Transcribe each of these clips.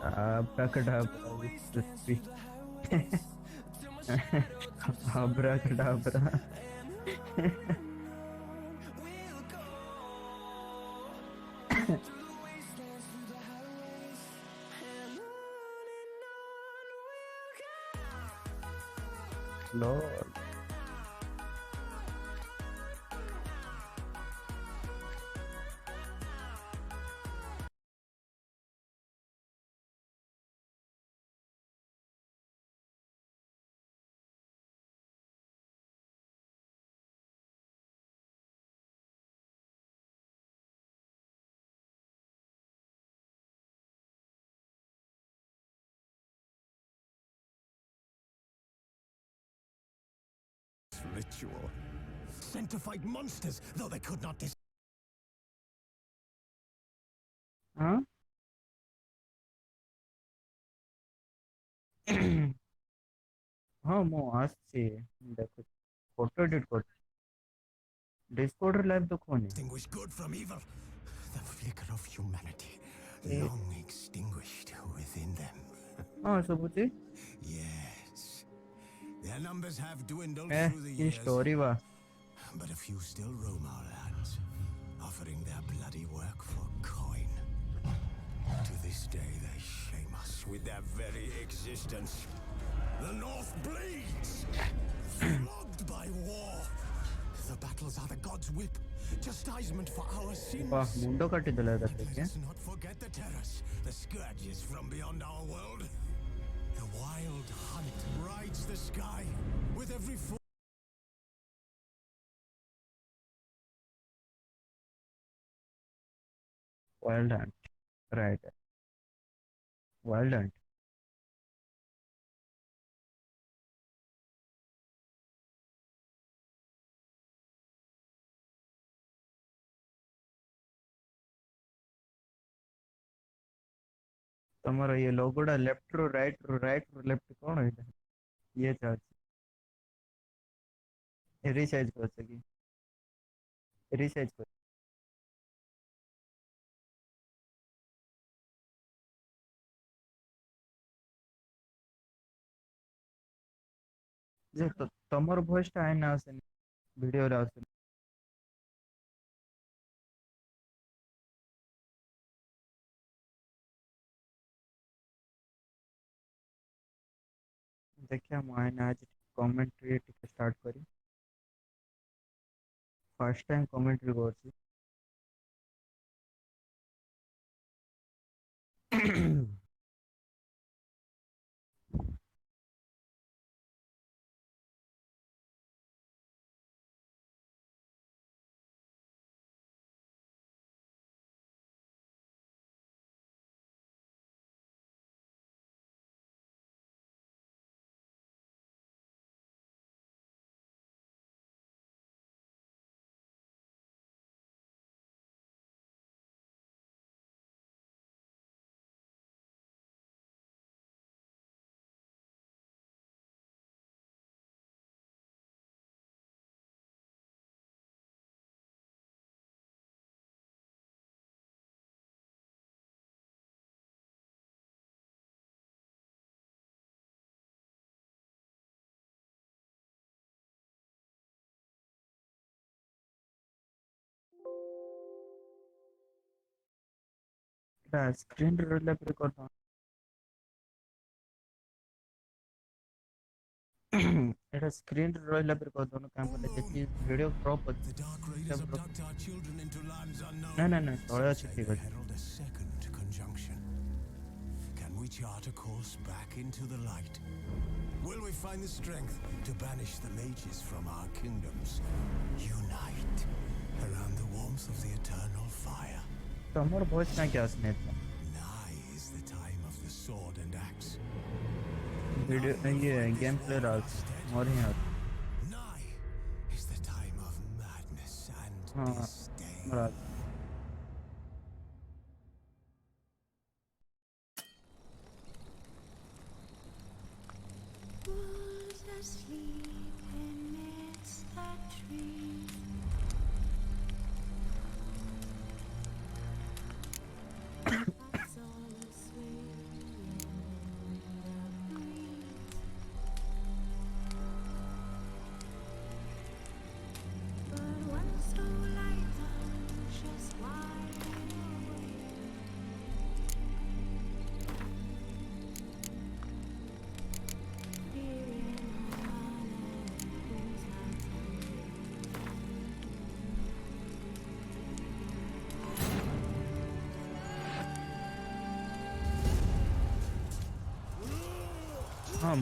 Abracadabra with the speech. Abracadabra. Lord. Ritual. Sanctified monsters, though they could not Huh? हाँ ମୁଁ ଆସିଛି ଦେଖୁଛି photo edit କରୁଛି ଡିସ୍କର୍ଡରେ live ଦେଖୁନି distinguish good from evil. The flicker of humanity, long extinguished within them. ହଁ ଶୁଭୁଛି Yes. Their numbers have dwindled A through the କି years, story ବା but a few still roam our lands, offering their bloody work for coin. To this day, they shame us with their very existence. The North bleeds, flogged by war. The battles are the gods' whip, chastisement for our sins. ବାଃ ମୁଣ୍ଡ କାଟିଦେଲା But ଏକାଥରେ let us not forget the terrors, the scourges from beyond our world. The wild hunt rides the sky with every wild hunt right wild hunt ତମର ଇଏ ଲୋଗୋଟା left ରୁ right ରୁ left କଣ ଏଇଟା ଇଏ ଚାହୁଛି ରିସାଇଜ କରୁଛ କି ରିସାଇଜ କର ଯେ ତମର ଭଏସ ଟା ଆଇନା ଆସେନି ଭିଡିଓରେ ଆସୁନି ଦେଖିଆ ମୁଁ ଆଇନା ଆଜି କମେଣ୍ଟ୍ରି ଟିକେ ଷ୍ଟାର୍ଟ କରି ଫାର୍ଷ୍ଟ ଟାଇମ କମେଣ୍ଟ୍ରି କରୁଛି ଏଟା ସ୍କ୍ରିନ୍ ରହିଲା ପରେ କଥା ଏଟା ସ୍କ୍ରିନ୍ ରହିଲା ପରେ କହିଦଉନ କାମ କଲେ ଯେତିକି ଭିଡିଓ କ୍ରପ୍ ଅଛି The Dark Raiders abduct our children into lands unknown. ନା ତଳେ ଅଛି Say ଠିକ they ଅଛି herald a second conjunction. Can we chart a course back into the light? Will we find the strength to banish the mages from our kingdoms? Unite around the warmth of the eternal fire. ତମର voice କାହିଁକି ଆସୁନି ଏତେ Nigh is the time of the sword and axe. Video ଇଏ game player ଆଉଛି ମୋର ହିଁ ଆଉଛି Nigh is the time of madness and ହଁ disdain. ମୋର ଆଉଛି Who's asleep amidst the trees? I saw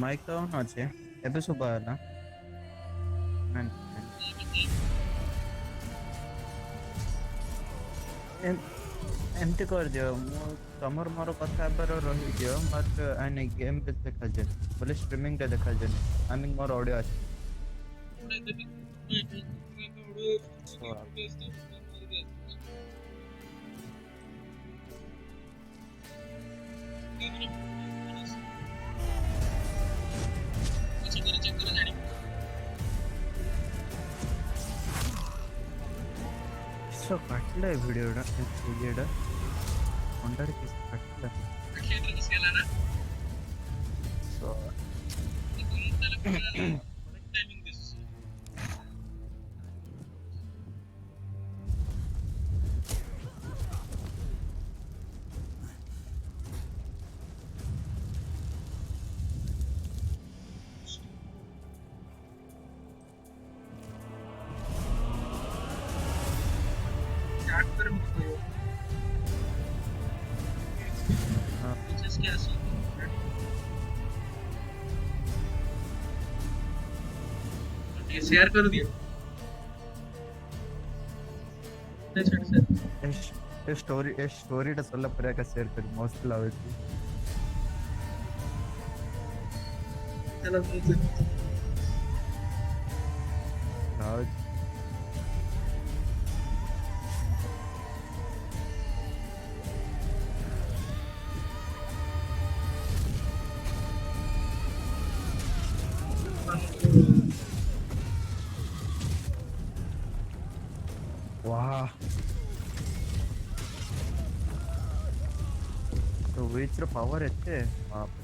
mic ତ ଅନ୍ ଅଛି। ଏବେ ଶୁଭା ହେଲା। ଏମିତି କରିଦିଅ, ମୁଁ ତମର ମୋର କଥା ହେବାର ରହିଦିଅ, ବଟ୍ ଆଇ ଗେମ୍ ରେ ଦେଖାଯାଏ ବୋଲେ ଷ୍ଟ୍ରିମିଂ ରେ ଦେଖାଯାଏନି। ଆଇ ମିନ୍ ମୋର ଅଡିଓ ଆସେ। किसरो काटला है वीडियो डा ये डा अंडर किस काटला सो शेयर कर दिया ए स्टोरी टा सल्ला पर का शेयर कर मस्त लावे थी चलो लावे वाह तो विच रो पावर एते बाप रे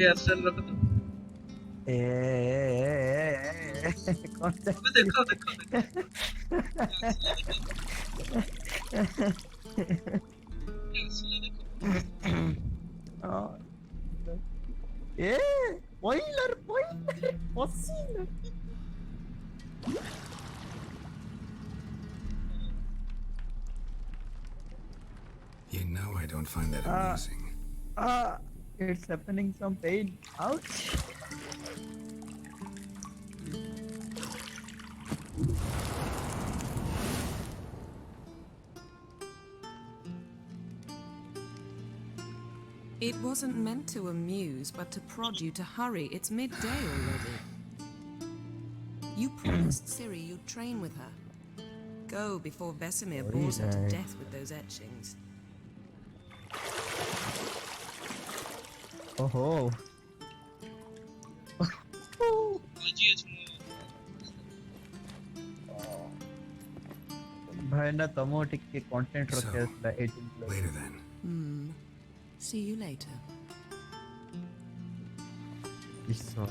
ये एयरसेल रख दो कौन सा अबे देखो देखो देखो एयरसेल देखो ए spoiler possible You know I don't find that amusing. it's happening some pain ouch It wasn't meant to amuse, but to prod you to hurry. It's midday already. You promised Ciri you'd train with her. Go before Vesemir bores her to death with those etchings. oh भाई ना तमो टिक के content So, रखे असला 18 plus later then. See you later. इसो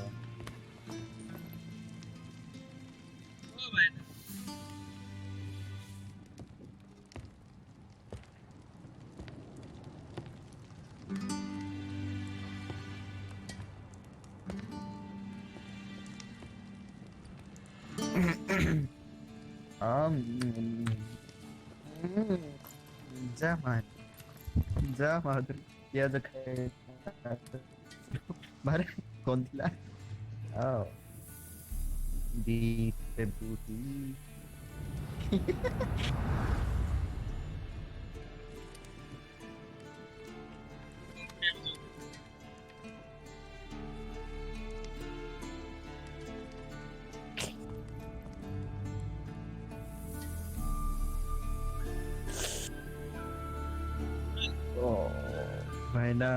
um, जा मान जा माधुरी याद खाए बारे कौन थिला oh deep booty oh भाई ना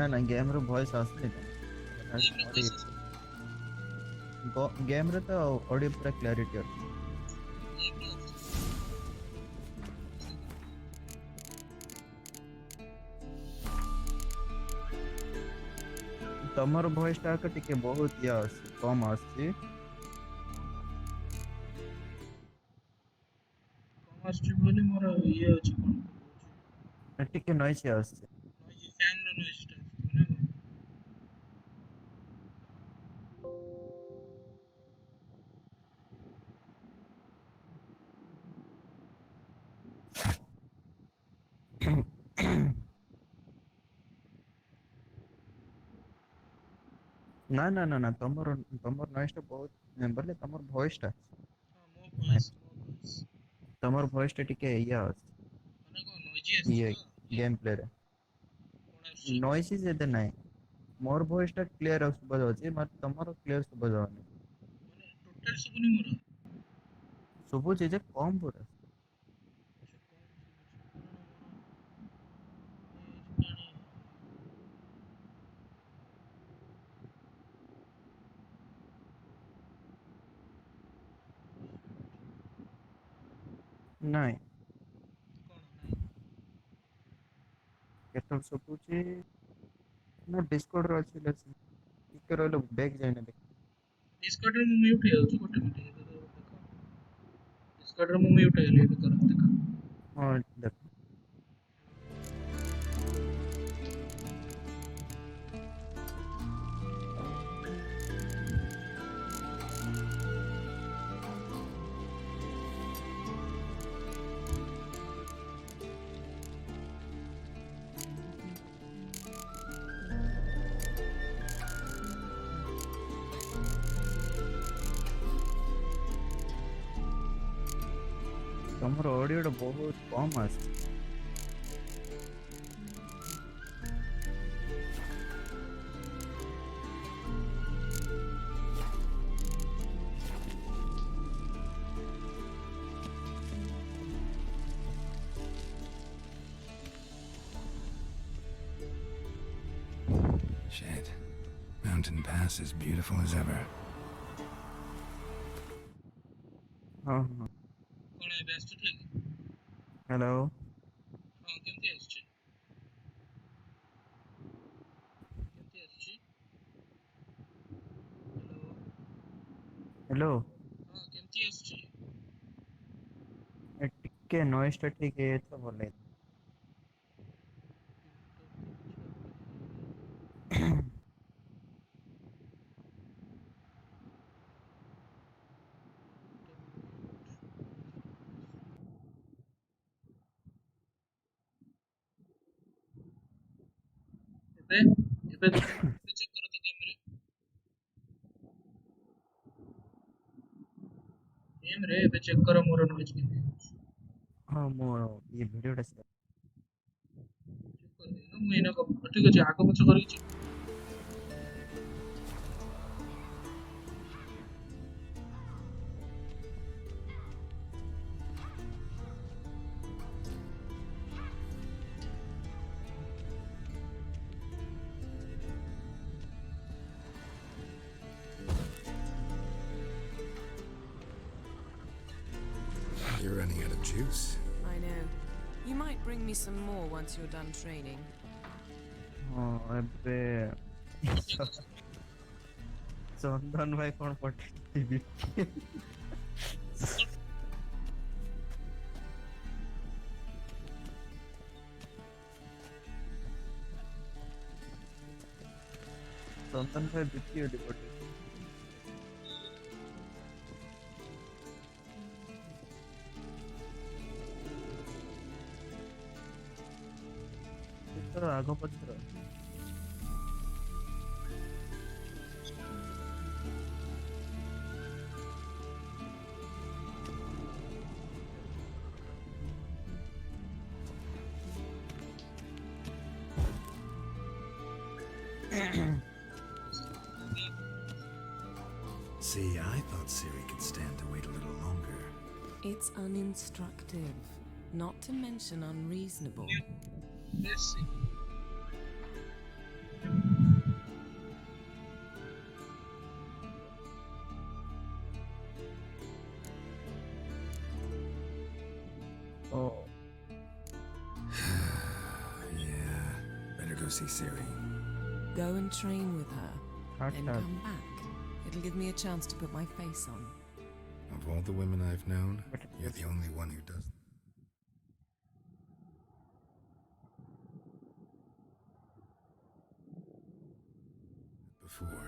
ना गेम रो वॉइस आसले गेम रे तो ऑडियो पूरा क्लैरिटी और तमर वॉइस टा के टिके बहुत या कम आसी कॉस्ट बोले मोर ये अछि कोन टिके नॉइस आसी नॉइज फैन रो नॉइज टा ना ना तमर तमर नॉइस टा बहुत बोले तमर वॉइस टा मो वॉइस तमर वॉइस टा टिके या माने को नॉइजी अछि ये तो गेम प्ले रे कोन अछि नॉइस इज एते नाही मोर वॉइस टा क्लियर सुबा जाउची मत तमर क्लियर सुबा जाउनी माने टोटल सुबुनी मोर सुबु जे कम पूरा नाही केतल सुबुची ना डिस्कॉर्ड रो अछि लेस टिके रोलो बैक जाइना देख डिस्कॉर्ड रे म्यूट हे अछि गोटे मिनिट डिस्कॉर्ड रे म्यूट हे ले कर देखा हां देख तमर ऑडियो टा बहुत कम आसी Shit. Mountain Pass is beautiful as ever. हां हां कोन है बेस्ट ठीक हेलो हां केमती अछि केमती अछि हेलो हां केमती अछि टिके नॉइस टा ठीक है तो बोले ଏବେ चेक करो तो गेम रे ଏବେ चेक करो मोर नॉइज केमती अछि हां मो ये वीडियो टा चेक कर देना मैं ना ठीक अछि आगो पछ करी छी You're running out of juice. I know. You might bring me some more once you're done training. हां एबे चंदन भाई कोन पठेबी चंदन भाई बिकी डिपोटेड तो आगो पत्र See, I thought Siri could stand to wait a little longer. It's uninstructive, not to mention unreasonable. Let's see. oh Yeah, better go see Siri. Go and train with her, hard then hard come back. It'll give me a chance to put my face on. Of all the women I've known, But you're the only one who does. Before.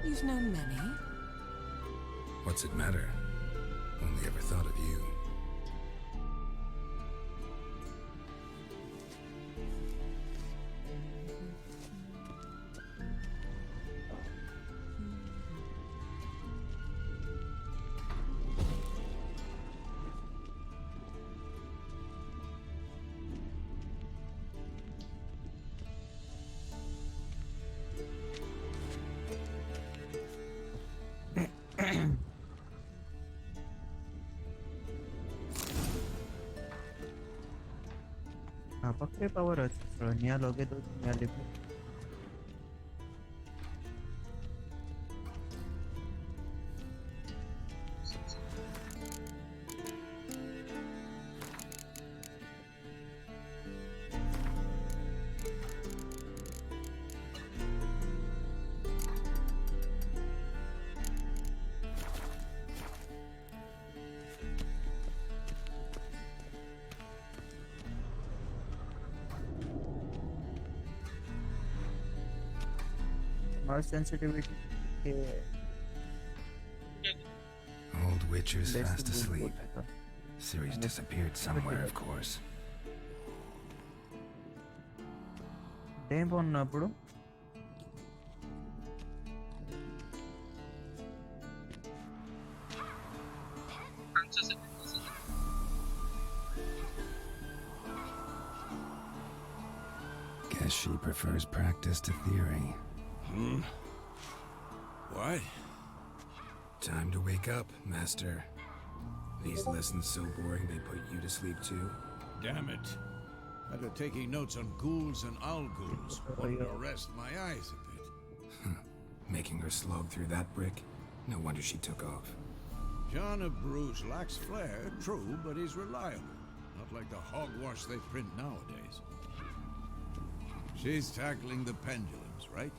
You've known many. What's it matter? Only ever thought of you. हाँ पक्के power है निया लोगे तो निया लिपे mouse sensitivity के Old Witcher's basic fast asleep. था Siri's disappeared somewhere, of course. ఏం ఉన్నప్పుడు Guess she prefers practice to theory. What? Time to wake up, Master. These lessons so boring they put you to sleep too? Damn it. After taking notes on ghouls and owl ghouls, wanted to rest my eyes a bit. Making her slog through that brick? No wonder she took off. John of Bruges lacks flair, true, but he's reliable. Not like the hogwash they print nowadays. She's tackling the pendulums, right?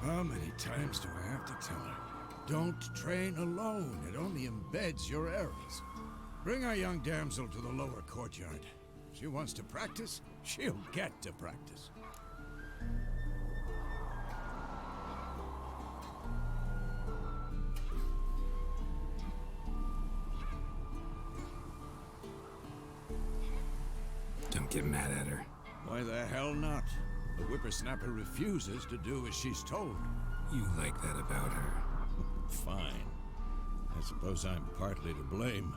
How many times do I have to tell her? Don't train alone. It only embeds your errors. Bring our young damsel to the lower courtyard. If she wants to practice, she'll get to practice. Don't get mad at her. Why the hell not? The whippersnapper refuses to do as she's told. You like that about her. Fine. I suppose I'm partly to blame.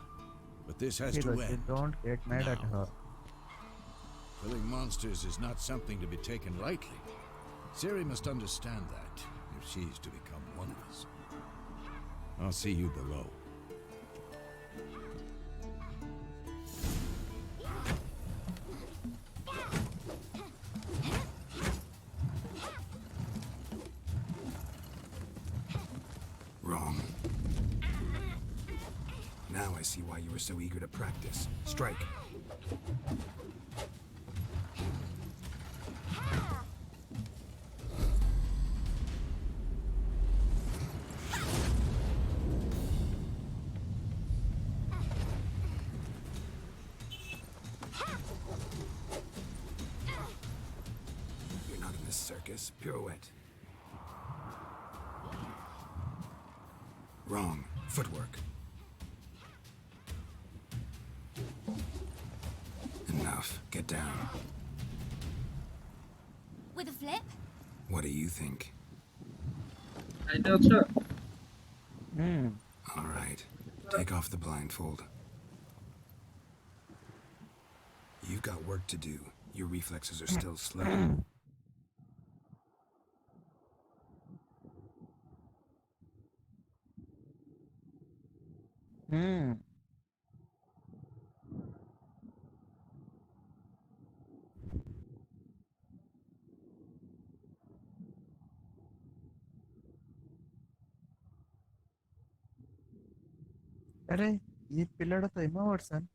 But this has to ठीक है end. don't get mad at Now. her Killing monsters is not something to be taken lightly. Ciri must understand that, if she's to become one of us. I'll see you below. Wrong. Now I see why you were so eager to practice. Strike. discus pirouette. Wrong. Footwork. Enough. Get down. With a flip? What do you think? అయితే వచ్చా All right. Take off the blindfold. You've got work to do. Your reflexes are still slow. అరే ఈ పిల్లడతో ఏమో worsen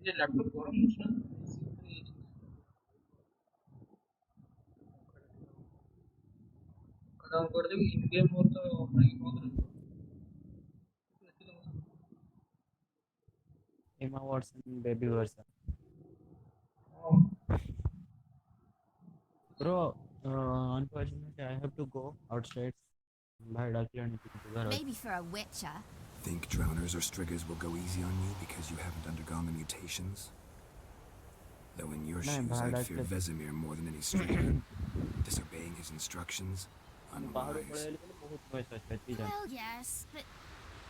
ये laptop गरम होछ ना कड़ा कर देबी इन गेम और तो नहीं बहुत ఏమో worsen baby worsen bro unfortunately I have to go outside बाहर डालने की घर Maybe for a witcher. Think drowners or striggers will go easy on you because you haven't undergone the mutations? Though in your No, shoes, but I'd I fear could- Vesemir more than any strigger. Disobeying his instructions? Unwise. Well, yes, but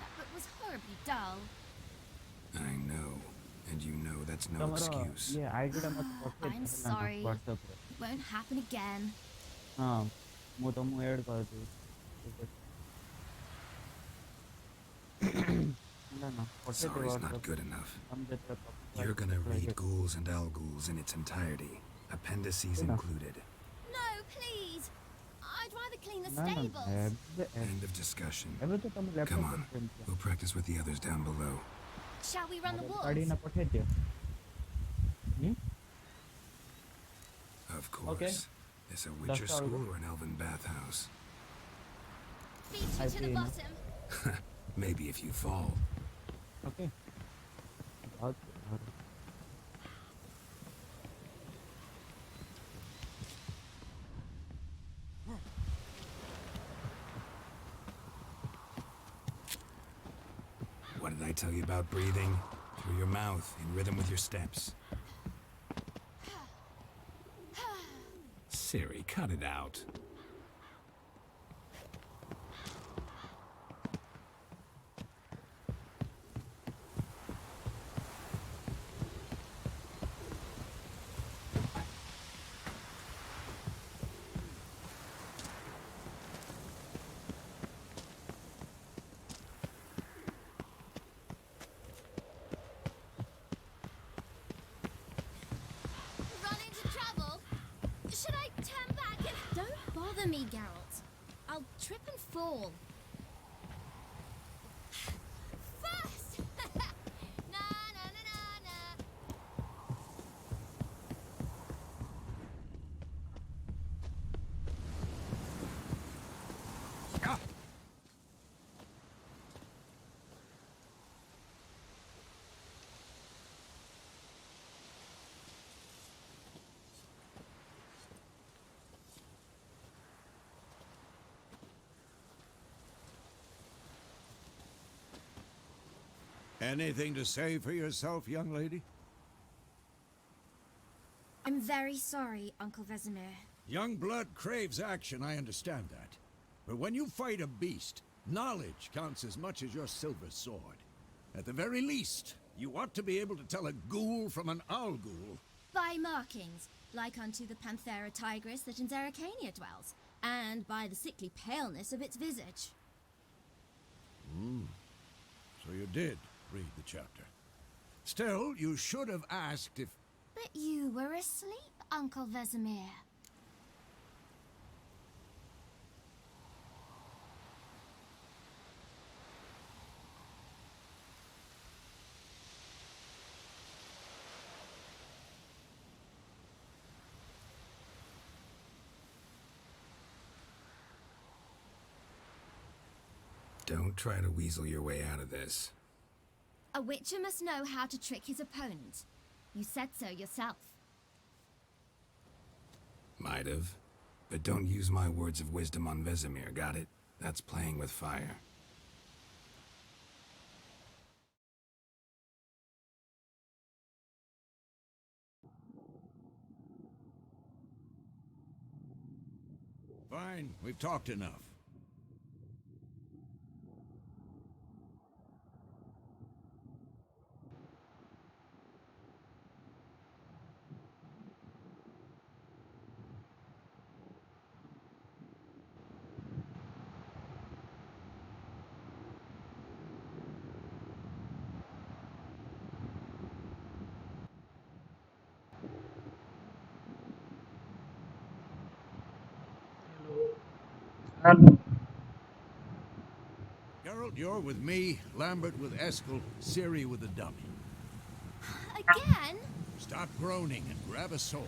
that book was horribly dull. I know. And you know that's no excuse. Yeah, I did a much I'm sorry. WhatsApp Won't happen again. हाँ मैं तो मुझे add कर दूँ ना ना Sorry's not good enough. You're gonna read Ghouls and Alghouls in its entirety, appendices included. No, please. I'd rather clean the ना stables. End of discussion. अबे तो तुम Come on, laptop we'll practice with the others down below. Shall we run the गाड़ी ना walls? पठे दियो Of course. Is a Witcher all. school or an elven bathhouse? Beat you I to the see, no? bottom. Maybe if you fall. Okay बहुत What did I tell you about breathing? Through your mouth, in rhythm with your steps. Siri, cut it out. Run into trouble? Should I turn back and... Don't bother me, Geralt. I'll trip and fall. First! Na na na na na. Anything to say for yourself, young lady? I'm very sorry, Uncle Vesemir. Young blood craves action, I understand that. But when you fight a beast, knowledge counts as much as your silver sword. At the very least, you ought to be able to tell a ghoul from an owl ghoul. By markings, like unto the Panthera tigris that in Zeracania dwells, and by the sickly paleness of its visage. So you did read the chapter. Still, you should have asked if... But you were asleep, Uncle Vesemir. Don't try to weasel your way out of this. A witcher must know how to trick his opponent. You said so yourself. Might have. But don't use my words of wisdom on Vesemir, got it? That's playing with fire. Fine, we've talked enough. Hello. Geralt, you're with me, Lambert with Eskel, Ciri with the dummy. Again? Stop groaning and grab a sword.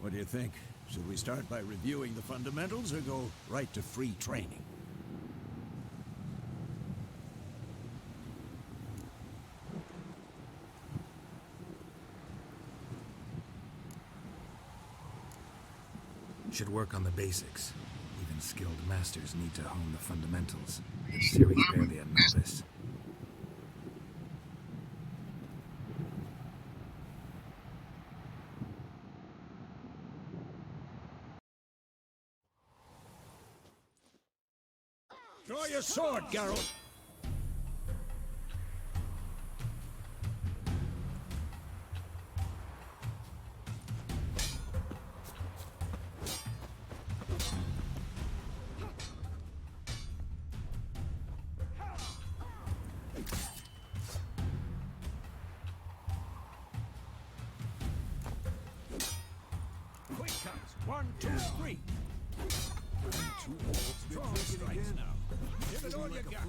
What do you think? Should we start by reviewing the fundamentals or go right to free training? Should work on the basics. Even skilled masters need to hone the fundamentals. And Ciri's barely a novice. Draw your sword, Geralt! Quick cuts! 1, 2, 3! And 2 all strikes now. Give it all you got.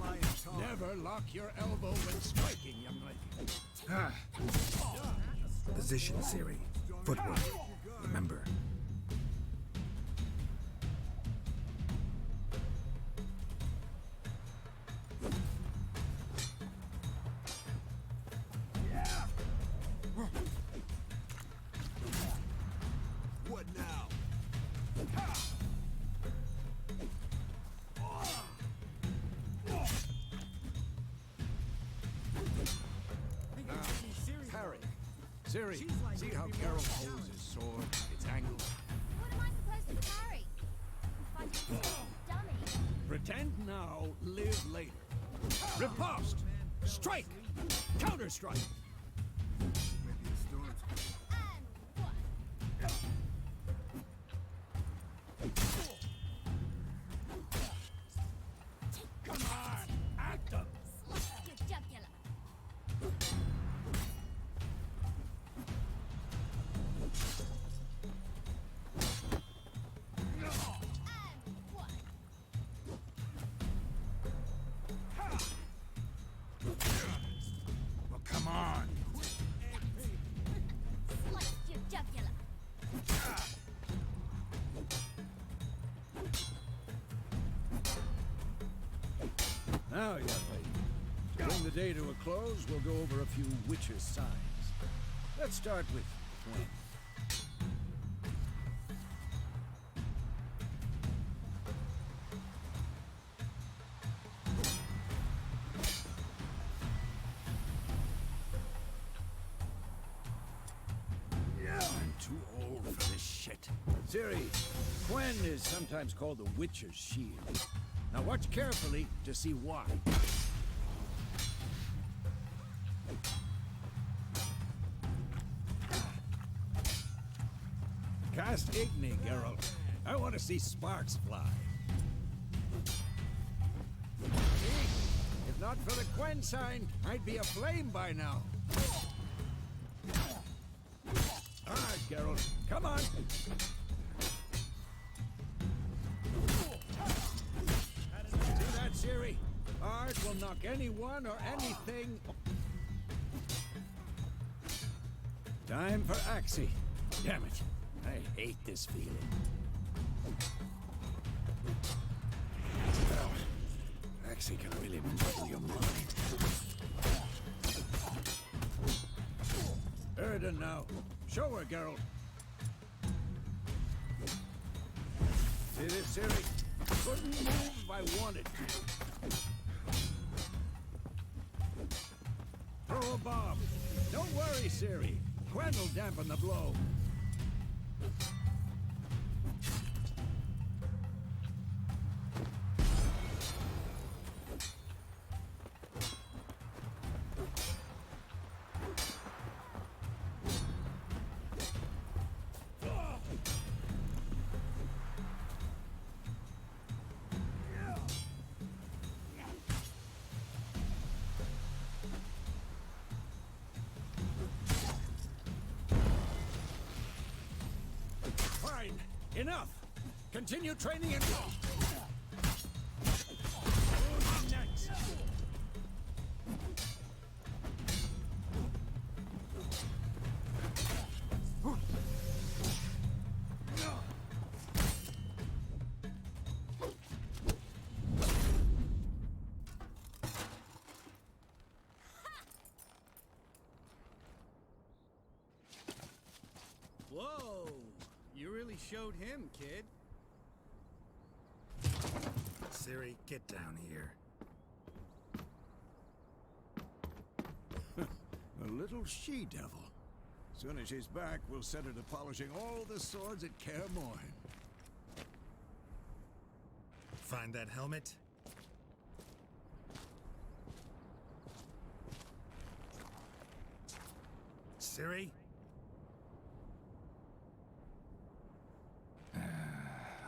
Never lock your elbow when striking, young lady. Position, Ciri. Footwork. Remember. What now? Parry. Ciri, see how Geralt holds his sword? It's angled. What am I supposed to parry? Fighting a dummy. Pretend now, live later. Riposte! Strike! Counter-strike! And what? Come on! Act them! Slash your jugular. And what? Well, come on! Slash your jugular. Now, young lady, to bring the day to a close, we'll go over a few witches' signs. Let's start with Gwen. I'm too old for this shit. Ciri, Gwen is sometimes called the Witcher's Shield. Now watch carefully to see why. Cast Igni, Geralt. I want to see sparks fly. See? If not for the Gwen sign, I'd be aflame by now. All right, Geralt. Come on. See that, Ciri? Art will knock anyone or anything. Time for Axie. Damn it. I hate this feeling. Well, Axie can really muddle your mind. Erden now. Show her, Geralt. See this, Siri? Couldn't move if I wanted to. Throw a bomb. Don't worry, Siri. Gwen will dampen the blow. Fine. Enough. Continue training and go. Who's next? Whoa! You really showed him, kid. Siri, get down here. A little she-devil. Soon as she's back, we'll set her to polishing all the swords at Kaer Morhen. Find that helmet? Siri?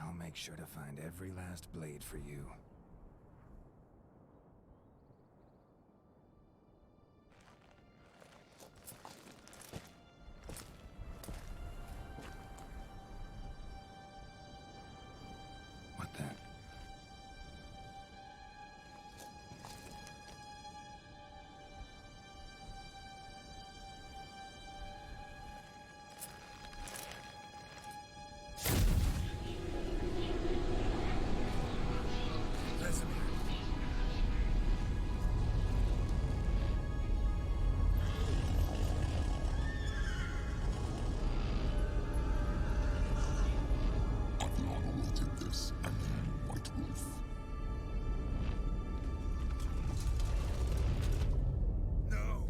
I'll make sure to find every last blade for you. What the? No!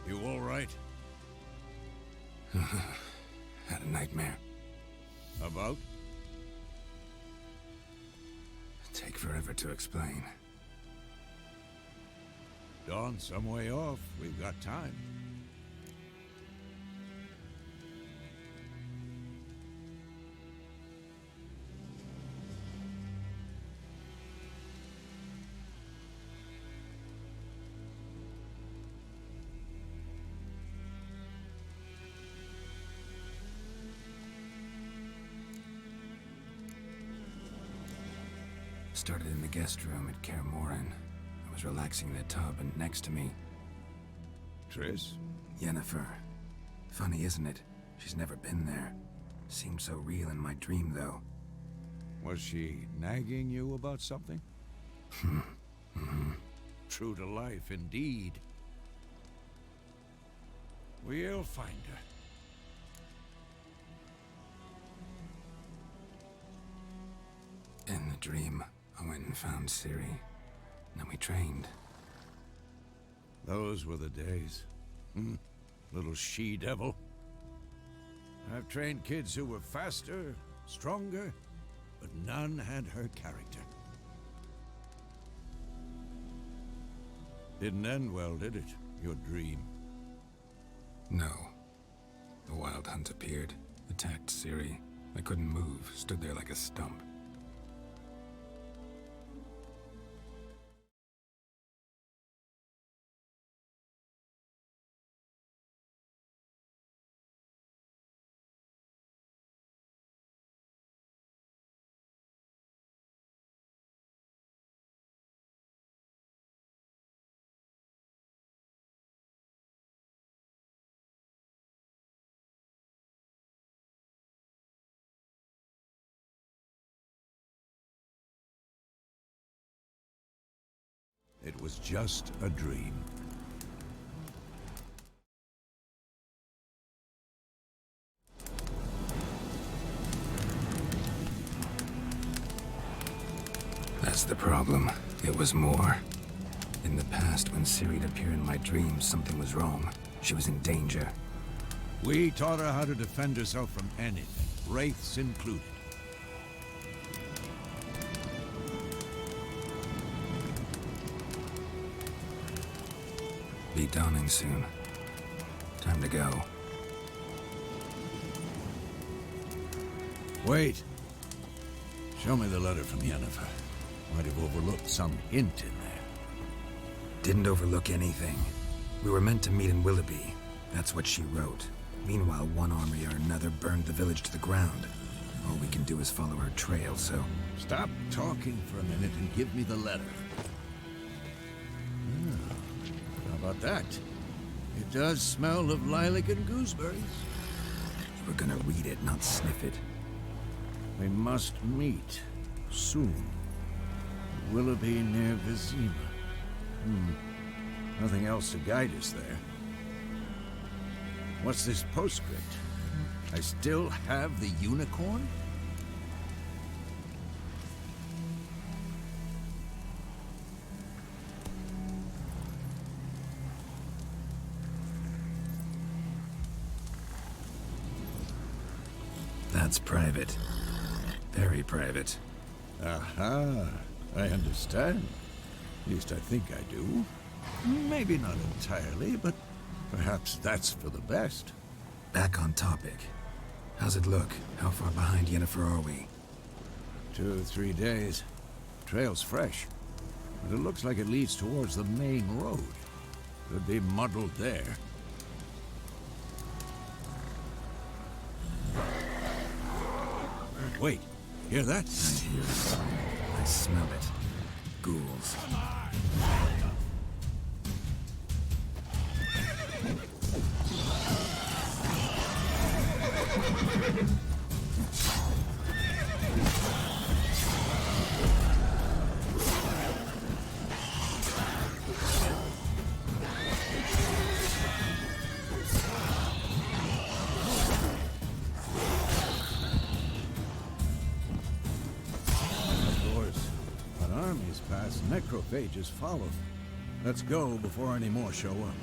You all right? Had a nightmare. About? Take forever to explain. Dawn some way off. We've got time. Started in the guest room at Kaer Morhen. I was relaxing in the tub, and next to me, Triss? Yennefer. Funny, isn't it? She's never been there. Seemed so real in my dream, though. Was she nagging you about something? True to life, indeed. We'll find her. In the dream, I went and found Ciri. Then we trained. Those were the days. Little she-devil. I've trained kids who were faster, stronger, but none had her character. Didn't end well, did it? Your dream? No. The Wild Hunt appeared, attacked Ciri, I couldn't move, stood there like a stump. It was just a dream. That's the problem. It was more. In the past, when Ciri'd appear in my dreams, something was wrong. She was in danger. We taught her how to defend herself from anything, wraiths included. Be dawning soon. Time to go. Wait. Show me the letter from Yennefer. Might have overlooked some hint in there. Didn't overlook anything. We were meant to meet in Willoughby. That's what she wrote. Meanwhile, one army or another burned the village to the ground. All we can do is follow her trail, so... Stop talking for a minute and give me the letter. How about that? It does smell of lilac and gooseberries. You were gonna read it, not sniff it. We must meet. Soon. Willoughby near Vizima. Nothing else to guide us there. What's this postscript? I still have the unicorn? That's private. Very private. Aha, I understand. At least I think I do. Maybe not entirely, but perhaps that's for the best. Back on topic. How's it look? How far behind Yennefer are we? 2 or 3 days. Trail's fresh, but it looks like it leads towards the main road. Could be muddled there. Wait, hear that? I hear it. I smell it. Ghouls. Necrophages follow. Let's go before any more show up.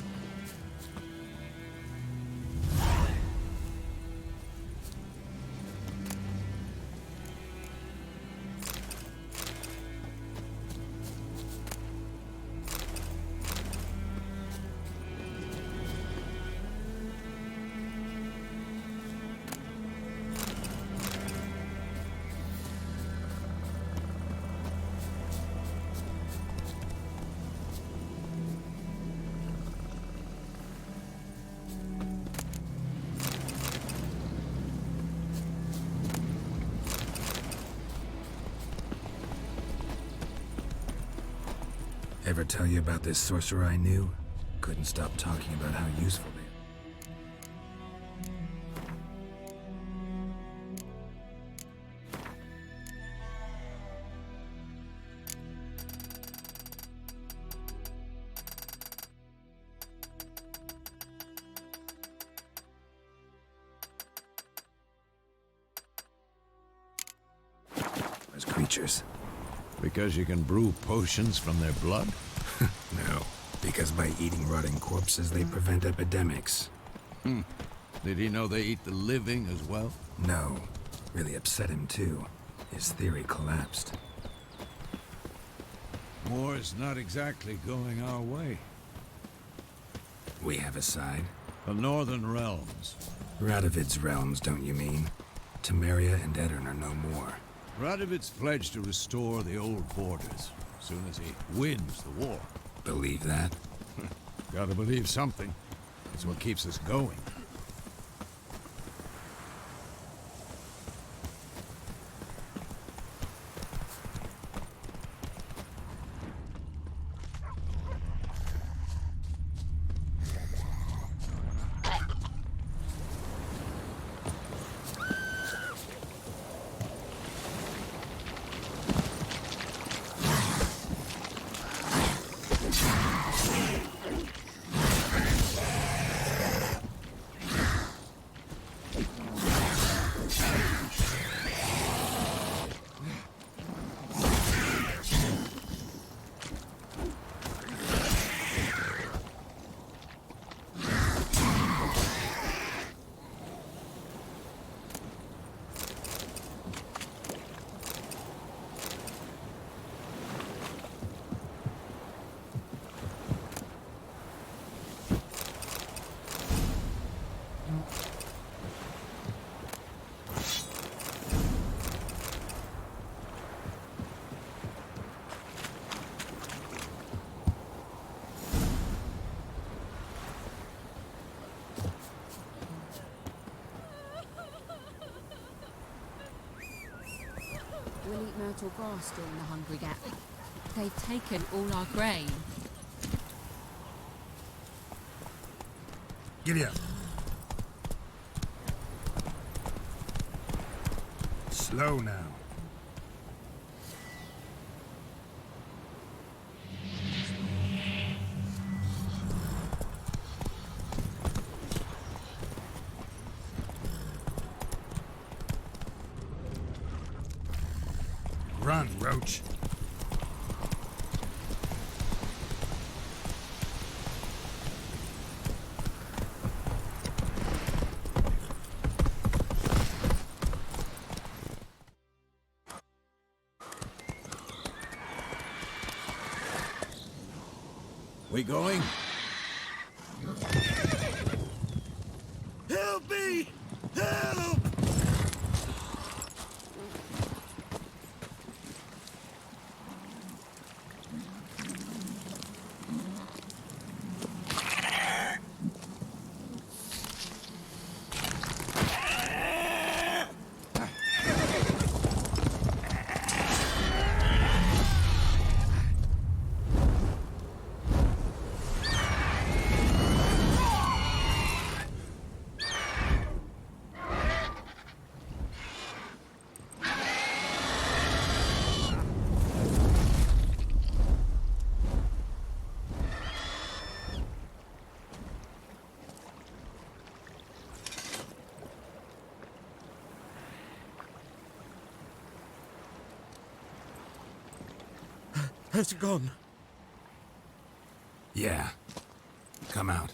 Ever tell you about this sorcerer I knew? Couldn't stop talking about how useful they are. Those creatures. Because you can brew potions from their blood? No, because by eating rotting corpses, they prevent epidemics. Did he know they eat the living as well? No. Really upset him, too. His theory collapsed. War's not exactly going our way. We have a side. The Northern Realms. Radovid's realms, don't you mean? Temeria and Edirn are no more. Radovid's pledged to restore the old borders, as soon as he wins the war. Believe that? Gotta believe something. It's what keeps us going. We'll eat myrtle grass during the hungry gap. They've taken all our grain. Giddy up. Slow now. Run, Roach. We going? Help me! Help! Has it gone? Yeah. Come out.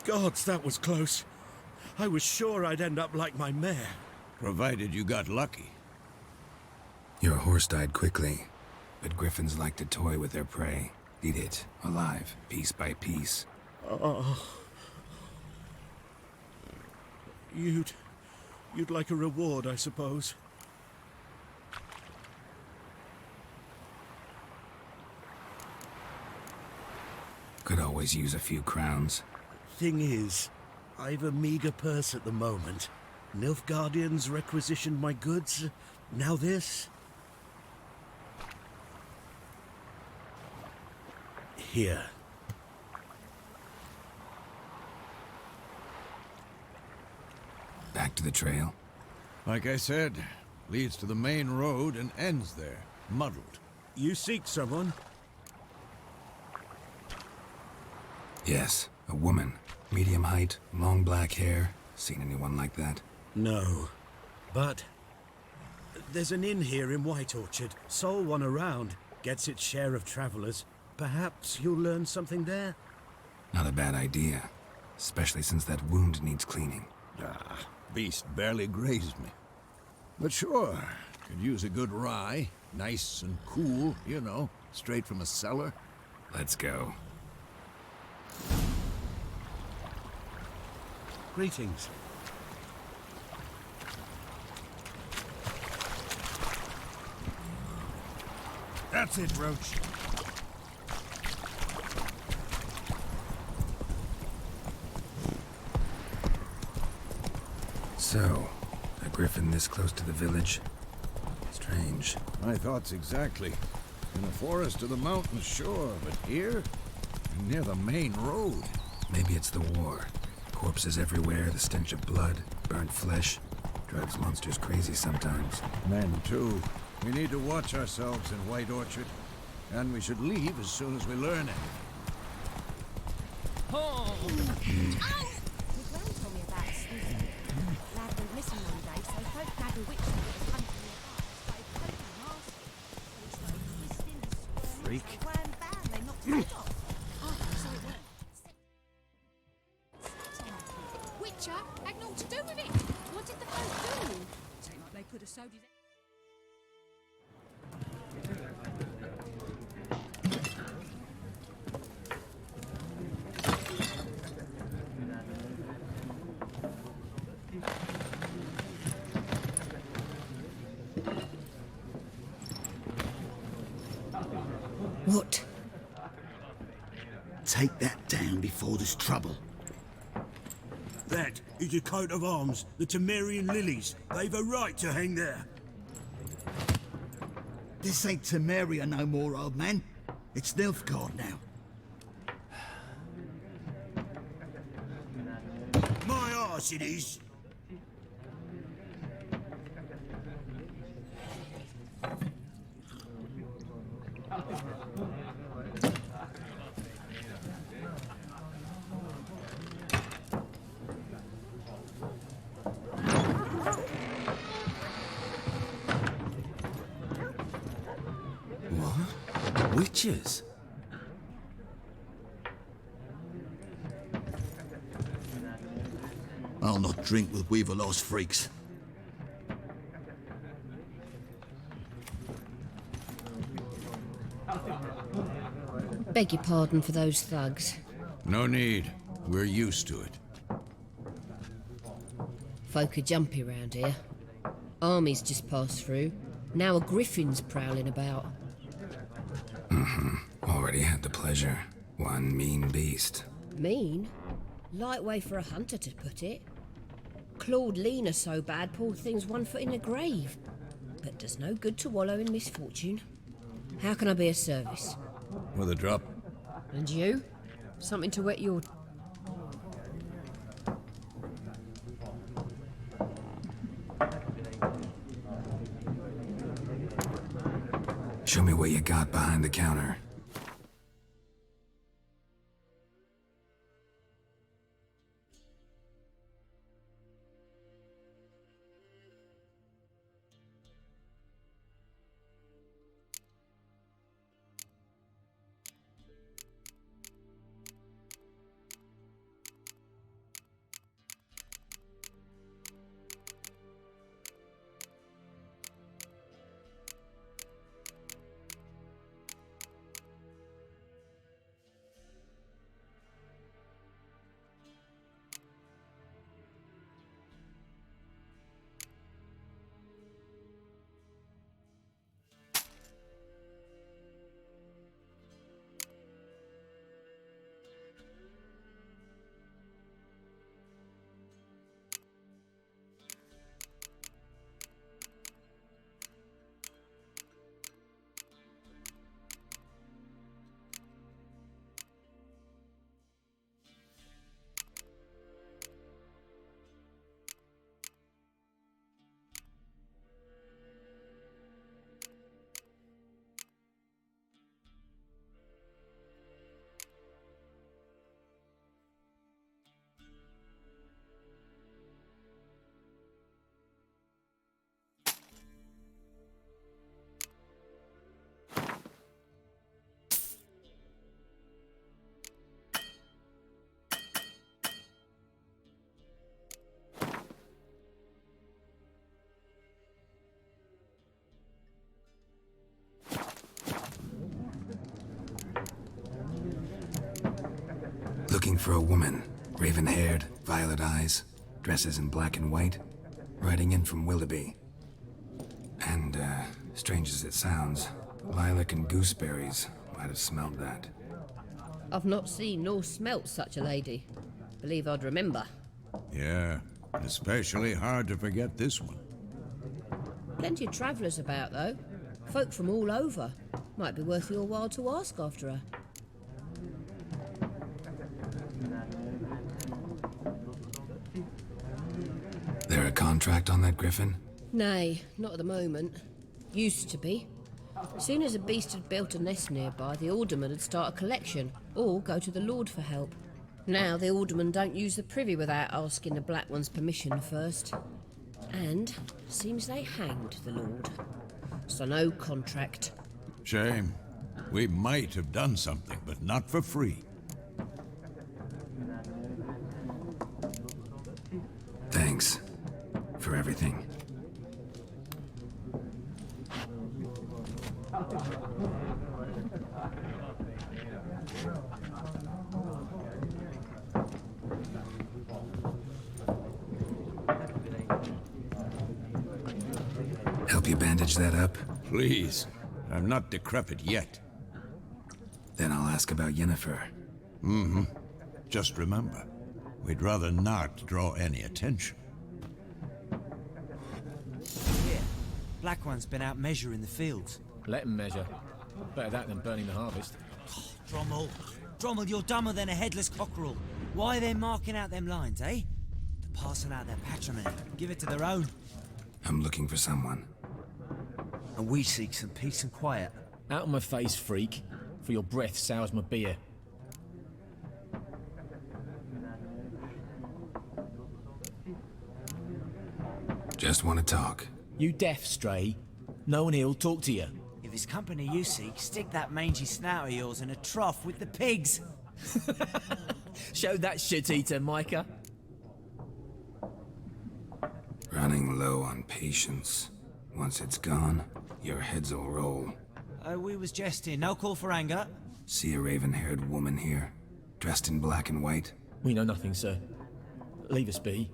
Gods, that was close. I was sure I'd end up like my mare. Provided you got lucky. Your horse died quickly, but griffins like to toy with their prey. Eat it, alive, piece by piece. Oh. You'd like a reward, I suppose. Could always use a few crowns. Thing is, I've a meager purse at the moment. Nilfgaardians requisitioned my goods. Now this. Here. Back to the trail? Like I said, leads to the main road and ends there, muddled. You seek someone? Yes, a woman. Medium height, long black hair. Seen anyone like that? No. But there's an inn here in White Orchard. Sole one around. Gets its share of travelers. Perhaps you'll learn something there? Not a bad idea. Especially since that wound needs cleaning. Ah, beast barely grazed me. But sure, could use a good rye. Nice and cool, you know, straight from a cellar. Let's go. Greetings. That's it, Roach. So, a griffin this close to the village? Strange. My thoughts exactly. In a forest or the mountains, sure, but here? Near the main road. Maybe it's the war. Corpses everywhere, the stench of blood, burnt flesh. Drives monsters crazy sometimes. Men, too. We need to watch ourselves in White Orchard. And we should leave as soon as we learn it. Oh! My gran told me about a sneaky lad went missing one day, so folk had a witch that was hunting nearby. So he poked him last. Freak. Wham bam, they knocked him off. Oh, so it went. Witcher had naught to do with it. What did the folk do? Seemed like they could have sewed his. What? Take that down before there's trouble. That is a coat of arms, the Temerian lilies. They've a right to hang there. This ain't Temeria no more, old man. It's Nilfgaard now. My arse it is. What? Witches? I'll not drink with Weaver-lost freaks. Beg your pardon for those thugs. No need. We're used to it. Folk are jumpy round here. Armies just passed through. Now a griffin's prowling about. Already had the pleasure. One mean beast. Mean? Light way for a hunter to put it. Clawed Lena so bad, poor thing's 1 foot in the grave. But does no good to wallow in misfortune. How can I be of service? With a drop. And you? Something to wet your... Show me what you got behind the counter. looking for a woman. Raven-haired, violet eyes, dresses in black and white, riding in from Willoughby. And, strange as it sounds, lilac and gooseberries might have smelled that. I've not seen nor smelt such a lady. Believe I'd remember. Yeah, especially hard to forget this one. Plenty of travellers about, though. Folk from all over. Might be worth your while to ask after her. There a contract on that griffin? Nay, not at the moment. Used to be. Soon as a beast had built a nest nearby, the alderman would start a collection, or go to the Lord for help. Now the alderman don't use the privy without asking the Black One's permission first. And seems they hanged the Lord. So no contract. Shame. We might have done something, but not for free. Thanks for everything. Help you bandage that up? Please. I'm not decrepit yet. Then I'll ask about Yennefer. Mm-hmm. Just remember, we'd rather not draw any attention. Yeah. Black One's been out measuring the fields. Let him measure. Better that than burning the harvest. Oh, Drommel. Drommel, you're dumber than a headless cockerel. Why are they marking out them lines, eh? They're passing out their patrimony. Give it to their own. I'm looking for someone. And we seek some peace and quiet. Out of my face, freak. For your breath sours my beer. Just want to talk. You deaf, Stray? No one here'll talk to you. If it's company you seek, stick that mangy snout of yours in a trough with the pigs. Show that shit-eater, Micah. Running low on patience. Once it's gone, your heads'll roll. We was jesting. No call for anger. See a raven-haired woman here, dressed in black and white? We know nothing, sir. Leave us be.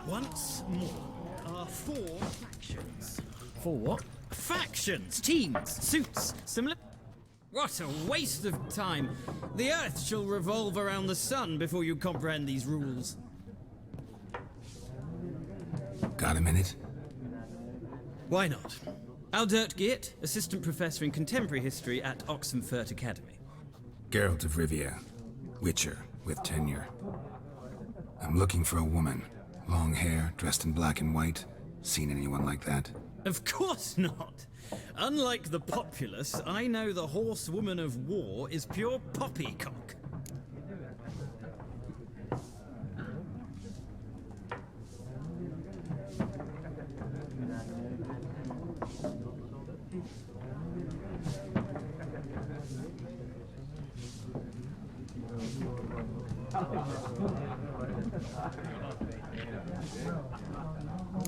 Once more, four factions. For what? Factions, teams, suits, similar... What a waste of time. The Earth shall revolve around the sun before you comprehend these rules. Got a minute? Why not? Aldert Geert, Assistant Professor in Contemporary History at Oxenfurt Academy. Geralt of Rivia, Witcher, with tenure. I'm looking for a woman. Long hair, dressed in black and white. Seen anyone like that? Of course not. Unlike the populace, I know the horsewoman of war is pure poppycock.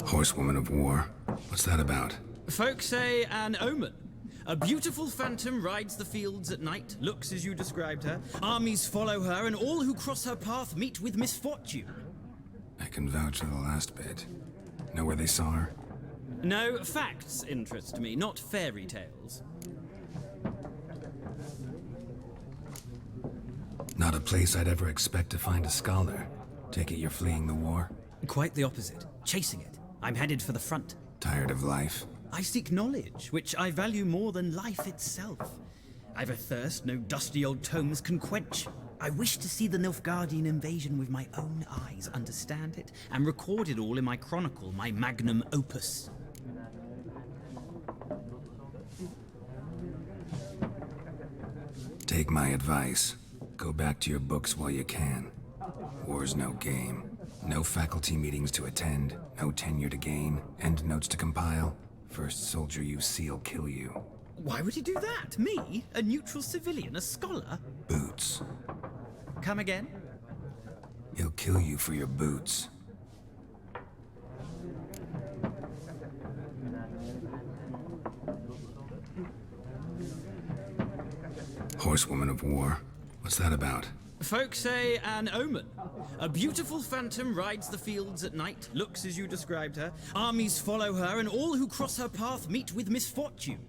Horsewoman of war? What's that about? Folk say an omen. A beautiful phantom rides the fields at night, looks as you described her. Armies follow her, and all who cross her path meet with misfortune. I can vouch for the last bit. Know where they saw her? No, facts interest me, not fairy tales. Not a place I'd ever expect to find a scholar. Take it you're fleeing the war? Quite the opposite. Chasing it. I'm headed for the front. Tired of life? I seek knowledge, which I value more than life itself. I've a thirst no dusty old tomes can quench. I wish to see the Nilfgaardian invasion with my own eyes, understand it, and record it all in my chronicle, my magnum opus. Take my advice. Go back to your books while you can. War's no game. No faculty meetings to attend, no tenure to gain, endnotes to compile. First soldier you see'll kill you. Why would he do that? Me? A neutral civilian? A scholar? Boots. Come again? He'll kill you for your boots. Horsewoman of War. What's that about? Folk say an omen. A beautiful phantom rides the fields at night, looks as you described her. Armies follow her, and all who cross her path meet with misfortune.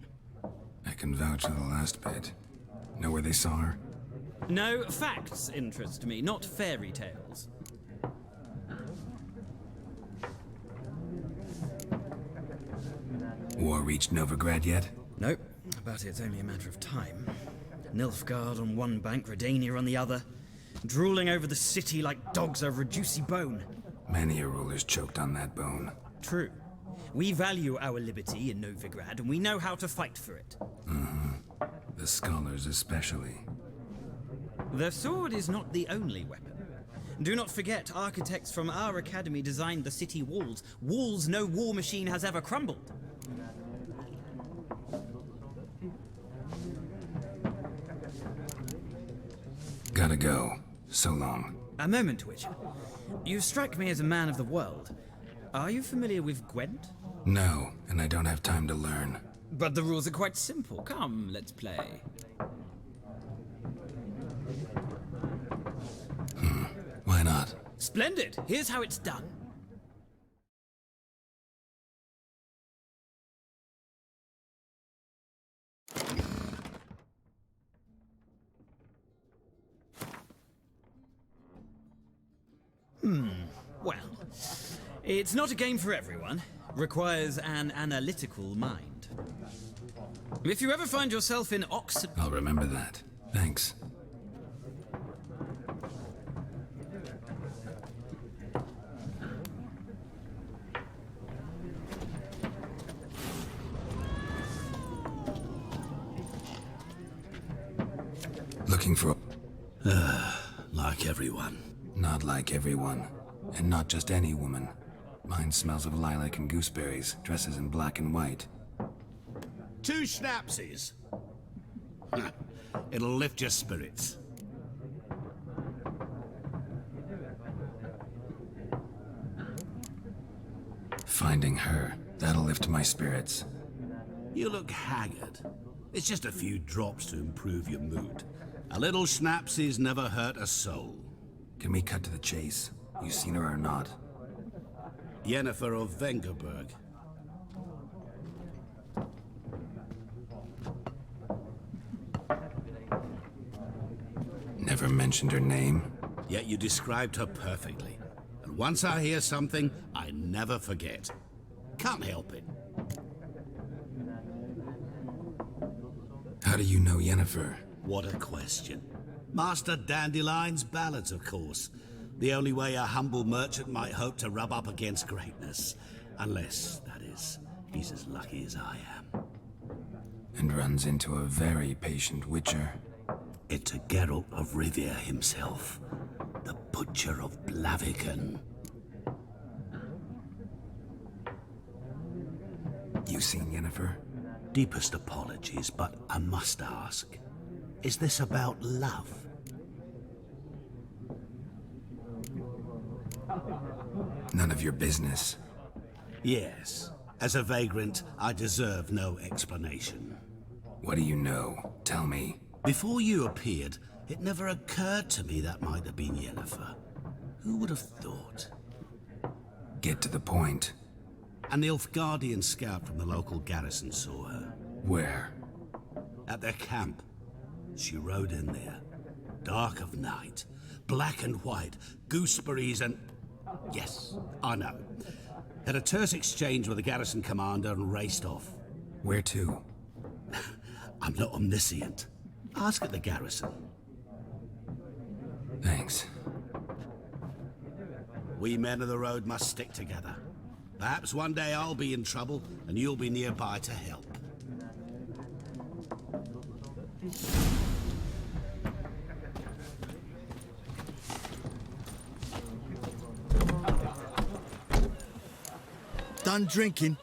I can vouch for the last bit. Know where they saw her? No, facts interest me, not fairy tales. War reached Novigrad yet? Nope, but it's only a matter of time. Nilfgaard on one bank, Redania on the other, drooling over the city like dogs over a juicy bone. Many a ruler's choked on that bone. True. We value our liberty in Novigrad, and we know how to fight for it. The scholars especially. The sword is not the only weapon. Do not forget, architects from our academy designed the city walls. Walls no war machine has ever crumbled. Gotta go. So long. A moment, Witcher. You strike me as a man of the world. Are you familiar with Gwent? No, and I don't have time to learn. But the rules are quite simple. Come, let's play. Why not? Splendid! Here's how it's done. Well, it's not a game for everyone. Requires an analytical mind. If you ever find yourself in Oxford... I'll remember that. Thanks. Looking for... Like everyone. Not like everyone. And not just any woman. Mine smells of lilac and gooseberries, dresses in black and white. 2 schnapsies. It'll lift your spirits. Finding her, that'll lift my spirits. You look haggard. It's just a few drops to improve your mood. A little schnapsies never hurt a soul. Can we cut to the chase? You seen her or not? Yennefer of Vengerberg. Never mentioned her name? Yet you described her perfectly. And once I hear something, I never forget. Can't help it. How do you know Yennefer? What a question. Master Dandelion's ballads, of course. The only way a humble merchant might hope to rub up against greatness. Unless, that is, he's as lucky as I am. And runs into a very patient witcher. Into Geralt of Rivia himself. The Butcher of Blaviken. You seen Yennefer? Deepest apologies, but I must ask. Is this about love? None of your business. Yes. As a vagrant, I deserve no explanation. What do you know? Tell me. Before you appeared, it never occurred to me that might have been Yennefer. Who would have thought? Get to the point. A Nilfgaardian scout from the local garrison saw her. Where? At their camp. She rode in there. Dark of night. Black and white. Gooseberries and... Yes, I know. Had a terse exchange with the garrison commander and raced off. Where to? I'm not omniscient. Ask at the garrison. Thanks. We men of the road must stick together. Perhaps one day I'll be in trouble and you'll be nearby to help. Done drinking?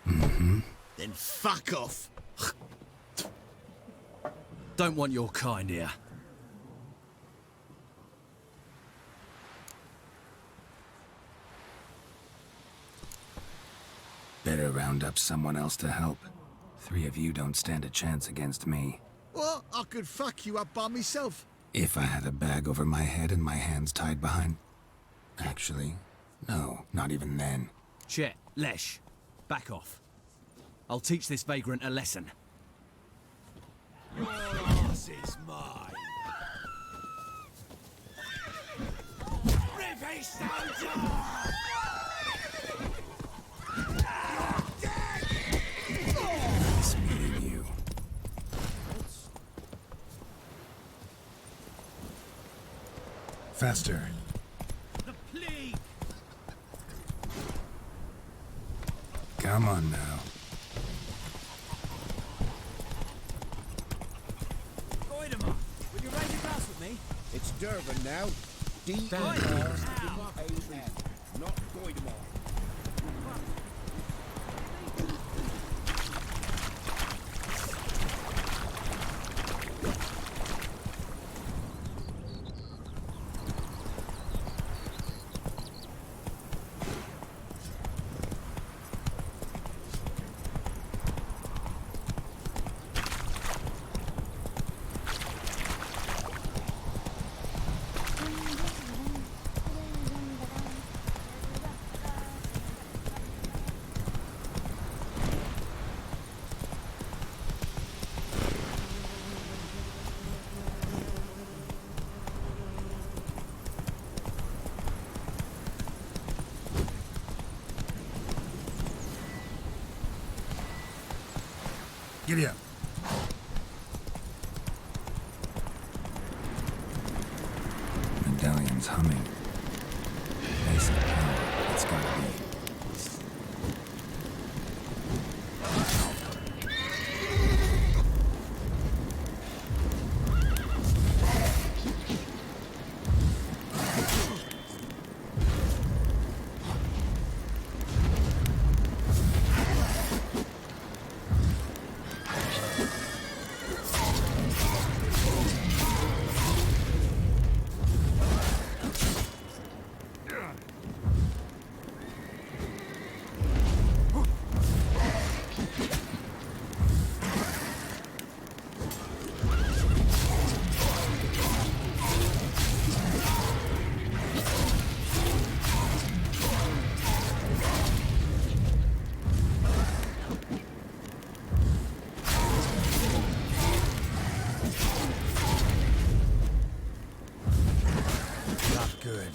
Mm-hmm. Then fuck off. Don't want your kind here. Better round up someone else to help. 3 of you don't stand a chance against me. What? I could fuck you up by myself. If I had a bag over my head and my hands tied behind... Actually, no, not even then. Chet, Lesh, back off. I'll teach this vagrant a lesson. Your ass is mine. Rip his stones off! Nice meeting you. Faster. The plague! Come on now. Goidemar, will you raise a glass with me? It's Durban now. D-E-R-B-A-N, not Goidemar. Giddy up. Medallion's humming. Basic power. It's gotta be. Good.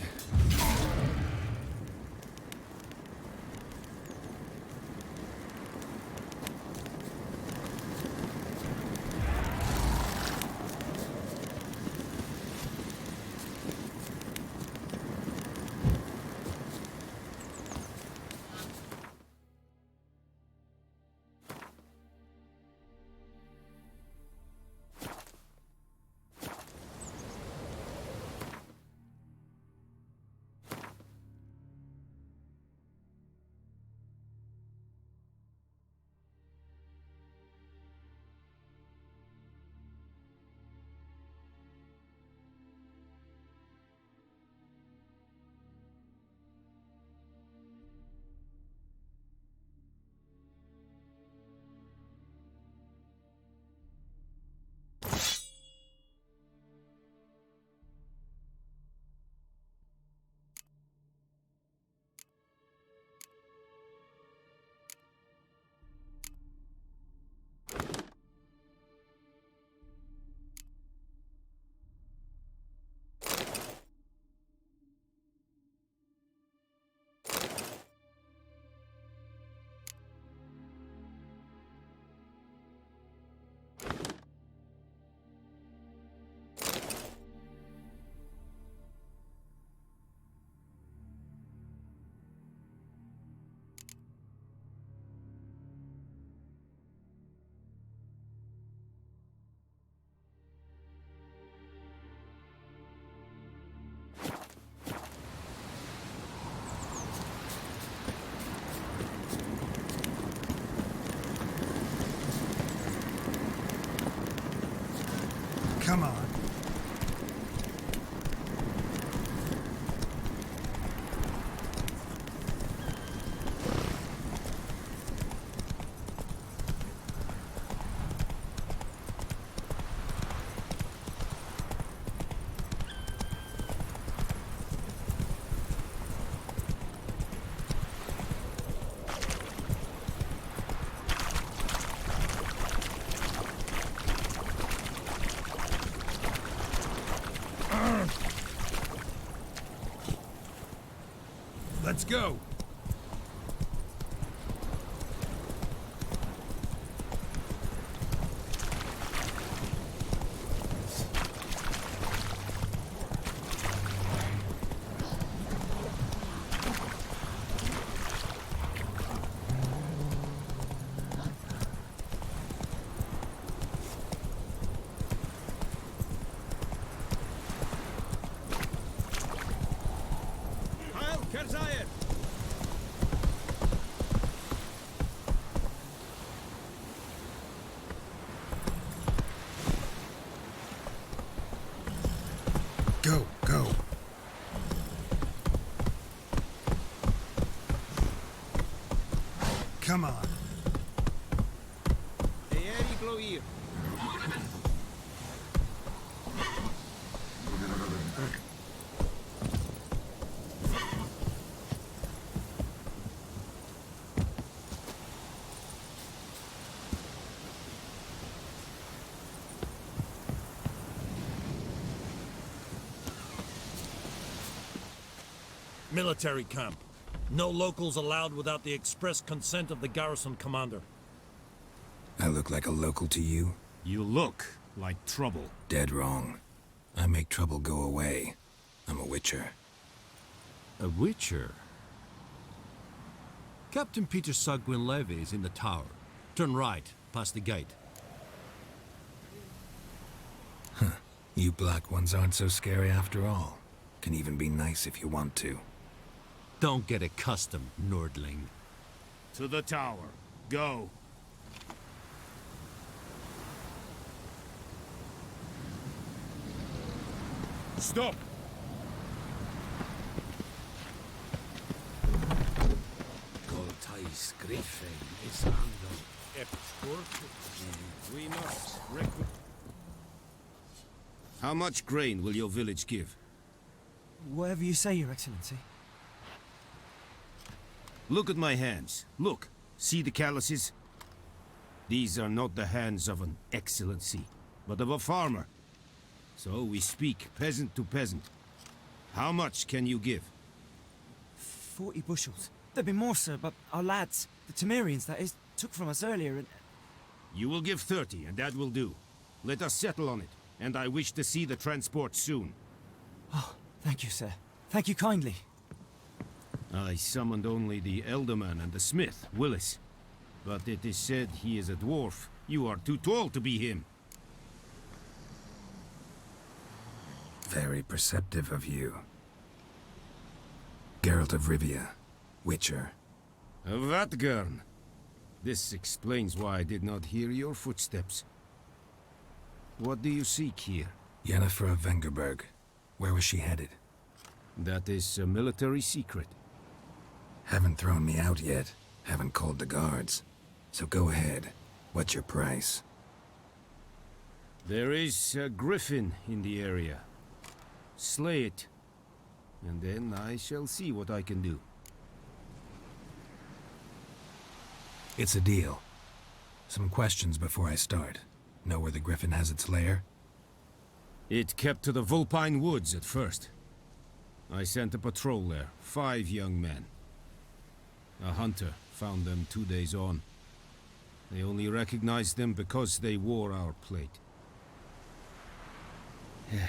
Come on. Let's go. Go, go. Come on. Military camp. No locals allowed without the express consent of the garrison commander. I look like a local to you? You look like trouble. Dead wrong. I make trouble go away. I'm a witcher. A witcher? Captain Peter Sagwin Levy is in the tower. Turn right, past the gate. Huh. You black ones aren't so scary after all. Can even be nice if you want to. Don't get accustomed, Nordling. To the tower. Go. Stop! Goltais Griffin is under. We must recruit. How much grain will your village give? Whatever you say, Your Excellency. Look at my hands. Look. See the calluses? These are not the hands of an excellency, but of a farmer. So we speak peasant to peasant. How much can you give? 40 bushels. There'd be more, sir, but our lads, the Temerians, that is, took from us earlier and... You will give 30, and that will do. Let us settle on it, and I wish to see the transport soon. Oh, thank you, sir. Thank you kindly. I summoned only the Elderman and the smith, Willis. But it is said he is a dwarf. You are too tall to be him. Very perceptive of you. Geralt of Rivia, Witcher. Vatgern. This explains why I did not hear your footsteps. What do you seek here? Yennefer of Vengerberg. Where was she headed? That is a military secret. Haven't thrown me out yet. Haven't called the guards. So go ahead. What's your price? There is a griffin in the area. Slay it. And then I shall see what I can do. It's a deal. Some questions before I start. Know where the griffin has its lair? It kept to the Vulpine Woods at first. I sent a patrol there, 5 young men. A hunter found them 2 days on. They only recognized them because they wore our plate.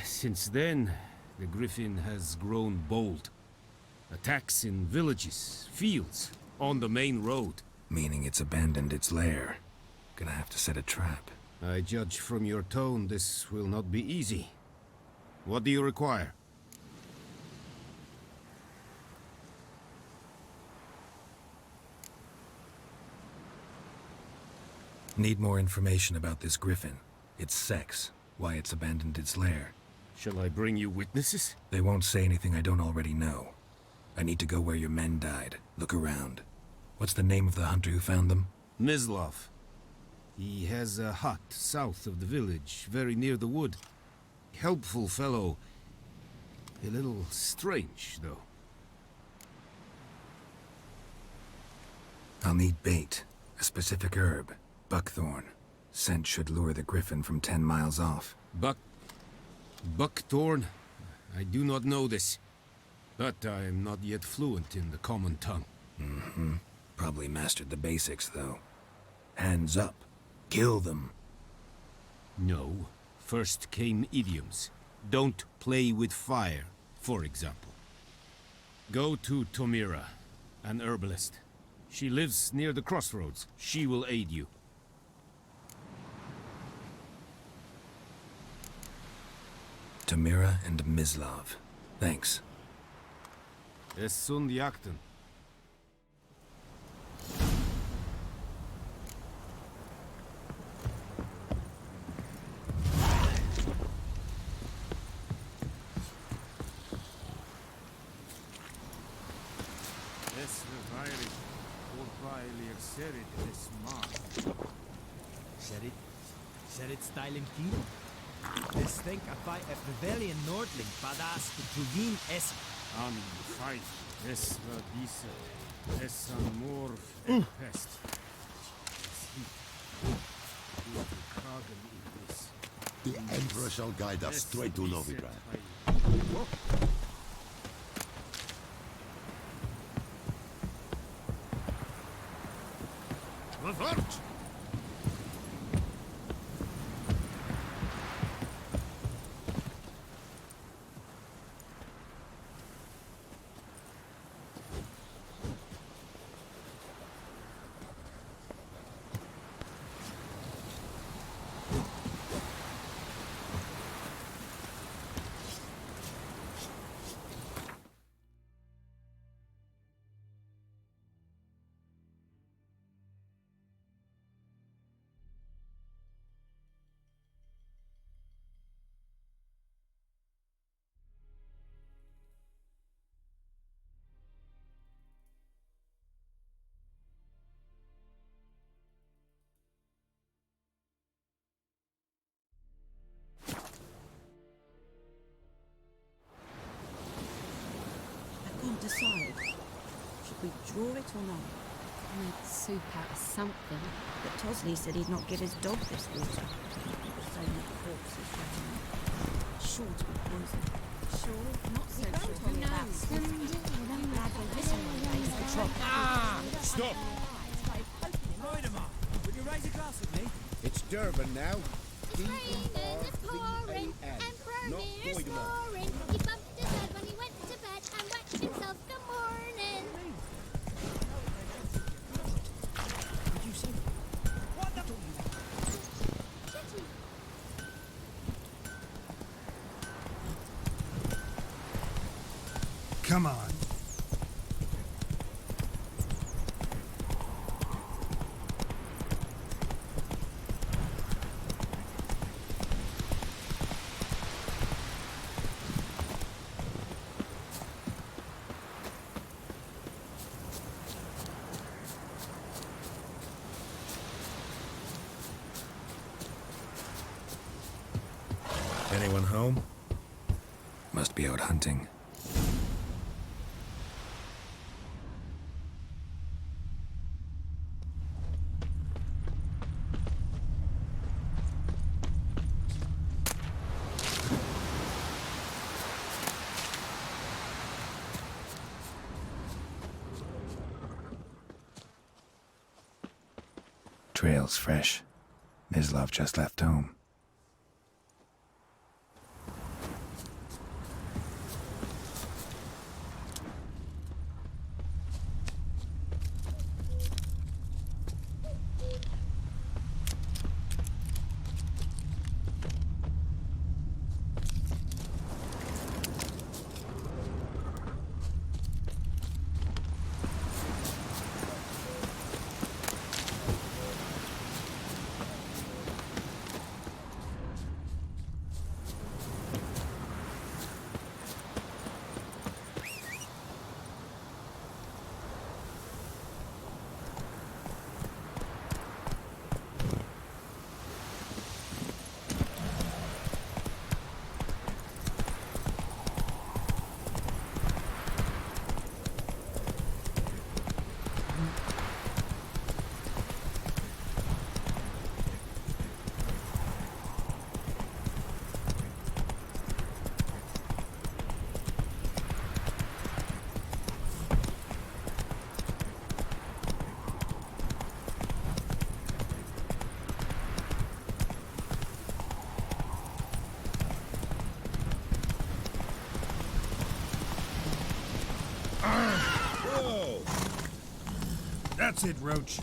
Since then, the griffin has grown bold. Attacks in villages, fields, on the main road. Meaning it's abandoned its lair. Gonna have to set a trap. I judge from your tone this will not be easy. What do you require? Need more information about this griffin. Its sex, why it's abandoned its lair. Shall I bring you witnesses? They won't say anything I don't already know. I need to go where your men died. Look around. What's the name of the hunter who found them? Mislav. He has a hut south of the village, very near the wood. Helpful fellow. A little strange, though. I'll need bait. A specific herb. Buckthorn. Scent should lure the griffin from 10 miles off. Buckthorn? I do not know this. But I am not yet fluent in the common tongue. Mm-hmm. Probably mastered the basics, though. Hands up. Kill them. No. First came idioms. Don't play with fire, for example. Go to Tomira, an herbalist. She lives near the crossroads. She will aid you. Tomira and Mislav. Thanks. Es sunt jakten. Serit stylen kino. Es denk abai a rebellion Nordling badass the Truvin es. An fight. Es war diese. Es an morf pest. The Emperor shall guide us straight to Novigrad. Revert! Decide. Should we draw it or not? Make soup out of something. But Tosley said he'd not give his dog this water. There's so many corpses running. Sure to be poison. Sure, not so sure. Who knows? I'm glad we're listening one day. Stop! Roidemar, would you raise a glass with me? It's Durban now. It's raining, it's pouring, and Bernie's snoring. He bumped his head when he went to bed and whacked himself good morning. Did you say? What the? Come on. Anyone home? Must be out hunting. Trail's fresh. Mislav just left home. That's it, Roach.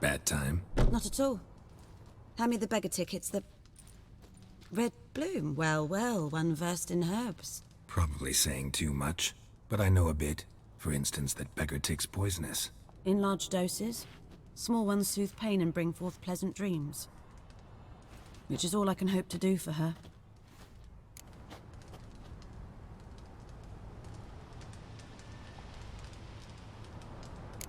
Bad time? Not at all. Hand me the beggar tickets, the... Red bloom. Well, well, one versed in herbs. Probably saying too much, but I know a bit. For instance, that beggar tick's poisonous. In large doses. Small ones soothe pain and bring forth pleasant dreams. Which is all I can hope to do for her.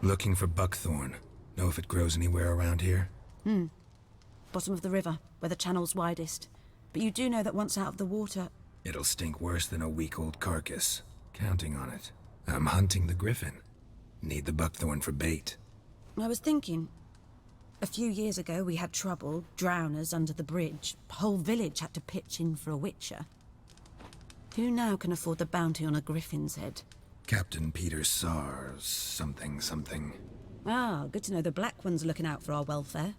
Looking for buckthorn. Know if it grows anywhere around here? Bottom of the river, where the channel's widest. But you do know that once out of the water... It'll stink worse than a week-old carcass. Counting on it. I'm hunting the griffin. Need the buckthorn for bait. I was thinking... A few years ago we had trouble, drowners under the bridge. Whole village had to pitch in for a witcher. Who now can afford the bounty on a griffin's head? Captain Peter Sars, something. Ah, good to know the Black One's looking out for our welfare.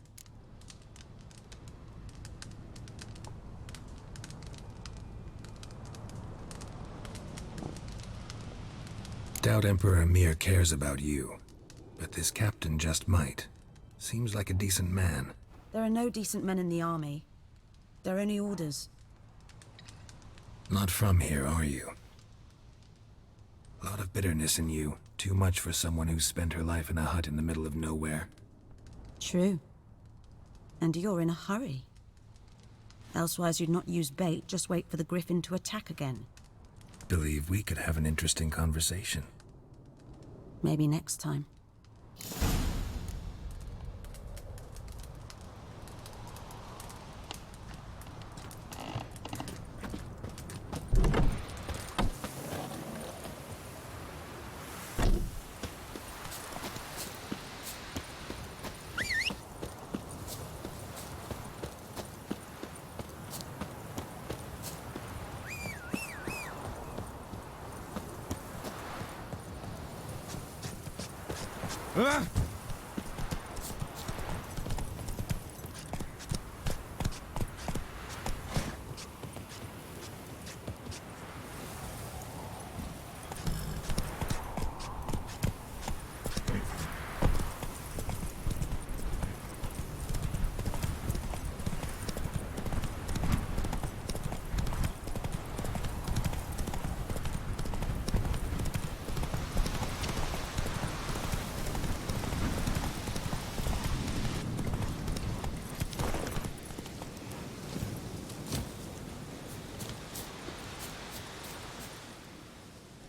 Doubt Emperor Emir cares about you, but this captain just might. Seems like a decent man. There are no decent men in the army. They're only orders. Not from here, are you? A lot of bitterness in you. Too much for someone who's spent her life in a hut in the middle of nowhere. True. And you're in a hurry. Elsewise you'd not use bait, just wait for the griffin to attack again. Believe we could have an interesting conversation. Maybe next time.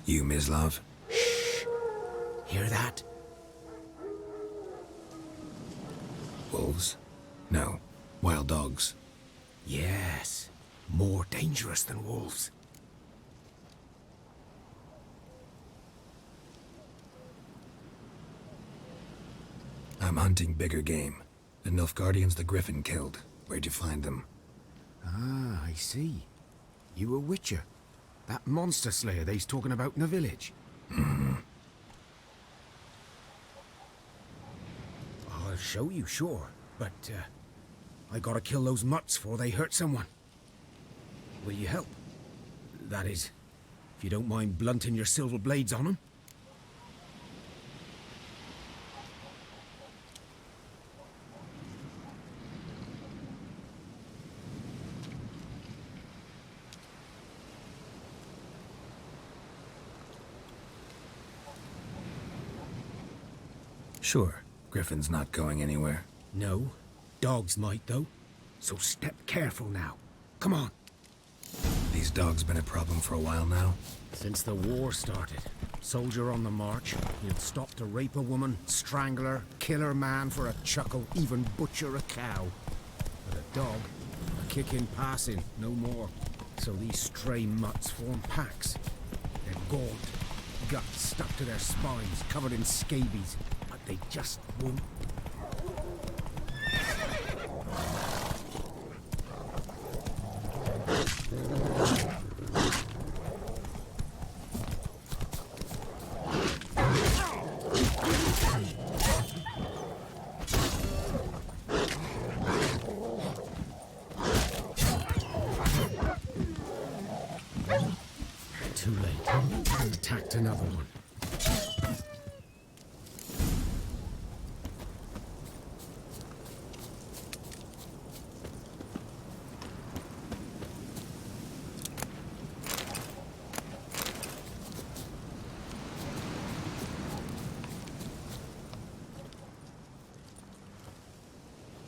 You, Mislav? Shh! Hear that? Wolves? No. Wild dogs. Yes. More dangerous than wolves. I'm hunting bigger game. The Nilfgaardians the Griffin killed. Where'd you find them? Ah, I see. You a witcher. That monster slayer they's talking about in the village. I'll show you, sure. But, I gotta kill those mutts before they hurt someone. Will you help? That is, if you don't mind blunting your silver blades on them. Sure. Griffin's not going anywhere. No. Dogs might, though. So step careful now. Come on. These dogs been a problem for a while now? Since the war started. Soldier on the march. He'd stop to rape a woman, strangle her, kill her man for a chuckle, even butcher a cow. But a dog, a kick in passing, no more. So these stray mutts form packs. They're gaunt, guts stuck to their spines, covered in scabies. But they just won't. Too late. Attacked another one.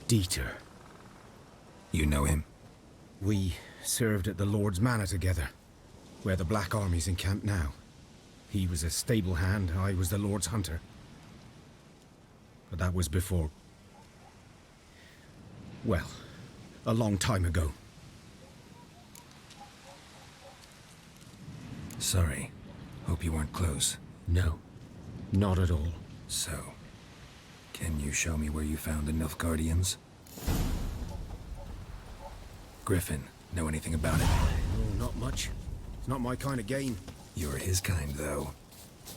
Dieter. You know him? We served at the Lord's Manor together, where the Black Army's encamped now. He was a stable hand, I was the Lord's hunter. But that was before... well, a long time ago. Sorry. Hope you weren't close. No, not at all. So, can you show me where you found the Nilfgaardians? Griffin, know anything about it? Oh, not much. It's not my kind of game. You're his kind, though.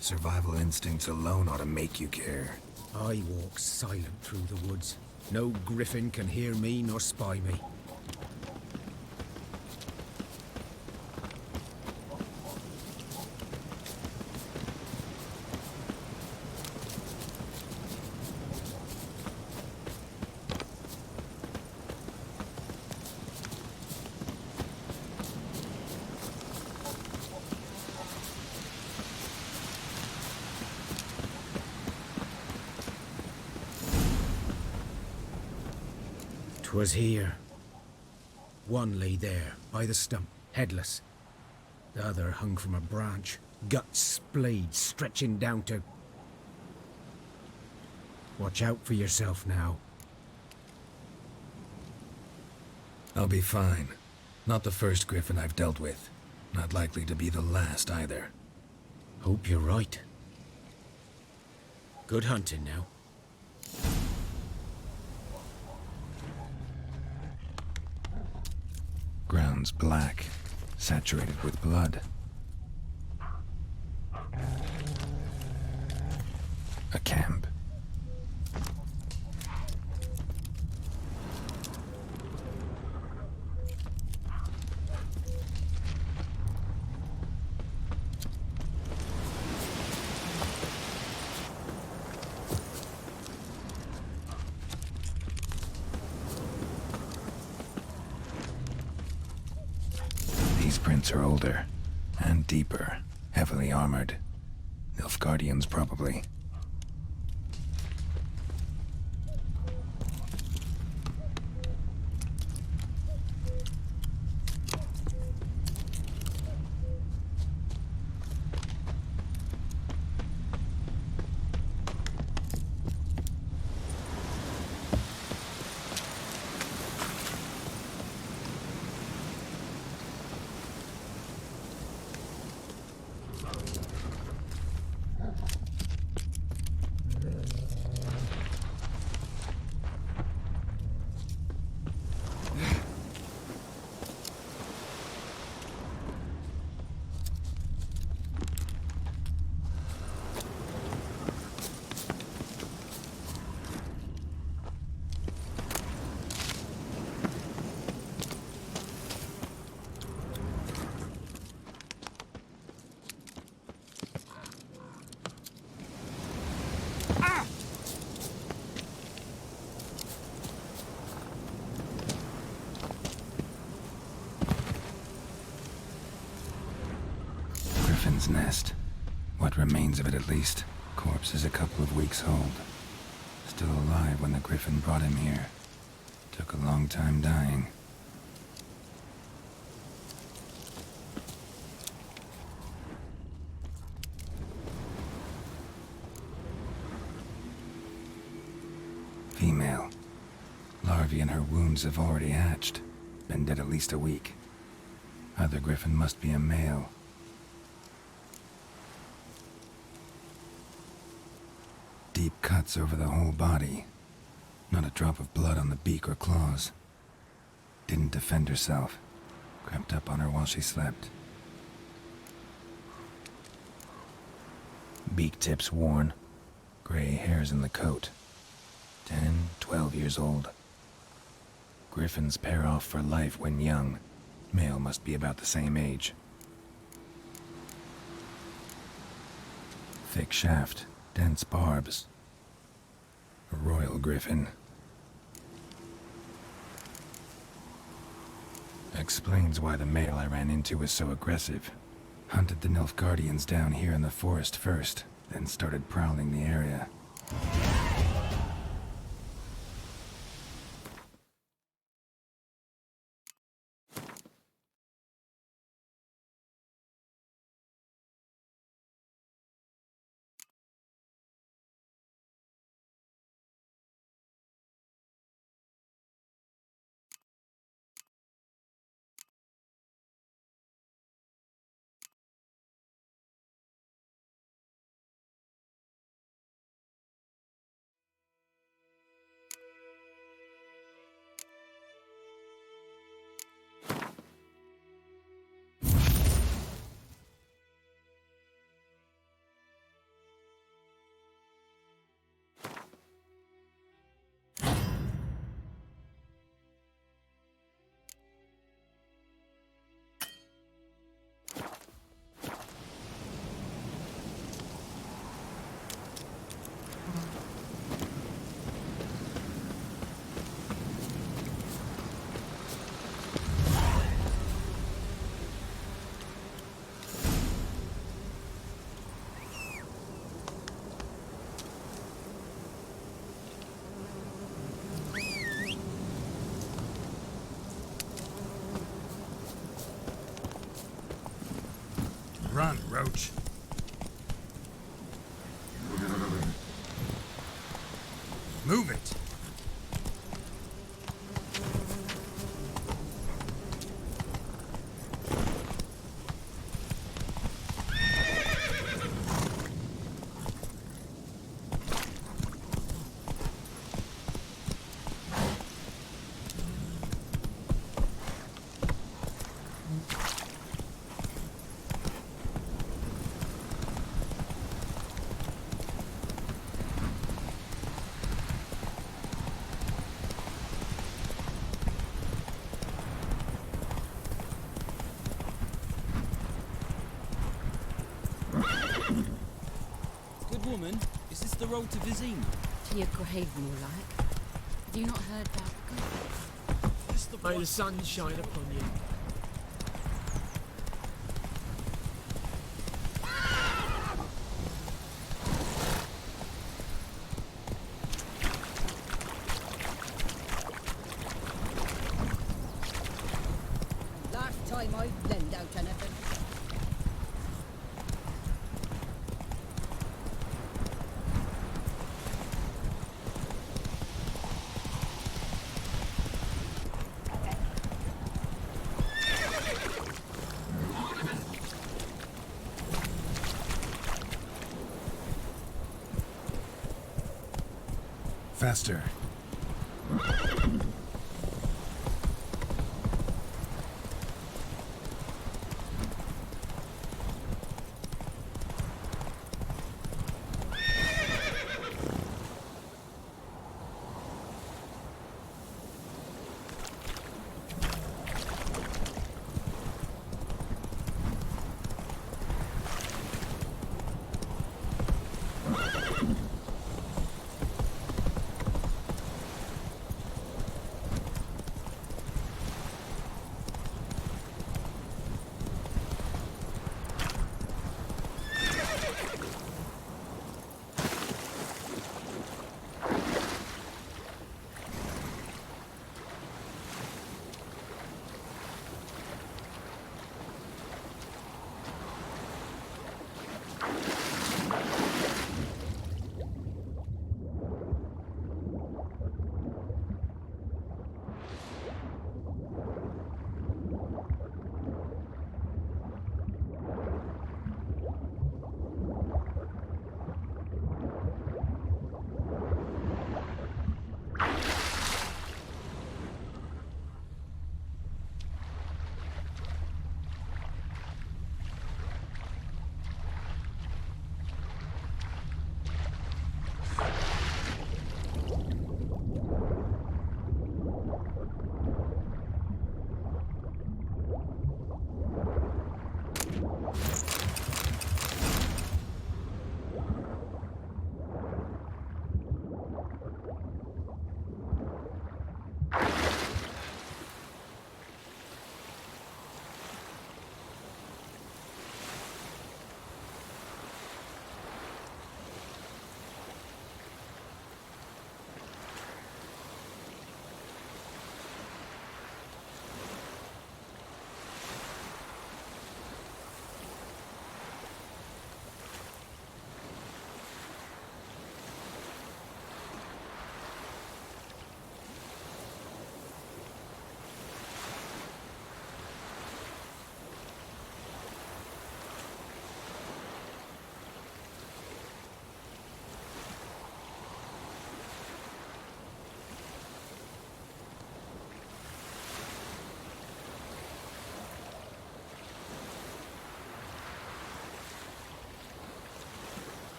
Survival instincts alone ought to make you care. I walk silent through the woods. No griffin can hear me nor spy me. 'Twas here. One lay there, by the stump, headless. The other hung from a branch, guts splayed, stretching down to... Watch out for yourself now. I'll be fine. Not the first griffin I've dealt with. Not likely to be the last either. Hope you're right. Good hunting now. Ground's black, saturated with blood. A camp. These prints are older and deeper, heavily armored. Nilfgaardians, probably. Griffin's nest. What remains of it, at least. Corpse is a couple of weeks old. Still alive when the griffin brought him here. Took a long time dying. Female. Larvae in her wounds have already hatched. Been dead at least a week. Other griffin must be a male. Deep cuts over the whole body. Not a drop of blood on the beak or claws. Didn't defend herself. Crept up on her while she slept. Beak tips worn. Gray hair hairs in the coat. 10, 12 years old. Griffins pair off for life when young. Male must be about the same age. Thick shaft, dense barbs. A royal griffin. Explains why the male I ran into was so aggressive. Hunted the Nilfgaardians down here in the forest first, then started prowling the area. Run, Roach. Move it. Woman, is this the road to Vizima? To your grave, more like. Have you not heard that? May the sun shine upon you. Last time I lend out anything. Faster.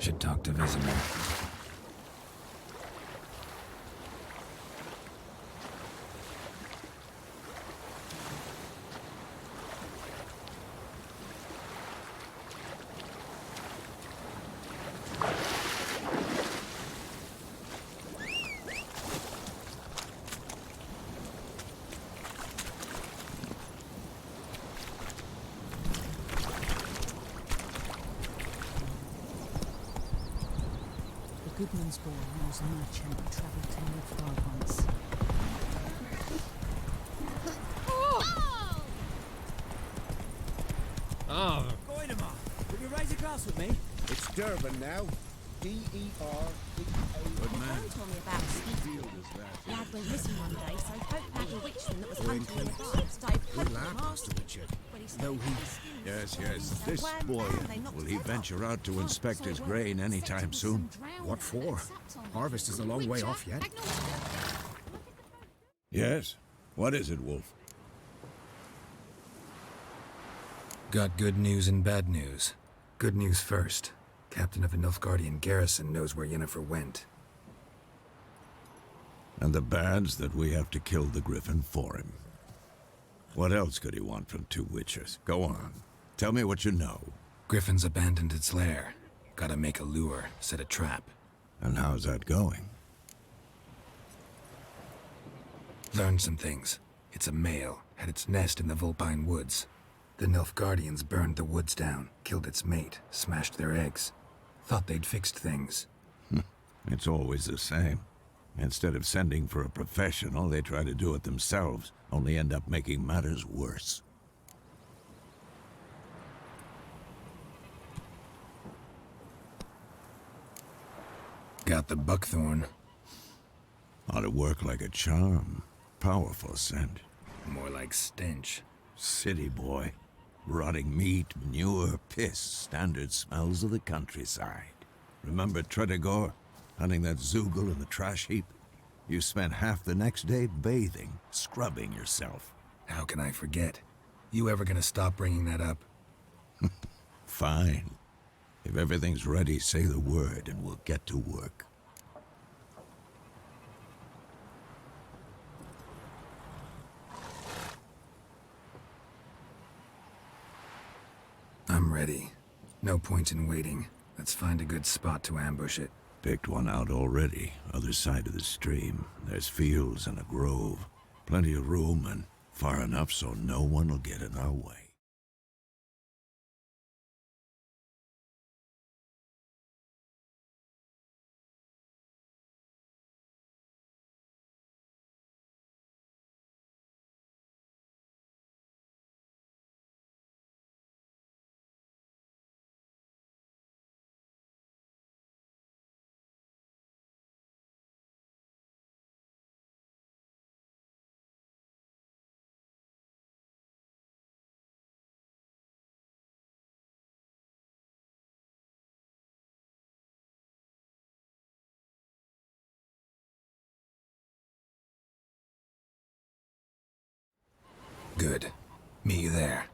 Should talk to Vesemir. The Goodman's boy knows a merchant who travelled to Nilfgaard once. Oh! Goidemar, will you raise a glass with me? It's Durban now. D-E-R-B-A. Good man. Told me about a lad went missing one day, so folk nabbed a witchman that was hunting in the forest. Good lad, Master Richard. Though he... Yes, this boy, will he venture out to inspect his grain anytime soon? What for? Harvest is a long way off yet. Yes? What is it, Wolf? Got good news and bad news. Good news first. Captain of the Nilfgaardian garrison knows where Yennefer went. And the bad's that we have to kill the Griffin for him. What else could he want from two witches? Go on. Tell me what you know. Griffin's abandoned its lair. Gotta make a lure, set a trap. And how's that going? Learned some things. It's a male, had its nest in the Vulpine Woods. The Nilfgaardians burned the woods down, killed its mate, smashed their eggs. Thought they'd fixed things. It's always the same. Instead of sending for a professional, they try to do it themselves, only end up making matters worse. Got the buckthorn. Ought to work like a charm. Powerful scent. More like stench. City boy. Rotting meat, manure, piss, standard smells of the countryside. Remember Tredegor? Hunting that Zoogle in the trash heap? You spent half the next day bathing, scrubbing yourself. How can I forget? You ever gonna stop bringing that up? Fine. If everything's ready, say the word and we'll get to work. I'm ready. No point in waiting. Let's find a good spot to ambush it. Picked one out already, other side of the stream. There's fields and a grove. Plenty of room and far enough so no one will get in our way. Good. Meet you there.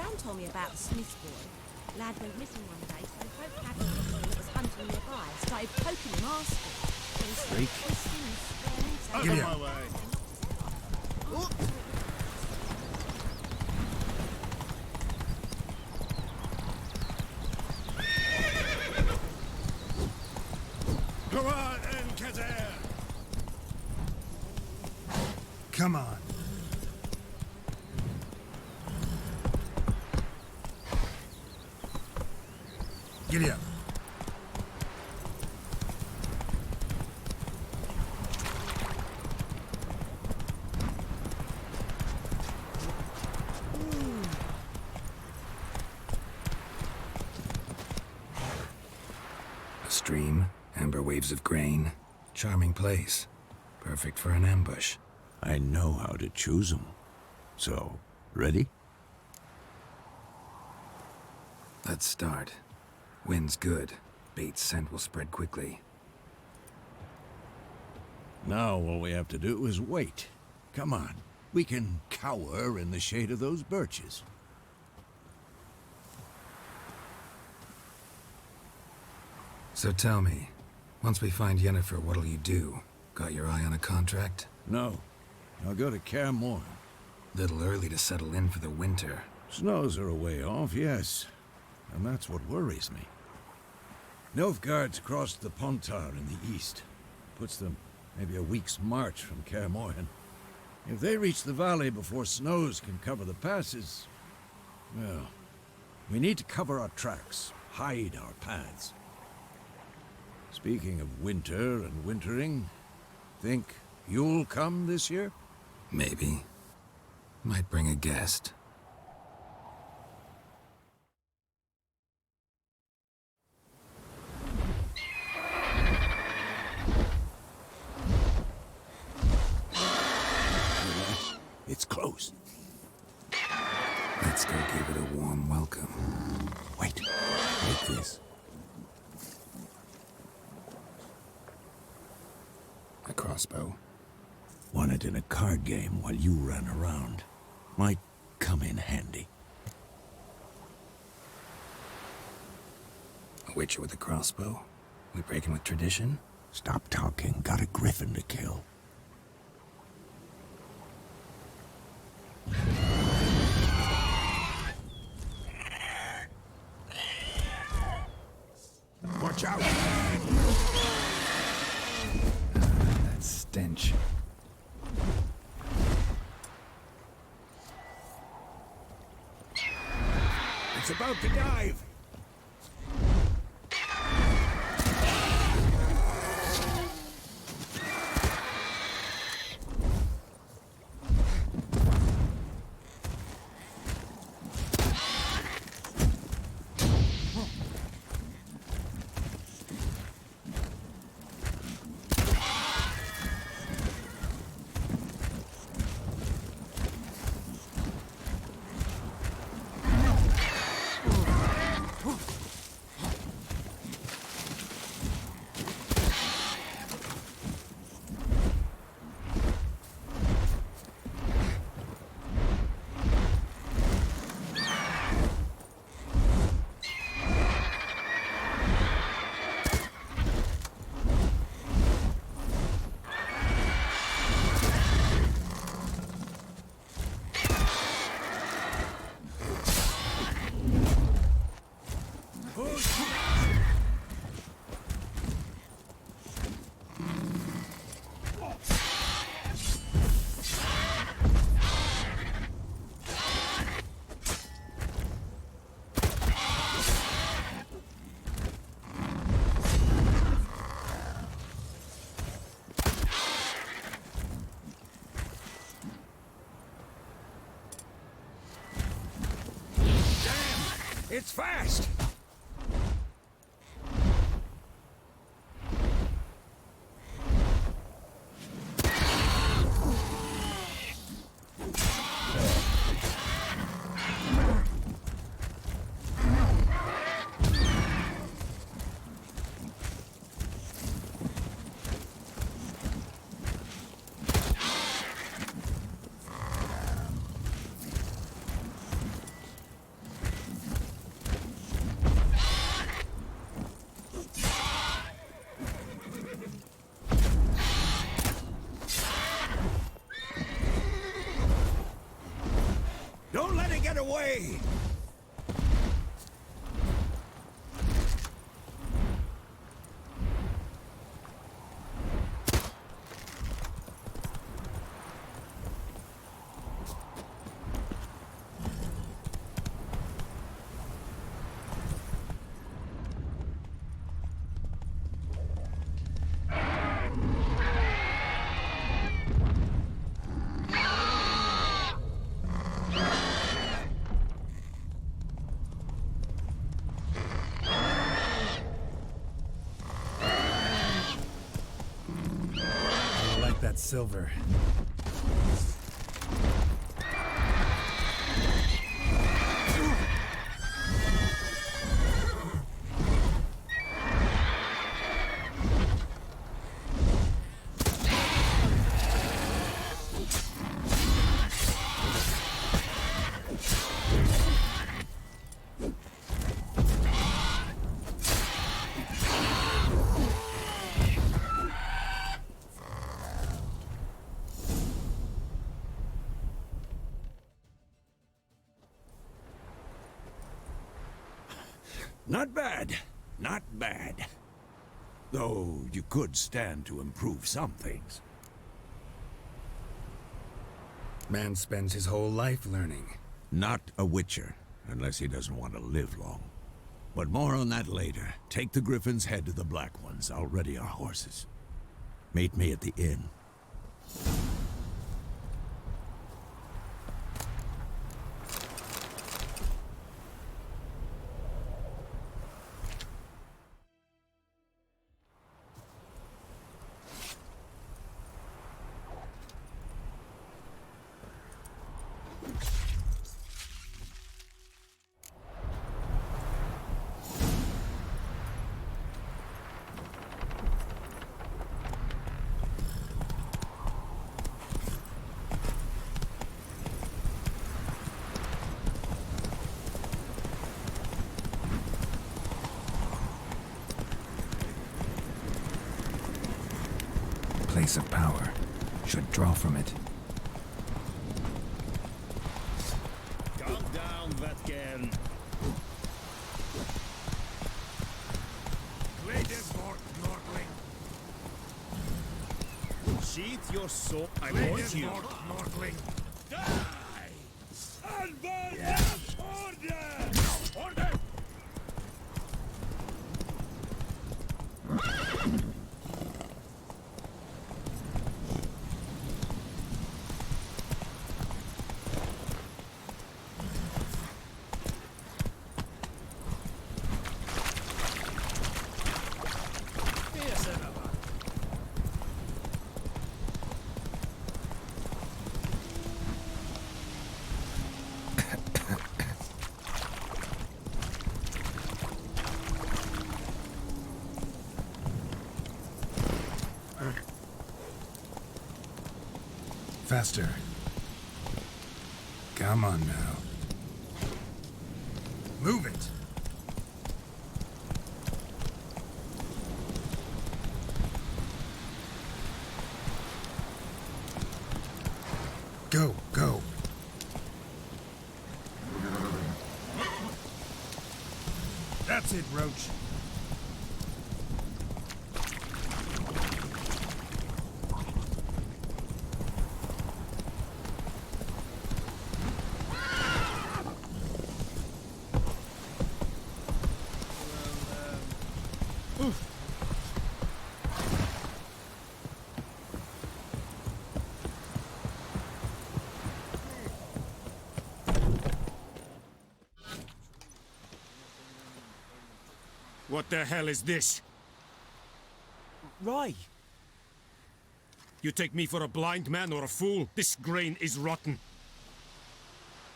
Gran told me about the Smith's boy. Lad went missing one day, so folk gathered that was hunting nearby started poking him asking. Freak. Get Get out. Come on, Enkazer! Come on. Giddy up. A stream, amber waves of grain. Charming place. Perfect for an ambush. I know how to choose them. So, ready? Let's start. Wind's good. Bait's scent will spread quickly. Now all we have to do is wait. Come on. We can cower in the shade of those birches. So tell me, once we find Yennefer, what'll you do? Got your eye on a contract? No. I'll go to Kaer Morhen. Little early to settle in for the winter. Snows are a way off, yes. And that's what worries me. Nilfgaard's crossed the Pontar in the east. Puts them maybe a week's march from Kaer Morhen. If they reach the valley before snows can cover the passes, well, we need to cover our tracks, hide our paths. Speaking of winter and wintering, think you'll come this year? Maybe. Might bring a guest. It's close. Let's go give it a warm welcome. Wait. Take this. A crossbow. Won it in a card game while you ran around. Might come in handy. A witcher with a crossbow? We breaking with tradition? Stop talking. Got a griffin to kill. Watch out! That stench. It's about to dive. It's fast! Get away! I like that silver. Not bad. Not bad. Though you could stand to improve some things. Man spends his whole life learning. Not a witcher, unless he doesn't want to live long. But more on that later. Take the Griffin's head to the Black Ones. I'll ready our horses. Meet me at the inn. Place of power. Should draw from it. Calm down, Vatgen. Sheath your sword. I want you. Die! And burn order! Order! Faster. Come on now. Move it. Go, go. That's it, Roach. What the hell is this? Rye! You take me for a blind man or a fool? This grain is rotten.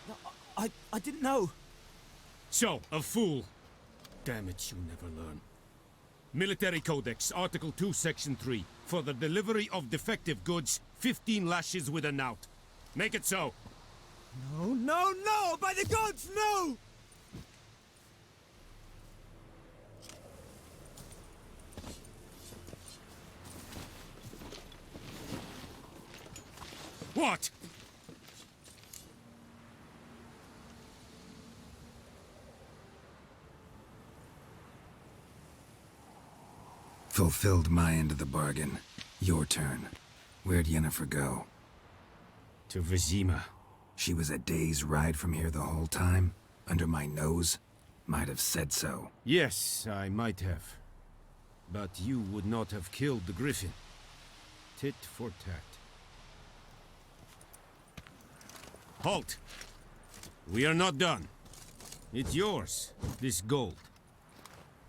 No, I didn't know. So, a fool. Damn it, you never learn. Military Codex, Article 2, Section 3. For the delivery of defective goods, 15 lashes with a knout. Make it so. No, no, no! By the gods, no! What? Fulfilled my end of the bargain. Your turn. Where'd Yennefer go? To Vizima. She was a day's ride from here the whole time? Under my nose? Might have said so. Yes, I might have. But you would not have killed the griffin. Tit for tat. Halt! We are not done. It's yours, this gold.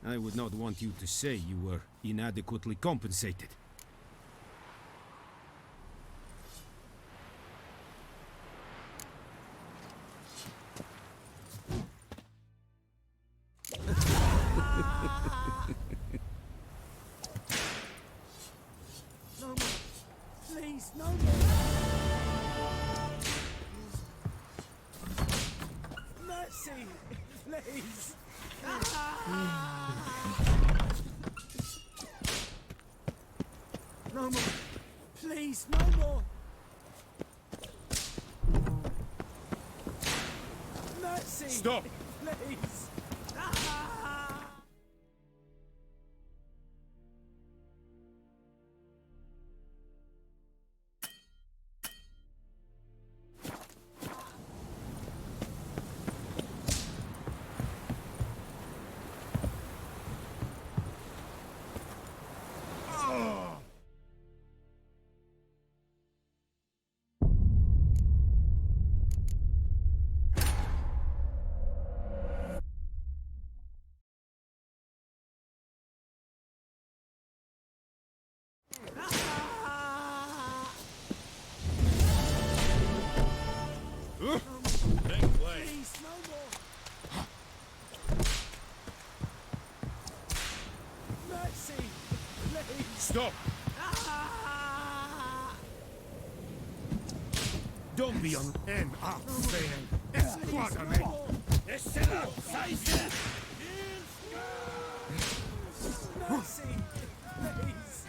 I would not want you to say you were inadequately compensated. No more. Please, no more. Mercy, please. No more. Please, no more. Mercy. Stop. Please. Please, no more. Mercy, please. Stop! Don't be on en afvegen. Esquadame! Mercy, please.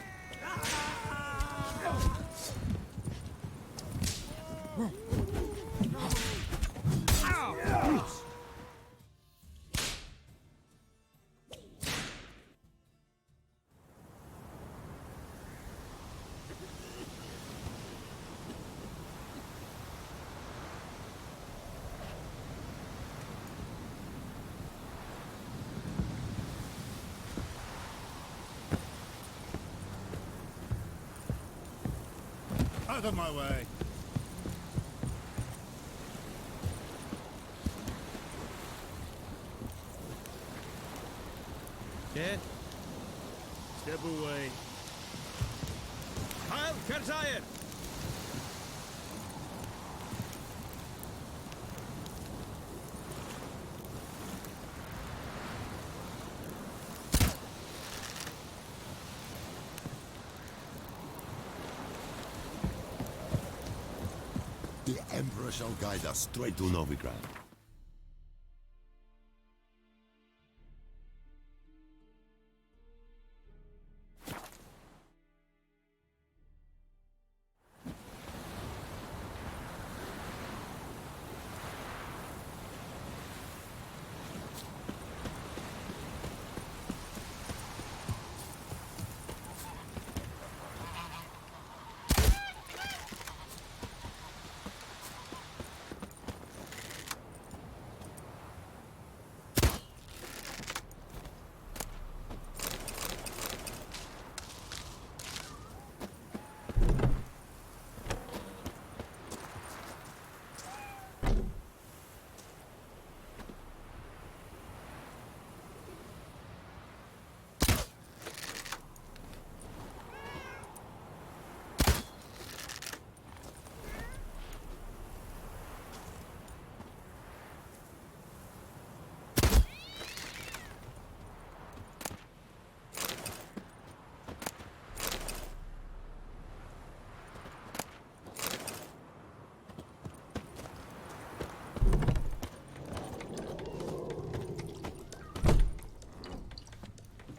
Out of my way. Kid? Step away. Heil Kerzaier! The Emperor shall guide us straight to Novigrad.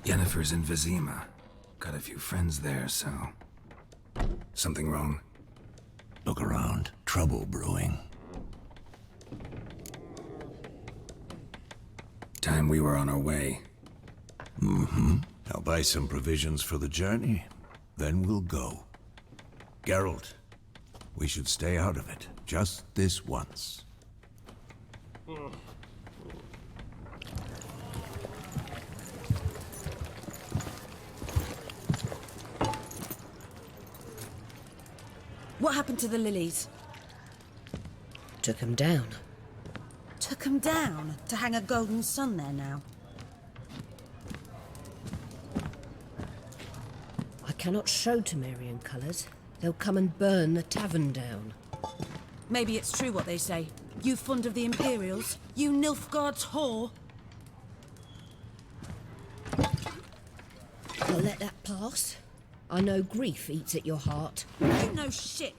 Yennefer's in Vizima. Got a few friends there, so... Something wrong? Look around. Trouble brewing. Time we were on our way. Mm-hmm. I'll buy some provisions for the journey, then we'll go. Geralt, we should stay out of it, just this once. What happened to the lilies? Took 'em down. Took 'em down to hang a golden sun there now. I cannot show Temerian colours. They'll come and burn the tavern down. Maybe it's true what they say. You fond of the Imperials? You Nilfgaard's whore? I'll let that pass. I know grief eats at your heart. You know shit.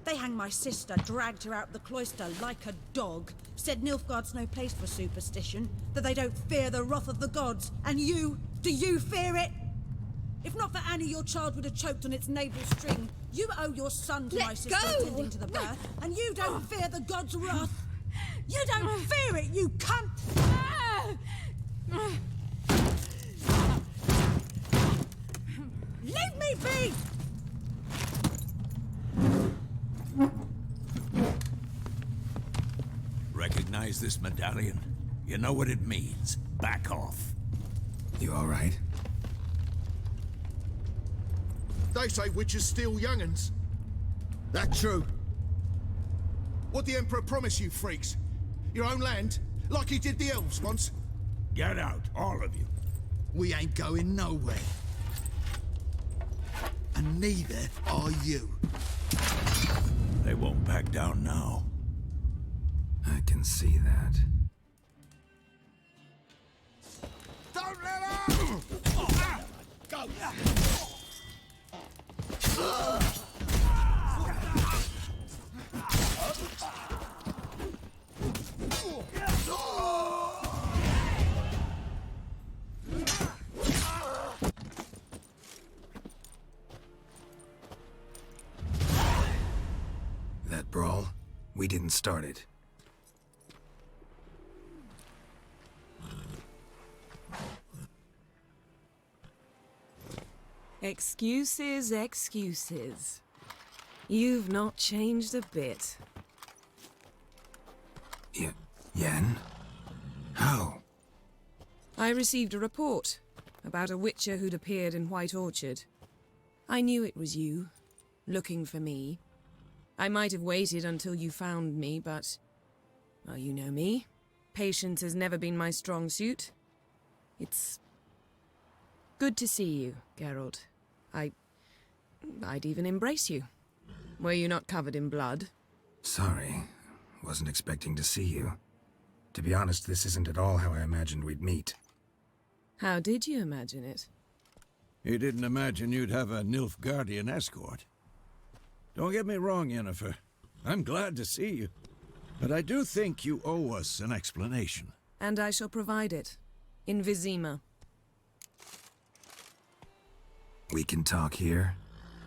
They hanged my sister, dragged her out the cloister like a dog, said Nilfgaard's no place for superstition, that they don't fear the wrath of the gods. And you, do you fear it? If not for Annie, your child would have choked on its navel string. You owe your son to my sister attending to the birth, and you don't fear the gods' wrath. You don't fear it, you cunt! Leave me be! Recognize this medallion? You know what it means. Back off. You all right? They say witches steal young'uns. That true? What the Emperor promise you, freaks? Your own land? Like he did the elves once? Get out, all of you. We ain't going nowhere. And neither are you. They won't back down now. I can see that. Don't let her! Go! That brawl, we didn't start it. Excuses, excuses. You've not changed a bit. Yen? How? I received a report about a witcher who'd appeared in White Orchard. I knew it was you, looking for me. I might have waited until you found me, but... well, you know me. Patience has never been my strong suit. It's... good to see you, Geralt. I'd even embrace you. Were you not covered in blood? Sorry. Wasn't expecting to see you. To be honest, this isn't at all how I imagined we'd meet. How did you imagine it? You didn't imagine you'd have a Nilfgaardian escort. Don't get me wrong, Yennefer. I'm glad to see you. But I do think you owe us an explanation. And I shall provide it. In Vizima. We can talk here.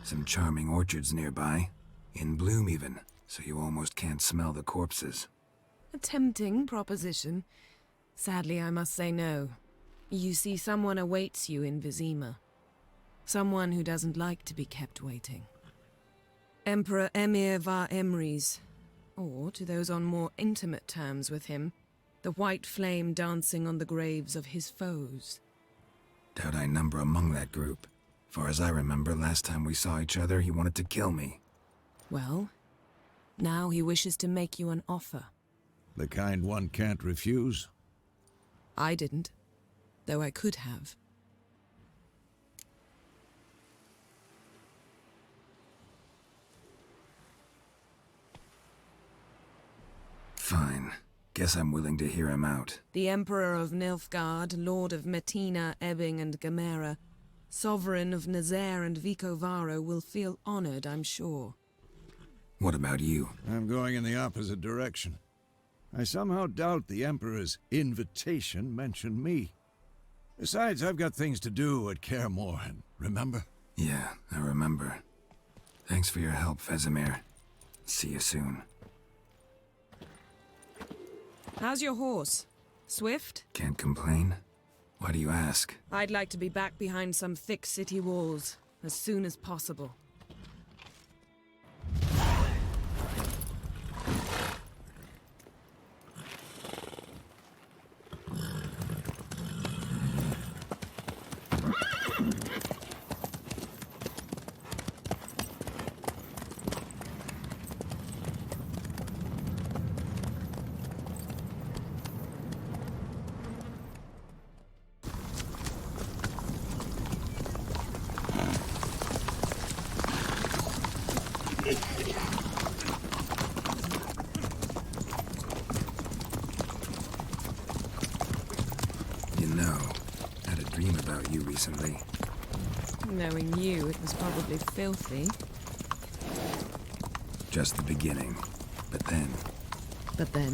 Some charming orchards nearby. In bloom even, so you almost can't smell the corpses. A tempting proposition. Sadly, I must say no. You see, someone awaits you in Vizima. Someone who doesn't like to be kept waiting. Emperor Emir var Emrys, or, to those on more intimate terms with him, the white flame dancing on the graves of his foes. Doubt I number among that group. Far as I remember, last time we saw each other, he wanted to kill me. Well, now he wishes to make you an offer. The kind one can't refuse? I didn't, though I could have. Fine. Guess I'm willing to hear him out. The Emperor of Nilfgaard, Lord of Metina, Ebbing and Gamera, Sovereign of Nazaire and Vicovaro will feel honored, I'm sure. What about you? I'm going in the opposite direction. I somehow doubt the Emperor's invitation mentioned me. Besides, I've got things to do at Kaer Morhen, remember? Yeah, I remember. Thanks for your help, Vesemir. See you soon. How's your horse? Swift? Can't complain. Why do you ask? I'd like to be back behind some thick city walls as soon as possible. You know, I had a dream about you recently. Knowing you, it was probably filthy. Just the beginning. But then... But then?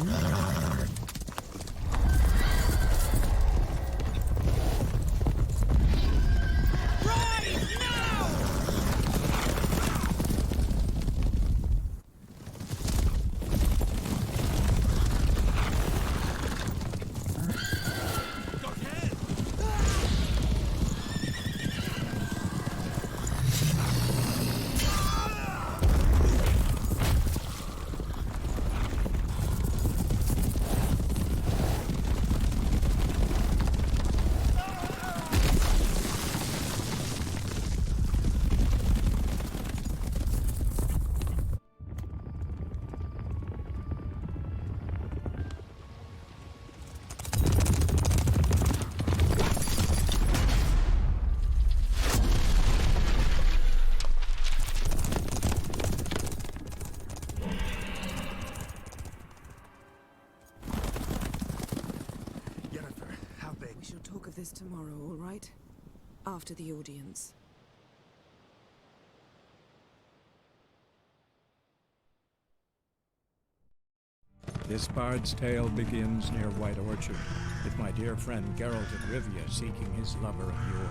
We shall talk of this tomorrow, all right? After the audience. This bard's tale begins near White Orchard, with my dear friend Geralt of Rivia seeking his lover of yore,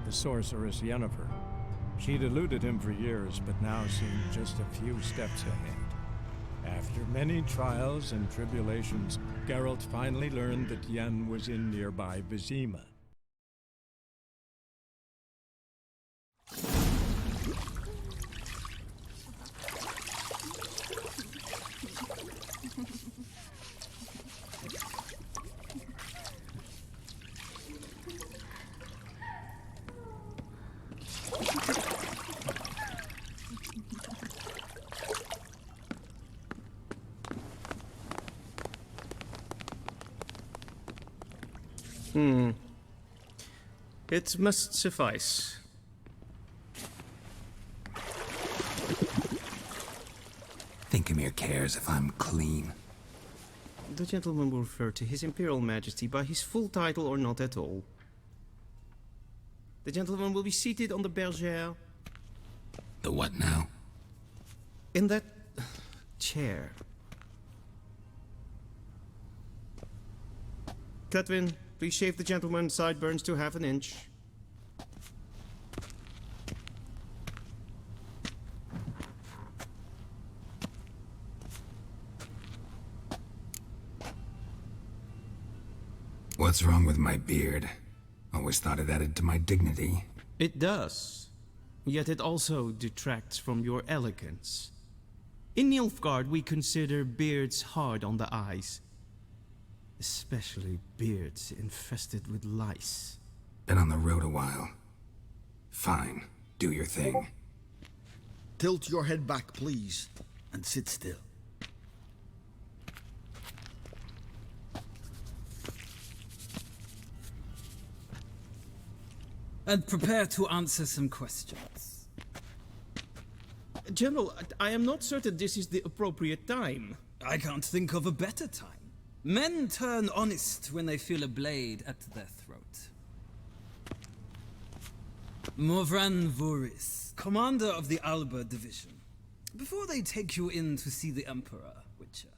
the sorceress Yennefer. She'd eluded him for years, but now seemed just a few steps ahead. After many trials and tribulations, Geralt finally learned that Yen was in nearby Vizima. It must suffice. Think Emir cares if I'm clean. The gentleman will refer to His Imperial Majesty by his full title or not at all. The gentleman will be seated on the bergère. The what now? In that chair. Cletwin, please shave the gentleman's sideburns to half an inch. What's wrong with my beard? Always thought it added to my dignity. It does. Yet it also detracts from your elegance. In Nilfgaard, we consider beards hard on the eyes. Especially beards infested with lice. Been on the road a while. Fine, do your thing. Tilt your head back, please, and sit still. And prepare to answer some questions. General, I am not certain this is the appropriate time. I can't think of a better time. Men turn honest when they feel a blade at their throat. Morvran Voris, commander of the Aabra division. Before they take you in to see the Emperor, Witcher.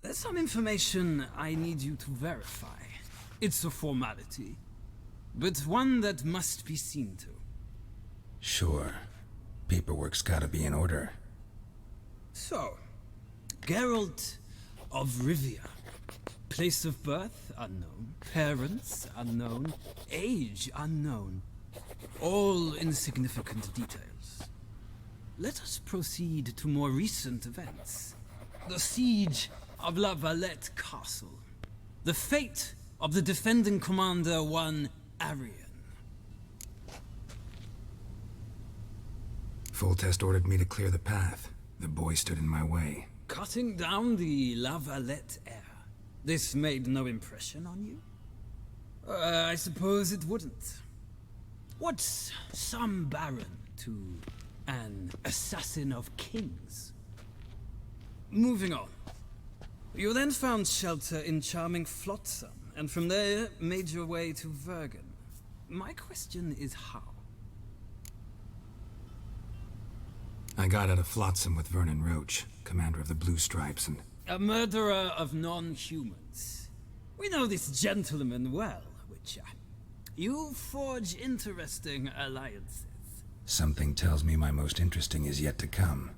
There's some information I need you to verify. It's a formality, but one that must be seen to. Sure. Paperwork's gotta be in order. So, Geralt of Rivia. Place of birth, unknown. Parents, unknown. Age, unknown. All insignificant details. Let us proceed to more recent events. The siege of La Valette Castle. The fate of the defending commander, one Arian. Full Test ordered me to clear the path. The boy stood in my way. Cutting down the La Valette heir. This made no impression on you? I suppose it wouldn't. What's some baron to an assassin of kings? Moving on. You then found shelter in charming Flotsam, and from there made your way to Vergen. My question is how? I got out of Flotsam with Vernon Roach, commander of the Blue Stripes, and... A murderer of non-humans. We know this gentleman well, Witcher. You forge interesting alliances. Something tells me my most interesting is yet to come.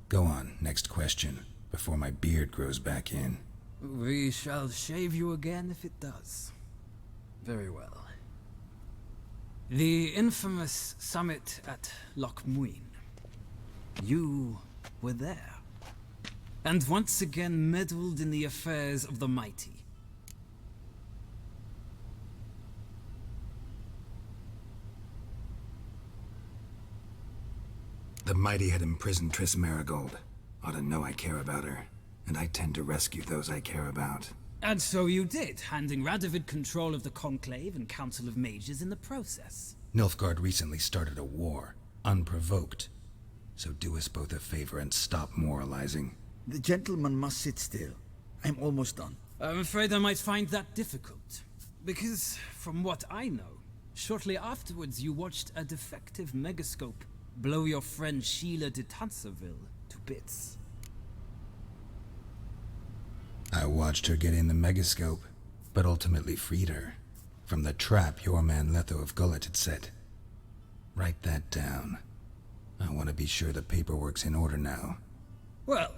Go on, next question, before my beard grows back in. We shall shave you again if it does. Very well. The infamous summit at Loch Muin. You were there. And once again meddled in the affairs of the mighty. The mighty had imprisoned Triss Marigold. Ought to know I care about her, and I tend to rescue those I care about. And so you did, handing Radovid control of the Conclave and Council of Mages in the process. Nilfgaard recently started a war, unprovoked. So do us both a favor and stop moralizing. The gentleman must sit still. I'm almost done. I'm afraid I might find that difficult. Because, from what I know, shortly afterwards you watched a defective megascope blow your friend Sheila de Tanserville to bits. I watched her get in the megascope, but ultimately freed her. From the trap your man Letho of Gullet had set. Write that down. I want to be sure the paperwork's in order now. Well,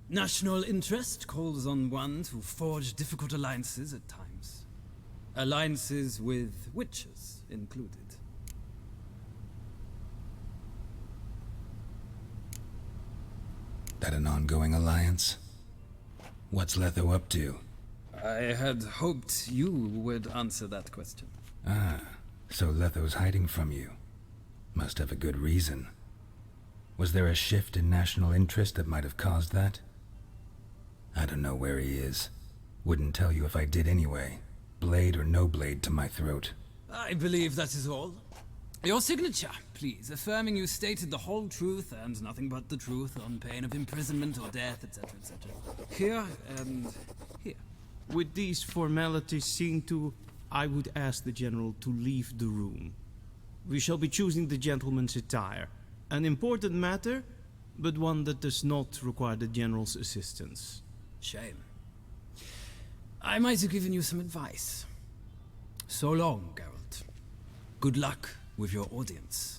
national interest calls on one to forge difficult alliances at times. Alliances with witches included. That an ongoing alliance? What's Letho up to? I had hoped you would answer that question. Ah, so Letho's hiding from you. Must have a good reason. Was there a shift in national interest that might have caused that? I don't know where he is. Wouldn't tell you if I did anyway. Blade or no blade to my throat. I believe that is all. Your signature, please, affirming you stated the whole truth and nothing but the truth on pain of imprisonment or death, etc., etc. Here and here. With these formalities seen to, I would ask the General to leave the room. We shall be choosing the gentleman's attire. An important matter, but one that does not require the General's assistance. Shame. I might have given you some advice. So long, Geralt. Good luck with your audience.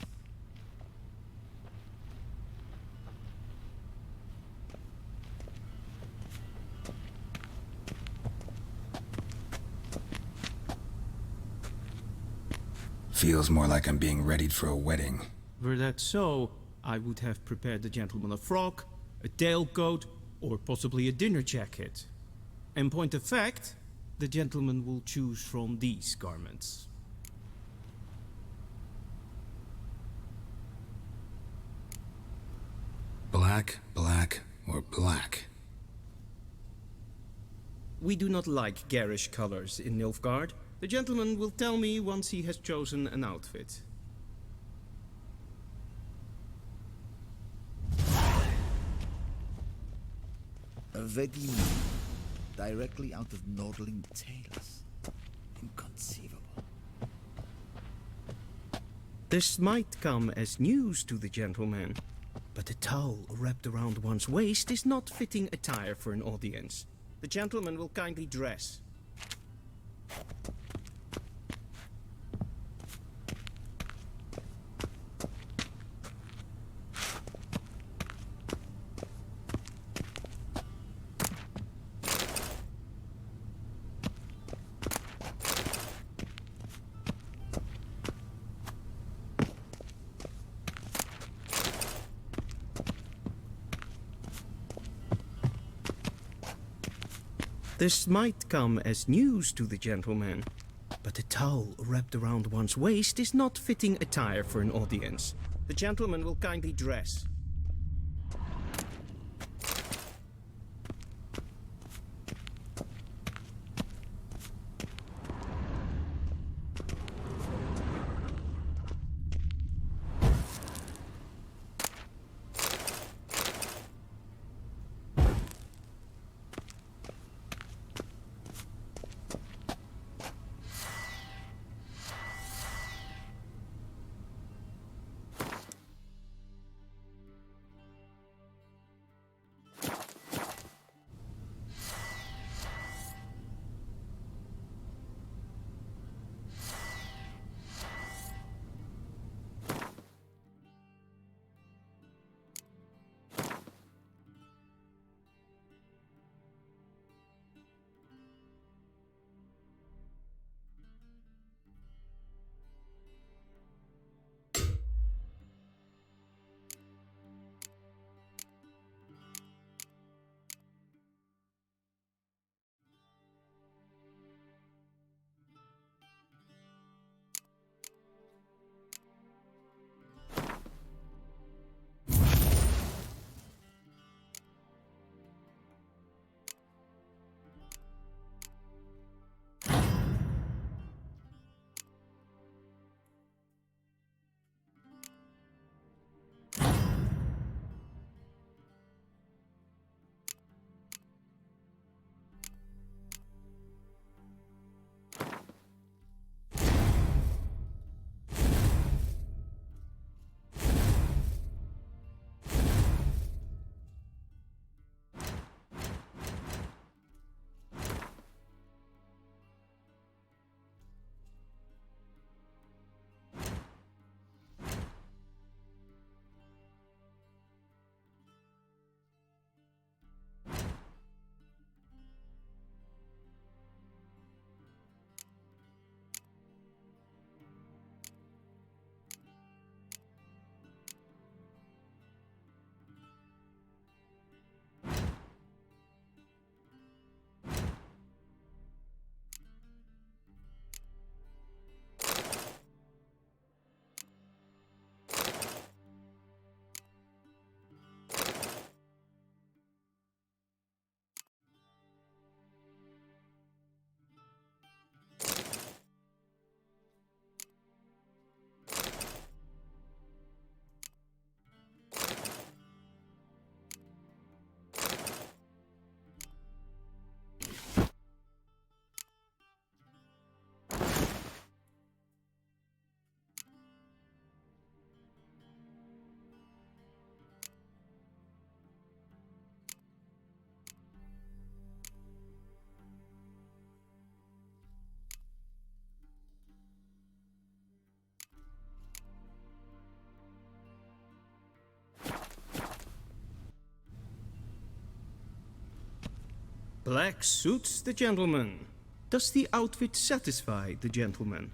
Feels more like I'm being readied for a wedding. Were that so, I would have prepared the gentleman a frock, a tailcoat, or possibly a dinner jacket. In point of fact, the gentleman will choose from these garments. Black, black, or black? We do not like garish colors in Nilfgaard. The gentleman will tell me once he has chosen an outfit. A wedding directly out of Nordling tales. Inconceivable. This might come as news to the gentleman. But a towel wrapped around one's waist is not fitting attire for an audience. The gentleman will kindly dress. This might come as news to the gentleman, but a towel wrapped around one's waist is not fitting attire for an audience. The gentleman will kindly dress. Black suits the gentleman. Does the outfit satisfy the gentleman?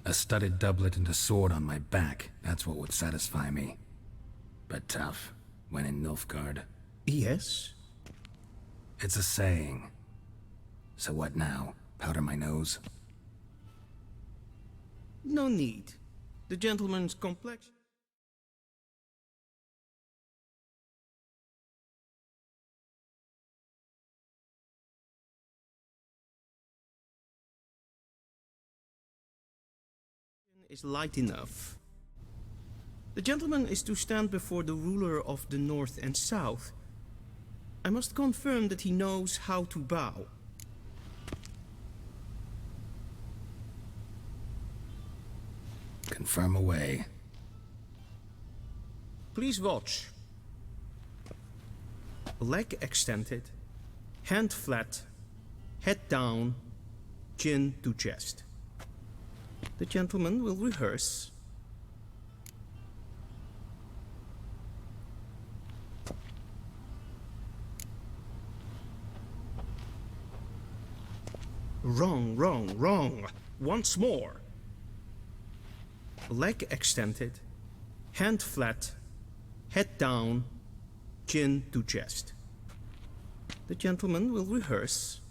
A studded doublet and a sword on my back, that's what would satisfy me. But tough, when in Nilfgaard. Yes? It's a saying. So what now? Powder my nose? No need. The gentleman's complexion is light enough. The gentleman is to stand before the ruler of the North and South. I must confirm that he knows how to bow. Confirm away. Please watch. Leg extended, hand flat, head down, chin to chest. The gentleman will rehearse. Wrong, wrong, wrong. Once more. Leg extended, hand flat, head down, chin to chest. The gentleman will rehearse.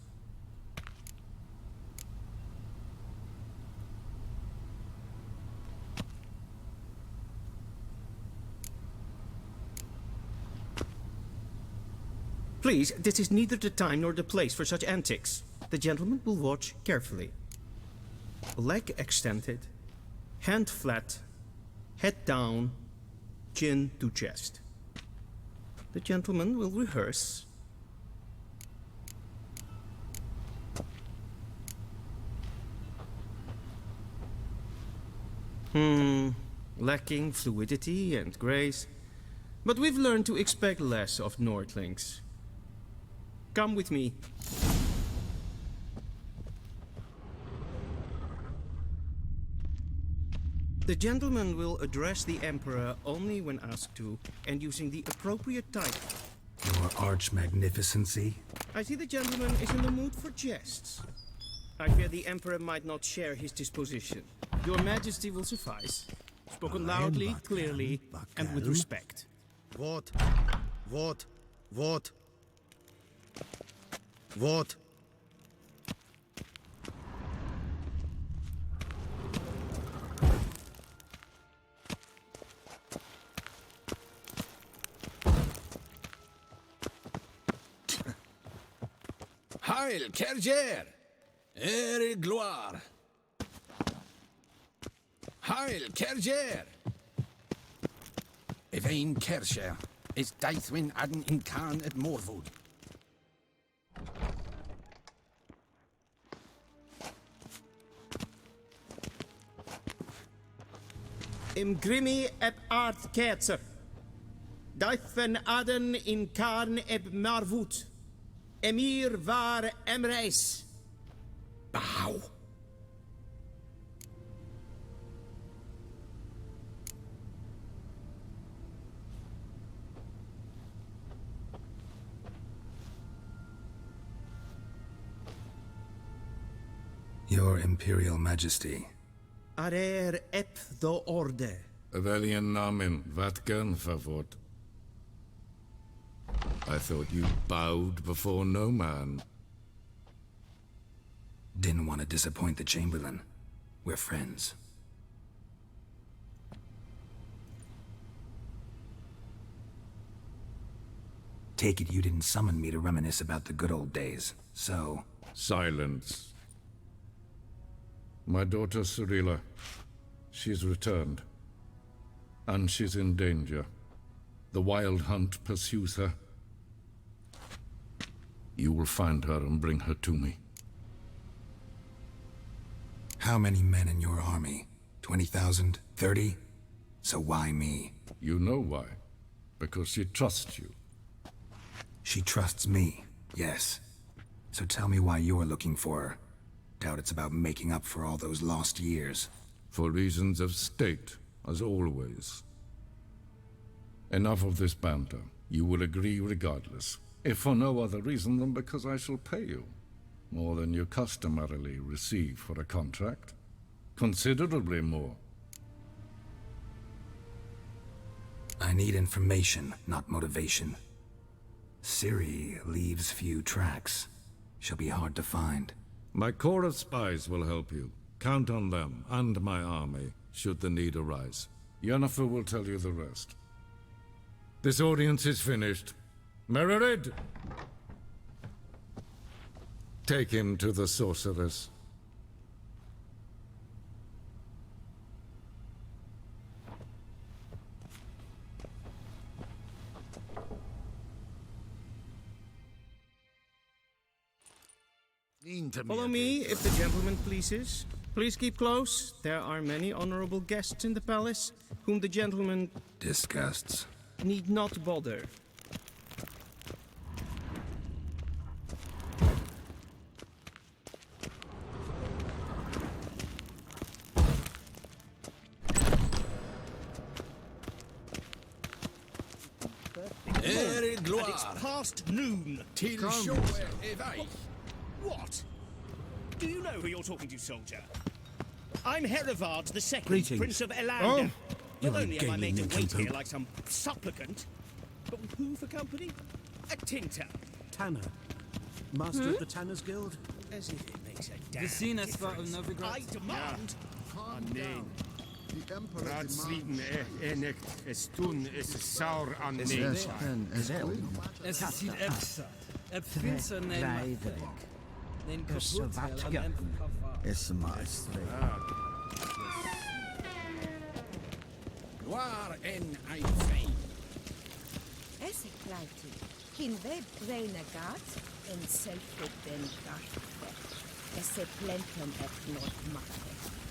Please, this is neither the time nor the place for such antics. The gentleman will watch carefully. Leg extended, hand flat, head down, chin to chest. The gentleman will rehearse. Lacking fluidity and grace. But we've learned to expect less of Nordlings. Come with me. The gentleman will address the Emperor only when asked to, and using the appropriate title. Your arch-magnificency? I see the gentleman is in the mood for jests. I fear the Emperor might not share his disposition. Your Majesty will suffice. Spoken loudly, clearly, and with respect. What? What? What? What? Heil, Kerger! Ere gloire! Heil, Kerger! Evain Kercher is Daithwin Adden in Khan at Morwood. Im Grimmi eb Art Kerzer. Daithwin Adden in Khan eb Marwood. Emir var Emreis. Bow. Your Imperial Majesty. Arer ep the orde. Avelian namen, Vatgan favort. I thought you bowed before no man. Didn't want to disappoint the Chamberlain. We're friends. Take it you didn't summon me to reminisce about the good old days, so... Silence. My daughter Cirilla, she's returned. And she's in danger. The Wild Hunt pursues her. You will find her and bring her to me. How many men in your army? 20,000? 30? So why me? You know why. Because she trusts you. She trusts me, yes. So tell me why you're looking for her. Doubt it's about making up for all those lost years. For reasons of state, as always. Enough of this banter. You will agree regardless. If for no other reason than because I shall pay you. More than you customarily receive for a contract. Considerably more. I need information, not motivation. Ciri leaves few tracks. She'll be hard to find. My corps of spies will help you. Count on them, and my army, should the need arise. Yennefer will tell you the rest. This audience is finished. Mererid! Take him to the sorceress. Follow me, if the gentleman pleases. Please keep close. There are many honorable guests in the palace, whom the gentleman disgusts. Need not bother. It's past noon. Till show evade. What? Do you know who you're talking to, soldier? I'm Herivard the II, Greetings. Prince of Elander. Oh, you're Not a only am I gaming made to wait nincompoop. here like some supplicant, but with who for company? A tinter. Tanner. Master of the Tanners Guild? As if it makes a damn Gesehen war difference. Novigrad. I demand... Nein. Ratsliden enigt es tun es saur an nein. Es sieht epsa. Epfinser neem. Den kaput Es maestro. Gloire en ein fein. Esse kleiti. Kin we brain a gat en selfit den gat. Esse plentum et not mache.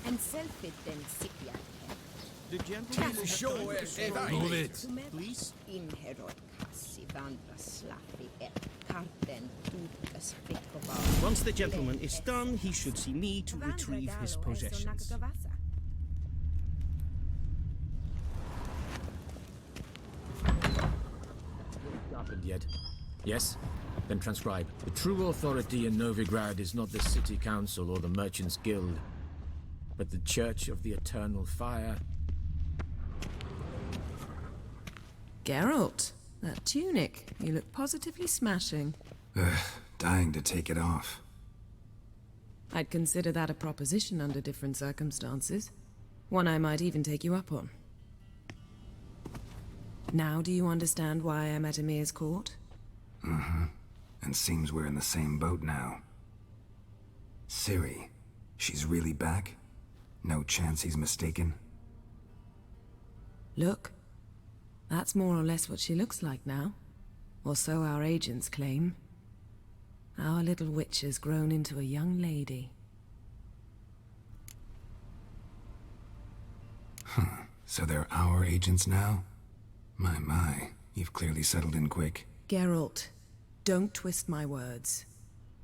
En selfit den sipia. The gentleman Till show evade. Move it. Please. In herod kassi vandra slaffi et karten tuutas fikkovaa. Once the gentleman is done, he should see me to retrieve his possessions. Happened yet? Yes? Then transcribe. The true authority in Novigrad is not the city council or the merchants guild, but the Church of the Eternal Fire. Geralt, that tunic. You look positively smashing. Dying to take it off. I'd consider that a proposition under different circumstances. One I might even take you up on. Now do you understand why I'm at Emir's court? Mm-hmm. And seems we're in the same boat now. Ciri, she's really back? No chance he's mistaken? Look. That's more or less what she looks like now. Or so our agents claim. Our little witch has grown into a young lady. Huh. So they're our agents now? My, you've clearly settled in quick. Geralt, don't twist my words.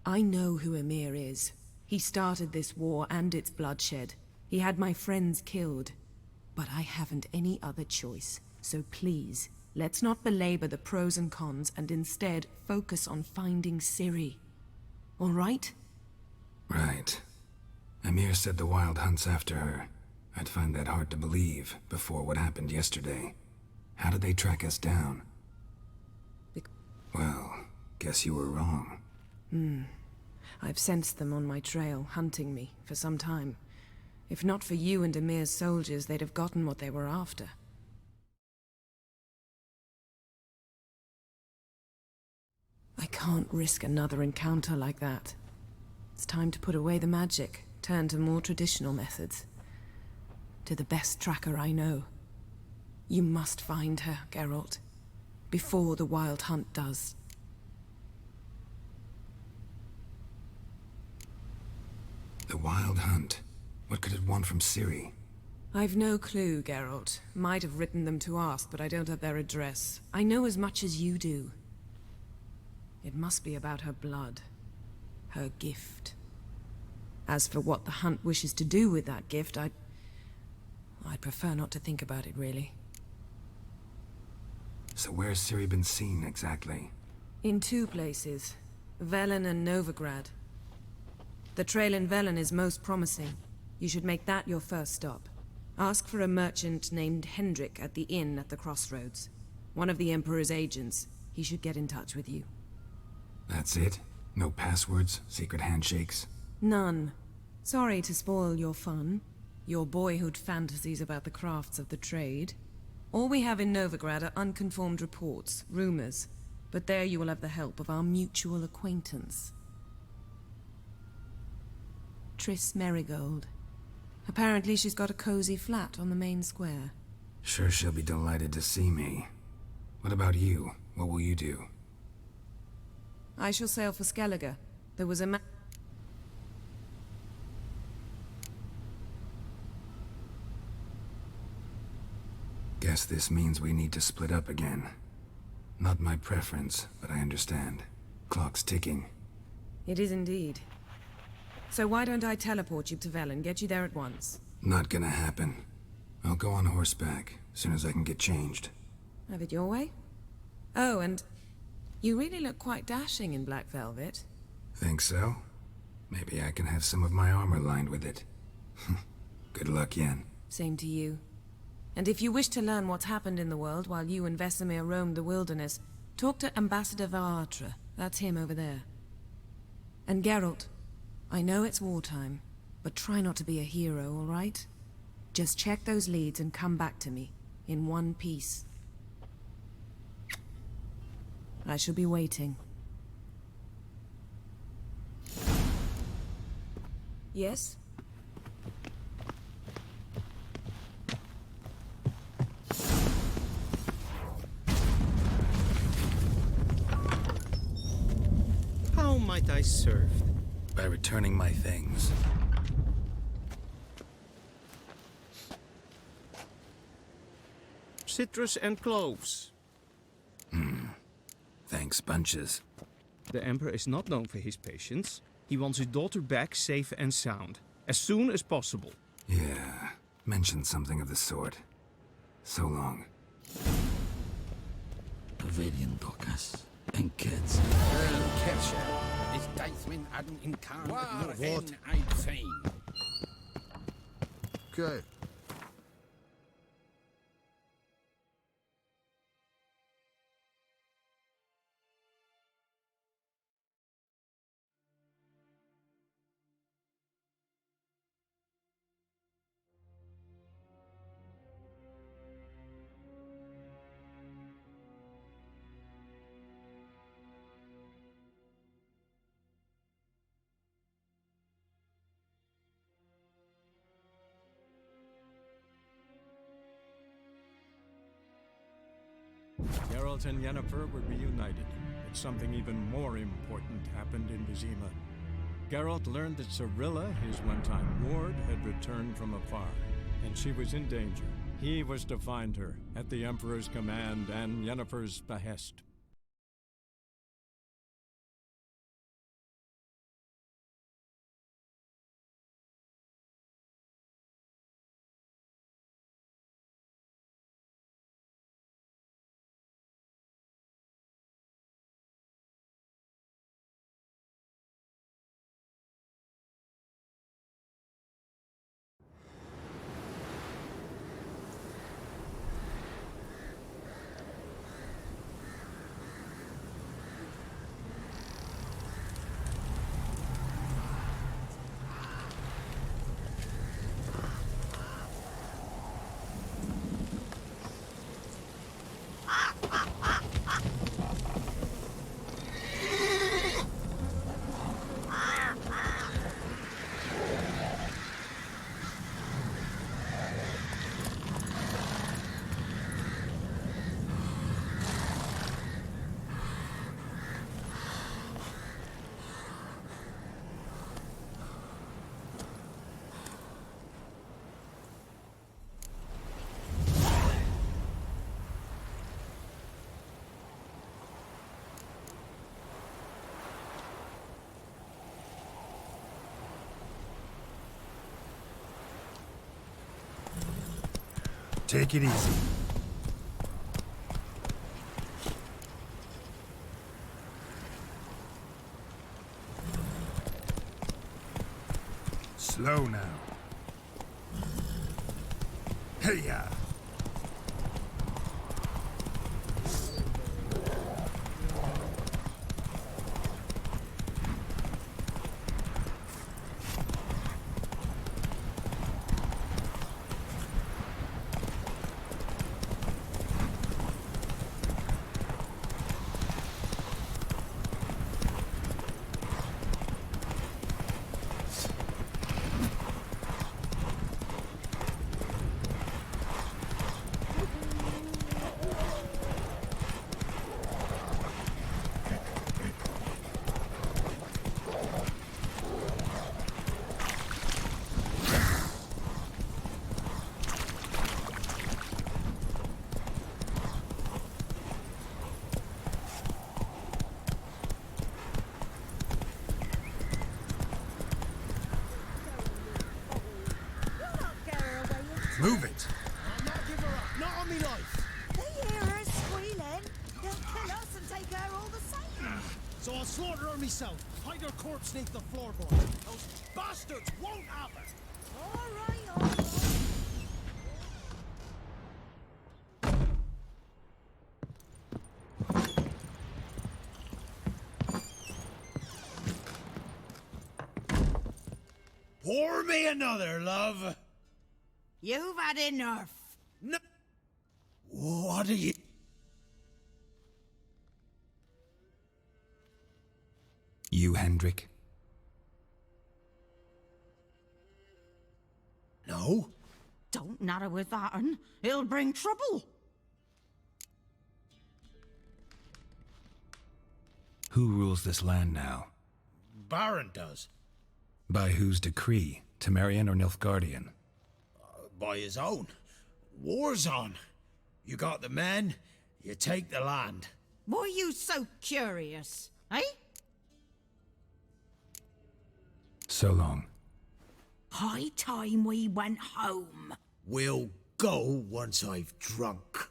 I know who Emir is. He started this war and its bloodshed. He had my friends killed. But I haven't any other choice. So please, let's not belabor the pros and cons and instead focus on finding Ciri. All right? Right. Emir said the Wild Hunt's after her. I'd find that hard to believe before what happened yesterday. How did they track us down? Well, guess you were wrong. I've sensed them on my trail, hunting me, for some time. If not for you and Emir's soldiers, they'd have gotten what they were after. I can't risk another encounter like that. It's time to put away the magic, turn to more traditional methods. To the best tracker I know. You must find her, Geralt. Before the Wild Hunt does. The Wild Hunt? What could it want from Ciri? I've no clue, Geralt. Might have written them to ask, but I don't have their address. I know as much as you do. It must be about her blood. Her gift. As for what the Hunt wishes to do with that gift, I'd prefer not to think about it, really. So where's Ciri been seen, exactly? In two places. Velen and Novigrad. The trail in Velen is most promising. You should make that your first stop. Ask for a merchant named Hendrik at the inn at the crossroads. One of the Emperor's agents. He should get in touch with you. That's it? No passwords? Secret handshakes? None. Sorry to spoil your fun. Your boyhood fantasies about the crafts of the trade. All we have in Novigrad are unconformed reports, rumors. But there you will have the help of our mutual acquaintance. Triss Merigold. Apparently she's got a cozy flat on the main square. Sure she'll be delighted to see me. What about you? What will you do? I shall sail for Skellige. There was a Guess this means we need to split up again. Not my preference, but I understand. Clock's ticking. It is indeed. So why don't I teleport you to Vel and get you there at once? Not gonna happen. I'll go on horseback, as soon as I can get changed. Have it your way? Oh, and you really look quite dashing in black velvet. Think so? Maybe I can have some of my armor lined with it. Good luck, Yen. Same to you. And if you wish to learn what's happened in the world while you and Vesemir roamed the wilderness, talk to Ambassador Aabra. That's him over there. And Geralt, I know it's wartime, but try not to be a hero, all right? Just check those leads and come back to me, in one piece. I shall be waiting. Yes? How might I serve? By returning my things. Citrus and cloves. Thanks, bunches. The Emperor is not known for his patience. He wants his daughter back safe and sound, as soon as possible. Yeah, mentioned something of the sort. So long. Pavilion Docus. En kids. Kerstje is Deithwin Adden in Khan Waar en Eidfein. Okay. Geralt and Yennefer were reunited, but something even more important happened in Vizima. Geralt learned that Cirilla, his one-time ward, had returned from afar, and she was in danger. He was to find her, at the Emperor's command and Yennefer's behest. Take it easy. Slow now. Hey-ya! Move it. I'll not give her up. Not on me life. They hear her squealing. They'll kill us and take her all the same. So I'll slaughter her myself. Hide her corpse beneath the floorboard. Those bastards won't have her. All right, all right. Pour me another, love. You've had enough. No. What are you... You, Hendrik? No? Don't natter with that, un. It'll bring trouble. Who rules this land now? Baron does. By whose decree? Temerian or Nilfgaardian? By his own. War's on. You got the men, you take the land. Why are you so curious, eh? So long. High time we went home. We'll go once I've drunk.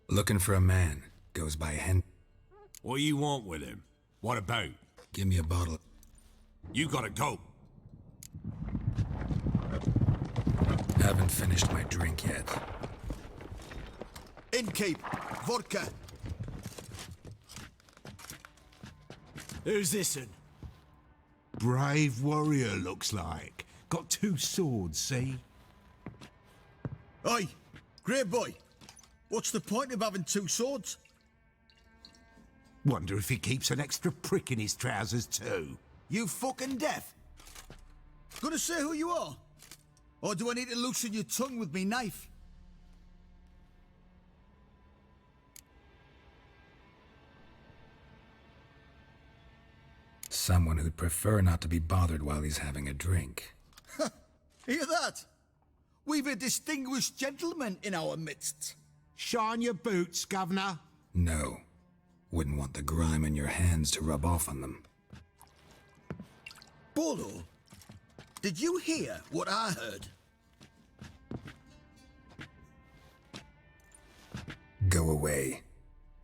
Looking for a man. Goes by What you want with him? What about? Give me a bottle. You gotta go. Haven't finished my drink yet. Innkeep, vodka. Who's this'n? Brave warrior, looks like. Got 2 swords, see? Oi, great boy. What's the point of having 2 swords? Wonder if he keeps an extra prick in his trousers too. You fucking deaf? Gonna say who you are? Or do I need to loosen your tongue with me knife? Someone who'd prefer not to be bothered while he's having a drink. Hear that? We've a distinguished gentleman in our midst. Shine your boots, governor. No. Wouldn't want the grime on your hands to rub off on them. Bolo, did you hear what I heard? Go away,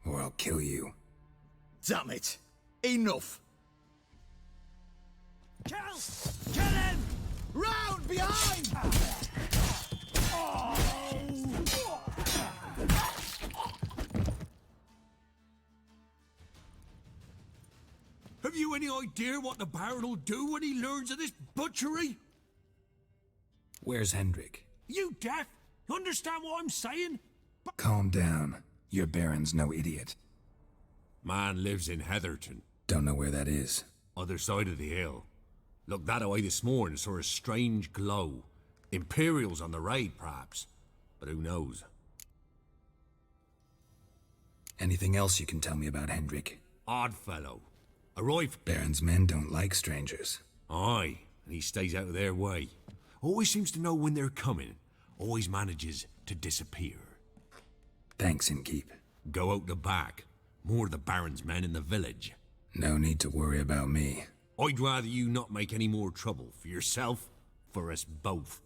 or I'll kill you. Damn it. Enough. Kill! Kill him! Round behind! Have you any idea what the Baron will do when he learns of this butchery? Where's Hendrik? You deaf? You understand what I'm saying? Calm down. Your Baron's no idiot. Man lives in Heatherton. Don't know where that is. Other side of the hill. Looked that away this morning, saw a strange glow. Imperials on the raid, perhaps. But who knows? Anything else you can tell me about Hendrik? Odd fellow. A rifle. Baron's men don't like strangers. Aye, and he stays out of their way. Always seems to know when they're coming. Always manages to disappear. Thanks, Innkeep. Go out the back. More of the Baron's men in the village. No need to worry about me. I'd rather you not make any more trouble for yourself, for us both.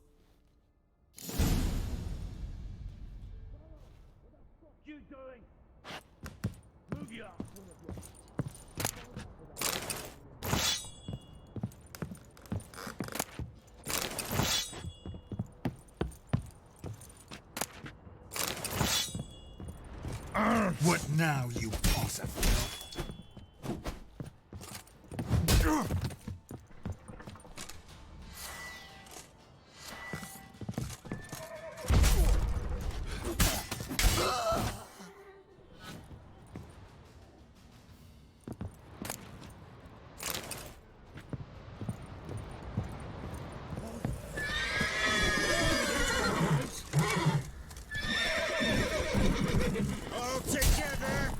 What you doing? Move your ass. What now, you piece of filth? All together!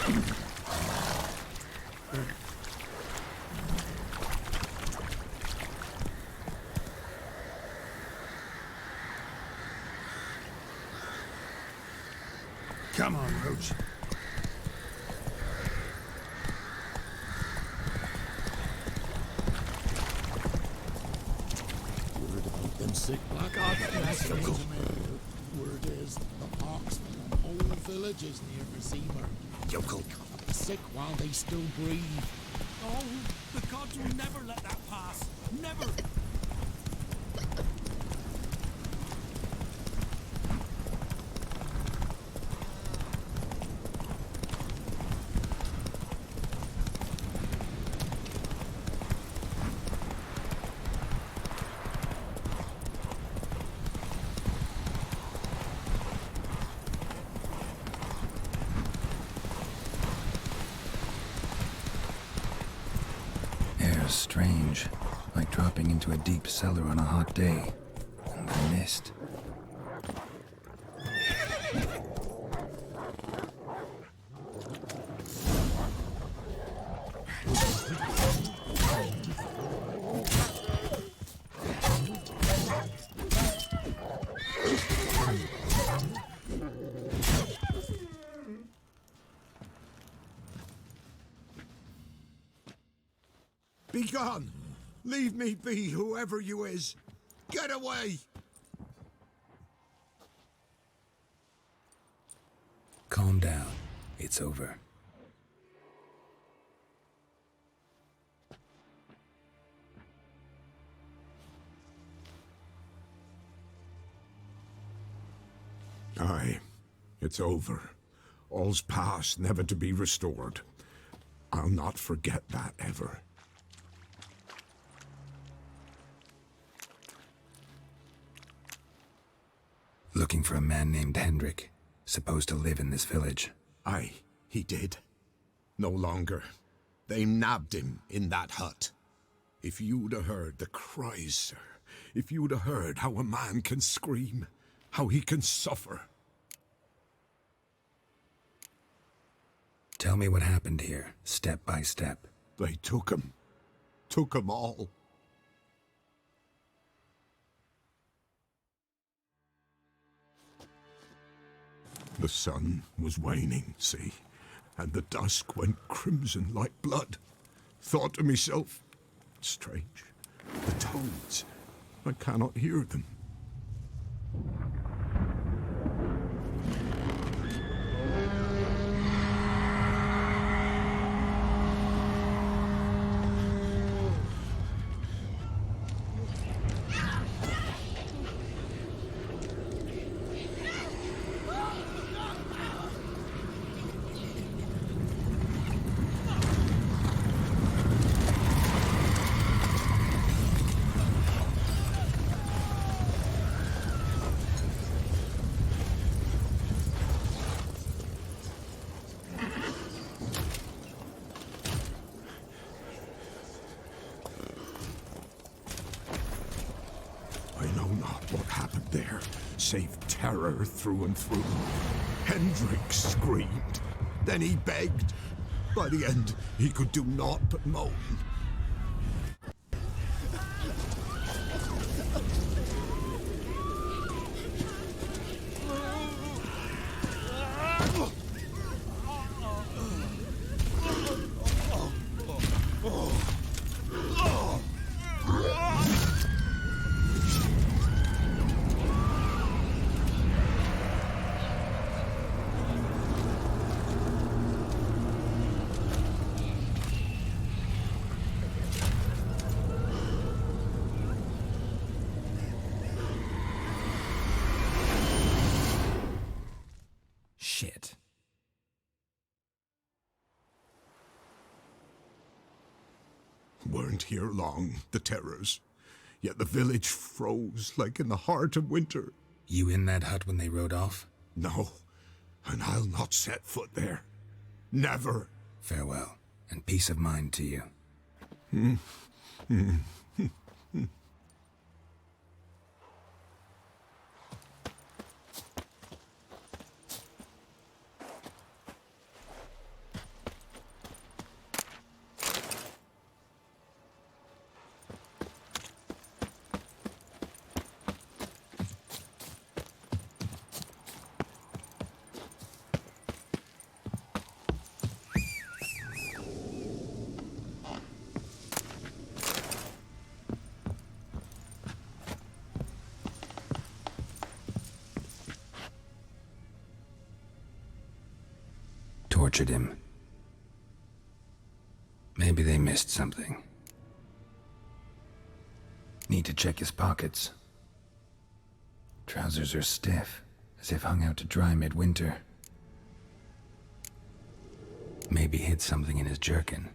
Come on, Roach. Word about them sick blackguards. That's the word is the marksman on whole villages near Vizima. Yokel. Cut the sick while they still breathe. Oh, the gods will never let that pass. Never! Air's strange, like dropping into a deep cellar on a hot day. And the mist. Be gone! Leave me be, whoever you is! Get away! Calm down. It's over. Aye, it's over. All's past, never to be restored. I'll not forget that ever. Looking for a man named Hendrik, supposed to live in this village. Aye, he did. No longer. They nabbed him in that hut. If you'd have heard the cries, sir. If you'd have heard how a man can scream, how he can suffer. Tell me what happened here, step by step. They took him. Took him all. The sun was waning, see, and the dusk went crimson like blood. Thought to myself, strange, the toads, I cannot hear them. Save terror through and through. Hendrik screamed. Then he begged. By the end, he could do naught but moan. Shit. Weren't here long, the terrors. Yet the village froze like in the heart of winter. You in that hut when they rode off? No, and I'll not set foot there. Never. Farewell, and peace of mind to you. tortured him. Maybe they missed something. Need to check his pockets. Trousers are stiff, as if hung out to dry midwinter. Maybe hid something in his jerkin.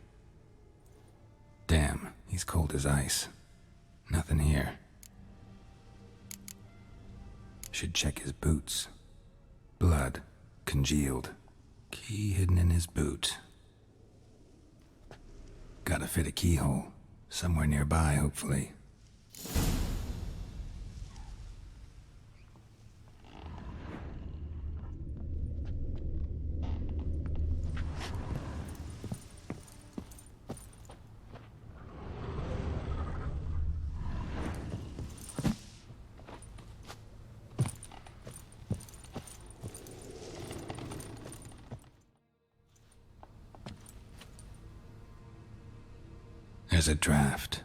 Damn, he's cold as ice. Nothing here. Should check his boots. Blood, congealed. Key hidden in his boot. Gotta fit a keyhole. Somewhere nearby, hopefully. There's a draft.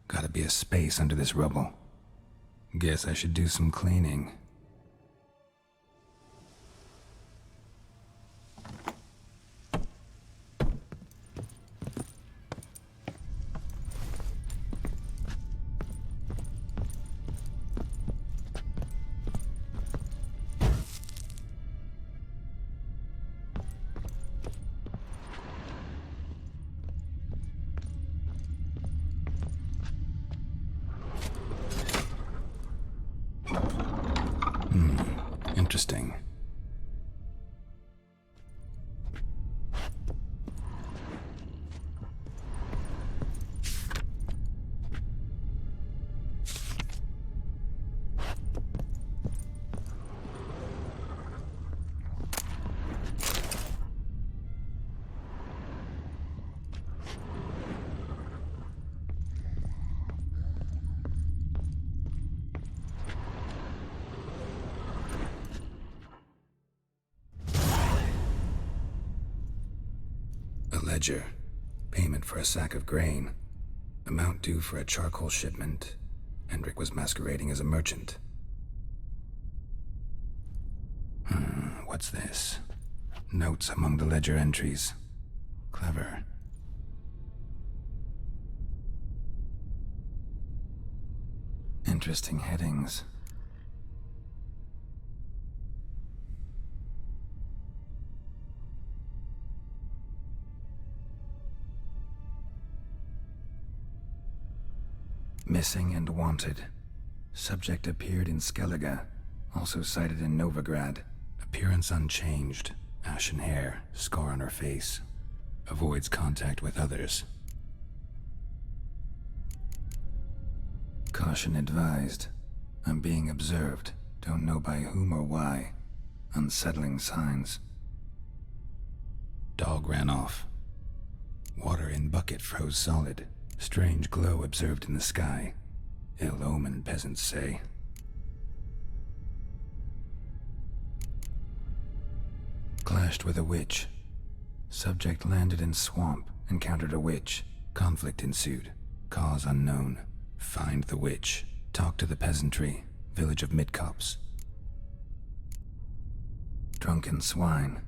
Gotta be a space under this rubble. Guess I should do some cleaning. Interesting. Ledger. Payment for a sack of grain. Amount due for a charcoal shipment. Hendrik was masquerading as a merchant. What's this? Notes among the ledger entries. Clever. Interesting headings. Missing and wanted. Subject appeared in Skellige, also sighted in Novigrad. Appearance unchanged. Ashen hair, scar on her face. Avoids contact with others. Caution advised. I'm being observed. Don't know by whom or why. Unsettling signs. Dog ran off. Water in bucket froze solid. Strange glow observed in the sky. Ill omen, peasants say. Clashed with a witch. Subject landed in swamp, encountered a witch. Conflict ensued. Cause unknown. Find the witch. Talk to the peasantry. Village of Midcopse. Drunken swine.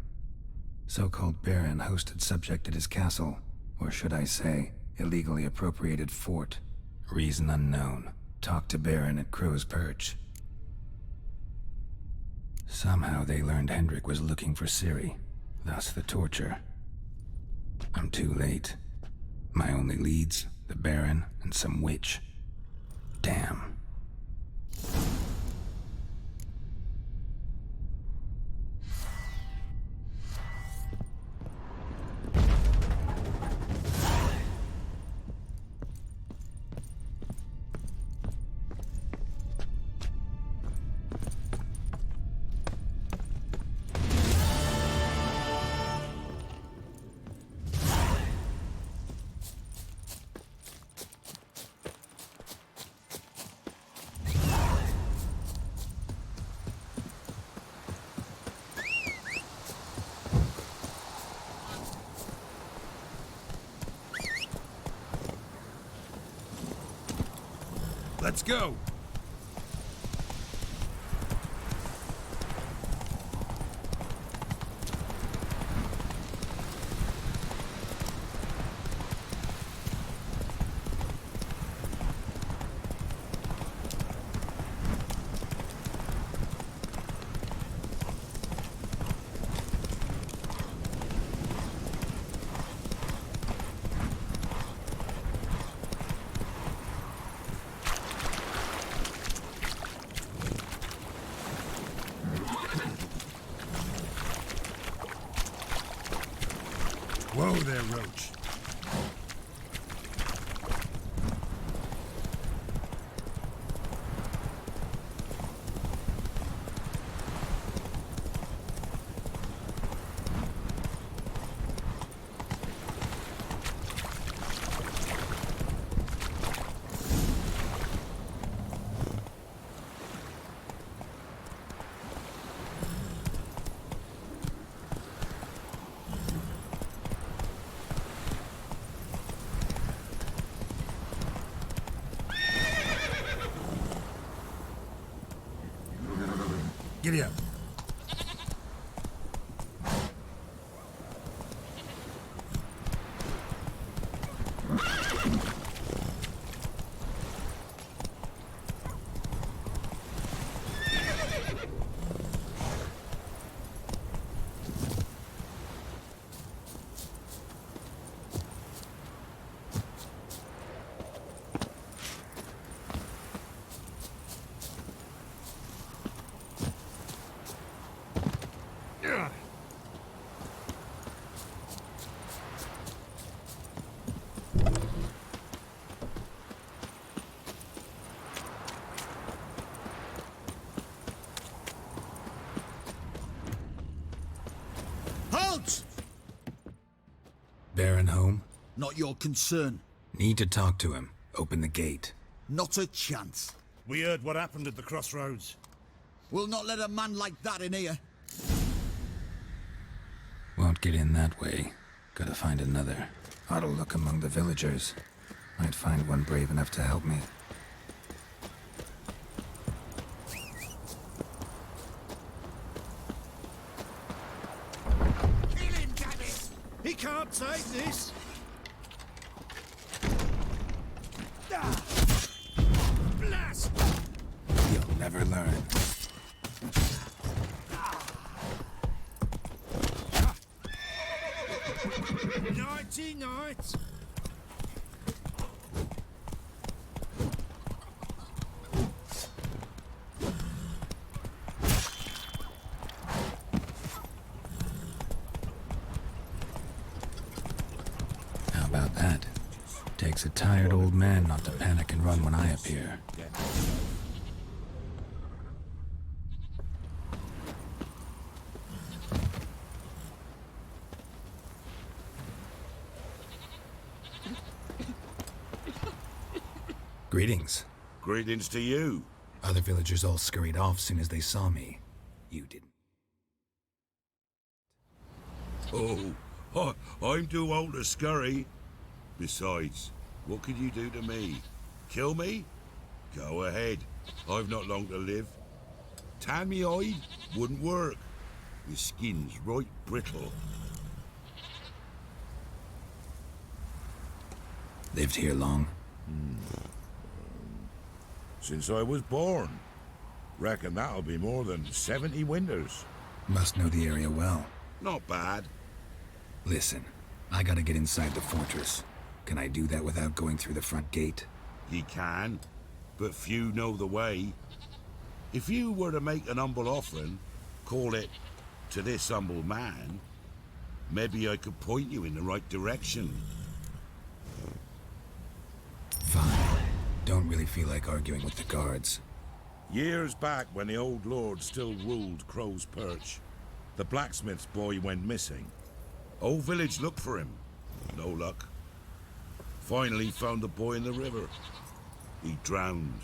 So-called baron hosted subject at his castle. Or should I say, illegally appropriated fort. Reason unknown. Talk to baron at Crow's Perch. Somehow they learned Hendrik was looking for Ciri. Thus the torture. I'm too late. My only leads, the baron and some witch. Damn. Let's go! Whoa there, Roach. Giddy up. Halt! Baron home? Not your concern. Need to talk to him. Open the gate. Not a chance. We heard what happened at the crossroads. We'll not let a man like that in here. Won't get in that way. Gotta find another. Ought to look among the villagers. Might find one brave enough to help me. Kill him, damn it! He can't take this! Blast! You'll never learn. Nighty night! How about that? Takes a tired old man not to panic and run when I appear. Greetings. Greetings to you. Other villagers all scurried off soon as they saw me. You didn't. Oh, I'm too old to scurry. Besides, what could you do to me? Kill me? Go ahead. I've not long to live. Tan me hide? Wouldn't work. My skin's right brittle. Lived here long? Since I was born. Reckon that'll be more than 70 winters. Must know the area well. Not bad. Listen, I gotta get inside the fortress. Can I do that without going through the front gate? He can, but few know the way. If you were to make an humble offering, call it to this humble man, maybe I could point you in the right direction. Fine. Don't really feel like arguing with the guards. Years back, when the old lord still ruled Crow's Perch, the blacksmith's boy went missing. Whole village looked for him. No luck. Finally found the boy in the river. He drowned.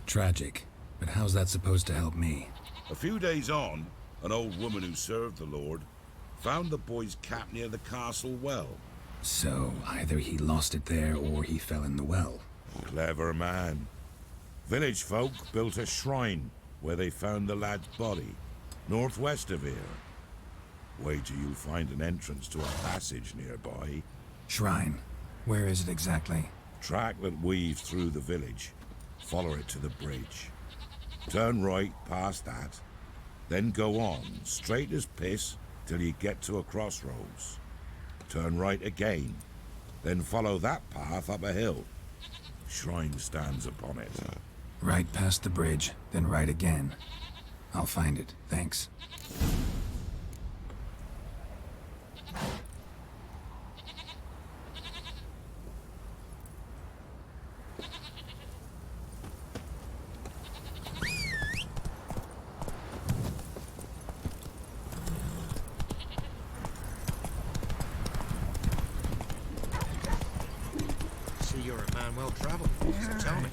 Tragic. But how's that supposed to help me? A few days on, an old woman who served the lord found the boy's cap near the castle well. So, either he lost it there or he fell in the well. Clever man. Village folk built a shrine where they found the lad's body, northwest of here. Wait till you find an entrance to a passage nearby. Shrine? Where is it exactly? Track that weaves through the village. Follow it to the bridge. Turn right past that, then go on, straight as piss, till you get to a crossroads. Turn right again, then follow that path up a hill. Shrine stands upon it. Right past the bridge, then right again. I'll find it, thanks. you're a man well traveled, so tell me.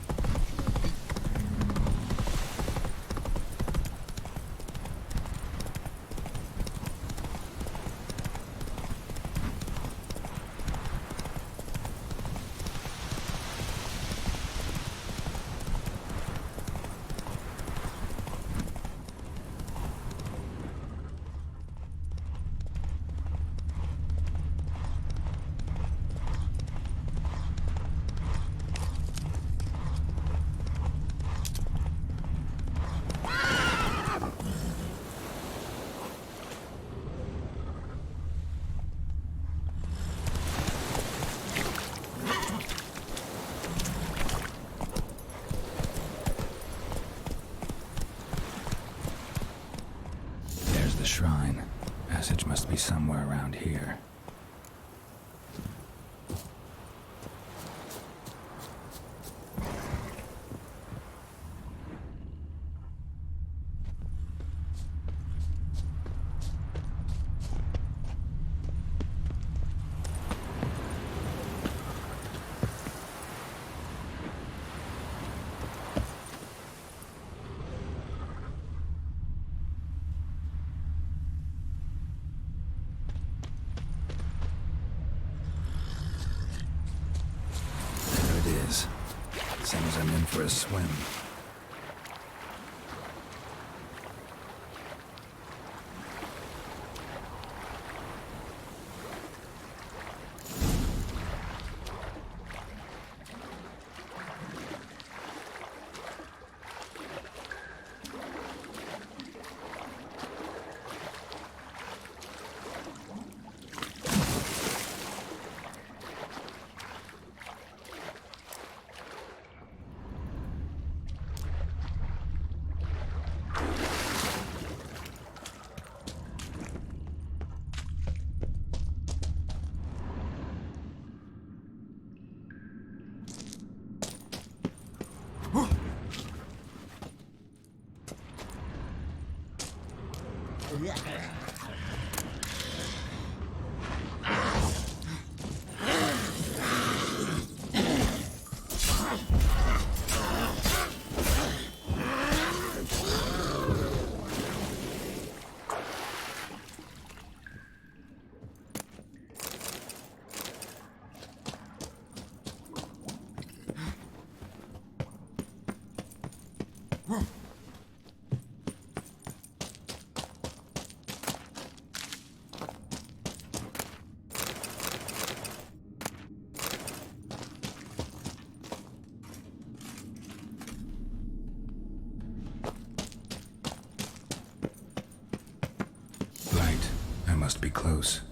The shrine. Passage must be somewhere around here. Seems I'm in for a swim. Must be close.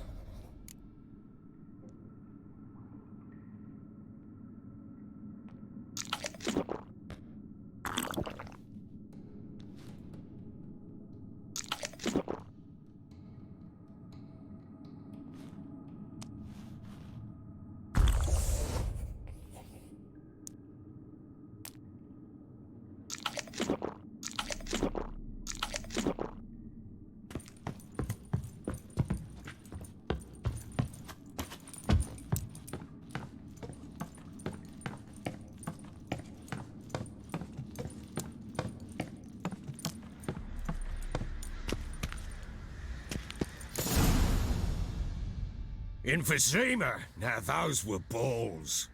Emphysema! Now those were balls.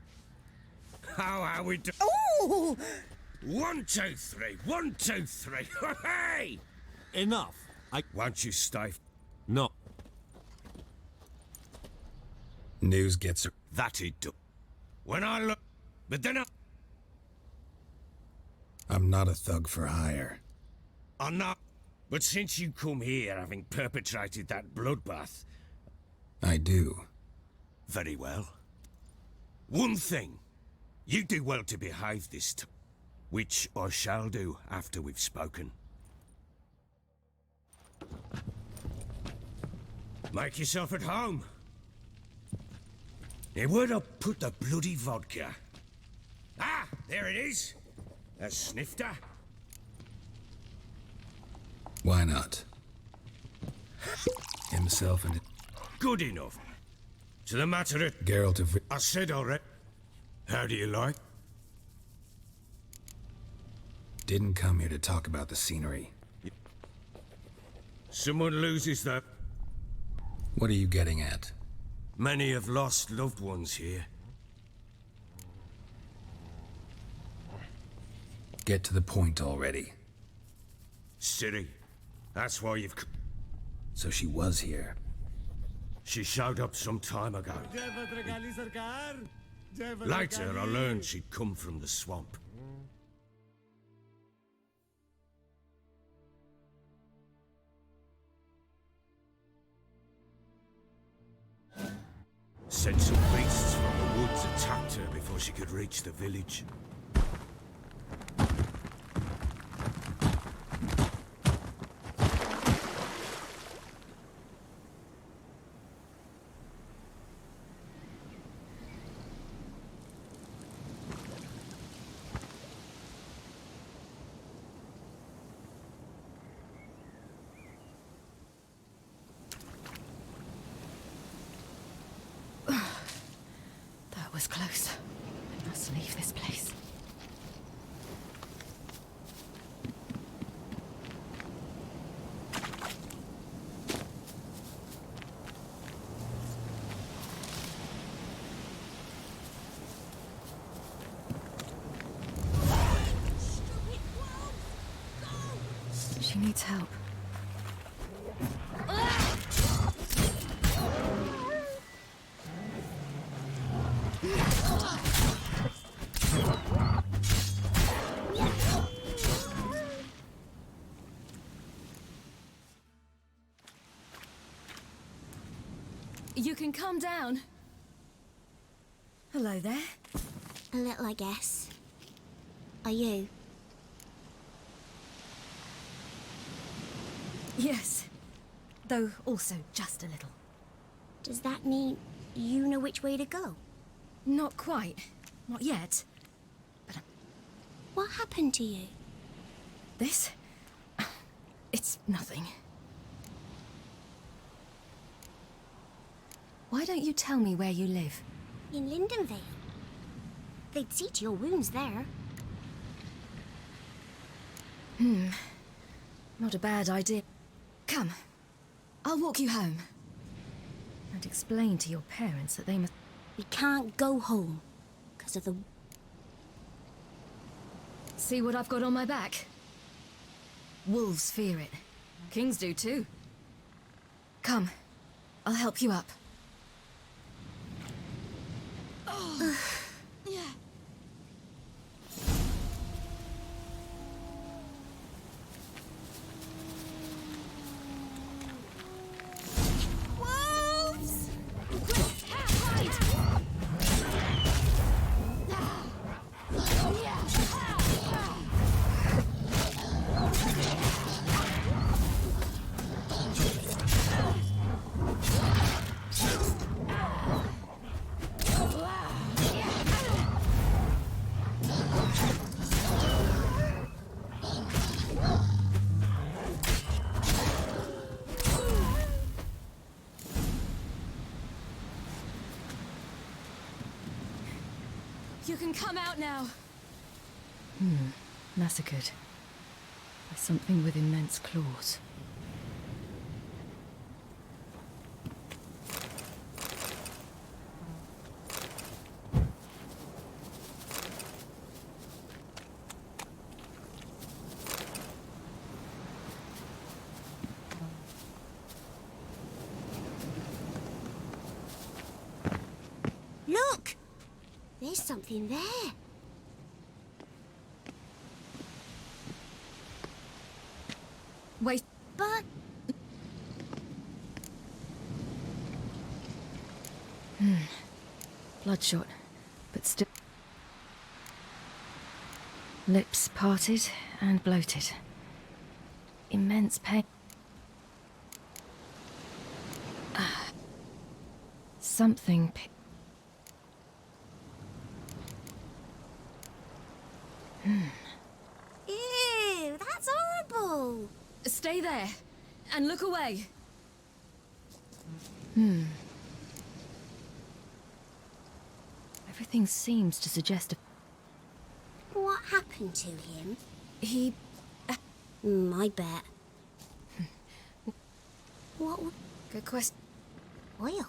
How are we do? Oh! 1, 2, 3. 1, 2, 3. Hey! Enough. Won't you stay? No. News gets her. That it do. When I look, but then I'm not a thug for hire. I'm not. But since you come here having perpetrated that bloodbath, I do. Very well. One thing. You do well to behave this time, which I shall do after we've spoken. Make yourself at home. Now, where'd I put the bloody vodka? Ah, there it is. A snifter. Why not? Himself and... Good enough. To the matter of... Geralt of... I said already. How do you like? Didn't come here to talk about the scenery. Someone loses that. What are you getting at? Many have lost loved ones here. Get to the point already. Ciri, that's why you've... So she was here. She showed up some time ago. Later, I learned she'd come from the swamp. Said some beasts from the woods attacked her before she could reach the village. That was close. I must leave this place. She needs help. You can calm down. Hello there. A little, I guess. Are you? Yes. Though also just a little. Does that mean you know which way to go? Not quite. Not yet. But what happened to you? This? It's nothing. Why don't you tell me where you live? In Lindenvale. They'd see to your wounds there. Not a bad idea. Come. I'll walk you home. And explain to your parents that they must... We can't go home. Because of the... See what I've got on my back? Wolves fear it. Kings do too. Come. I'll help you up. Yeah. Wolves! Hide! You can come out now. Massacred. By something with immense claws. Look! There's something there. Wait. But... Bloodshot, but still... Lips parted and bloated. Immense pain. Something... Ew, that's horrible. Stay there, and look away. I've Everything seems to suggest a... What happened to him? He... I bet. What? Good question. Oil?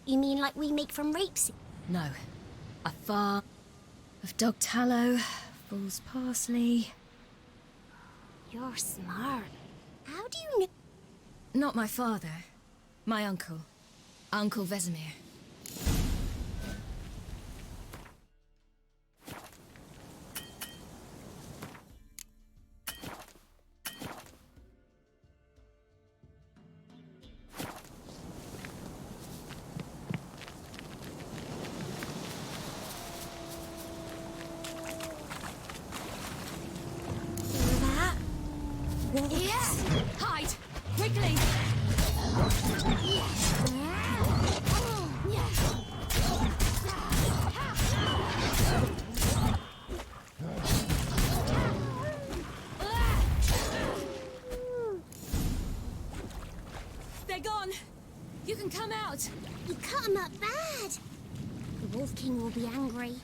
You mean like we make from rapeseed? No. A farm of dog tallow, fool's parsley. You're smart. How do you know? Not my father. My uncle. Uncle Vesemir. Yes! Hide! Quickly! They're gone! You can come out! You cut him up bad! The Wolf King will be angry.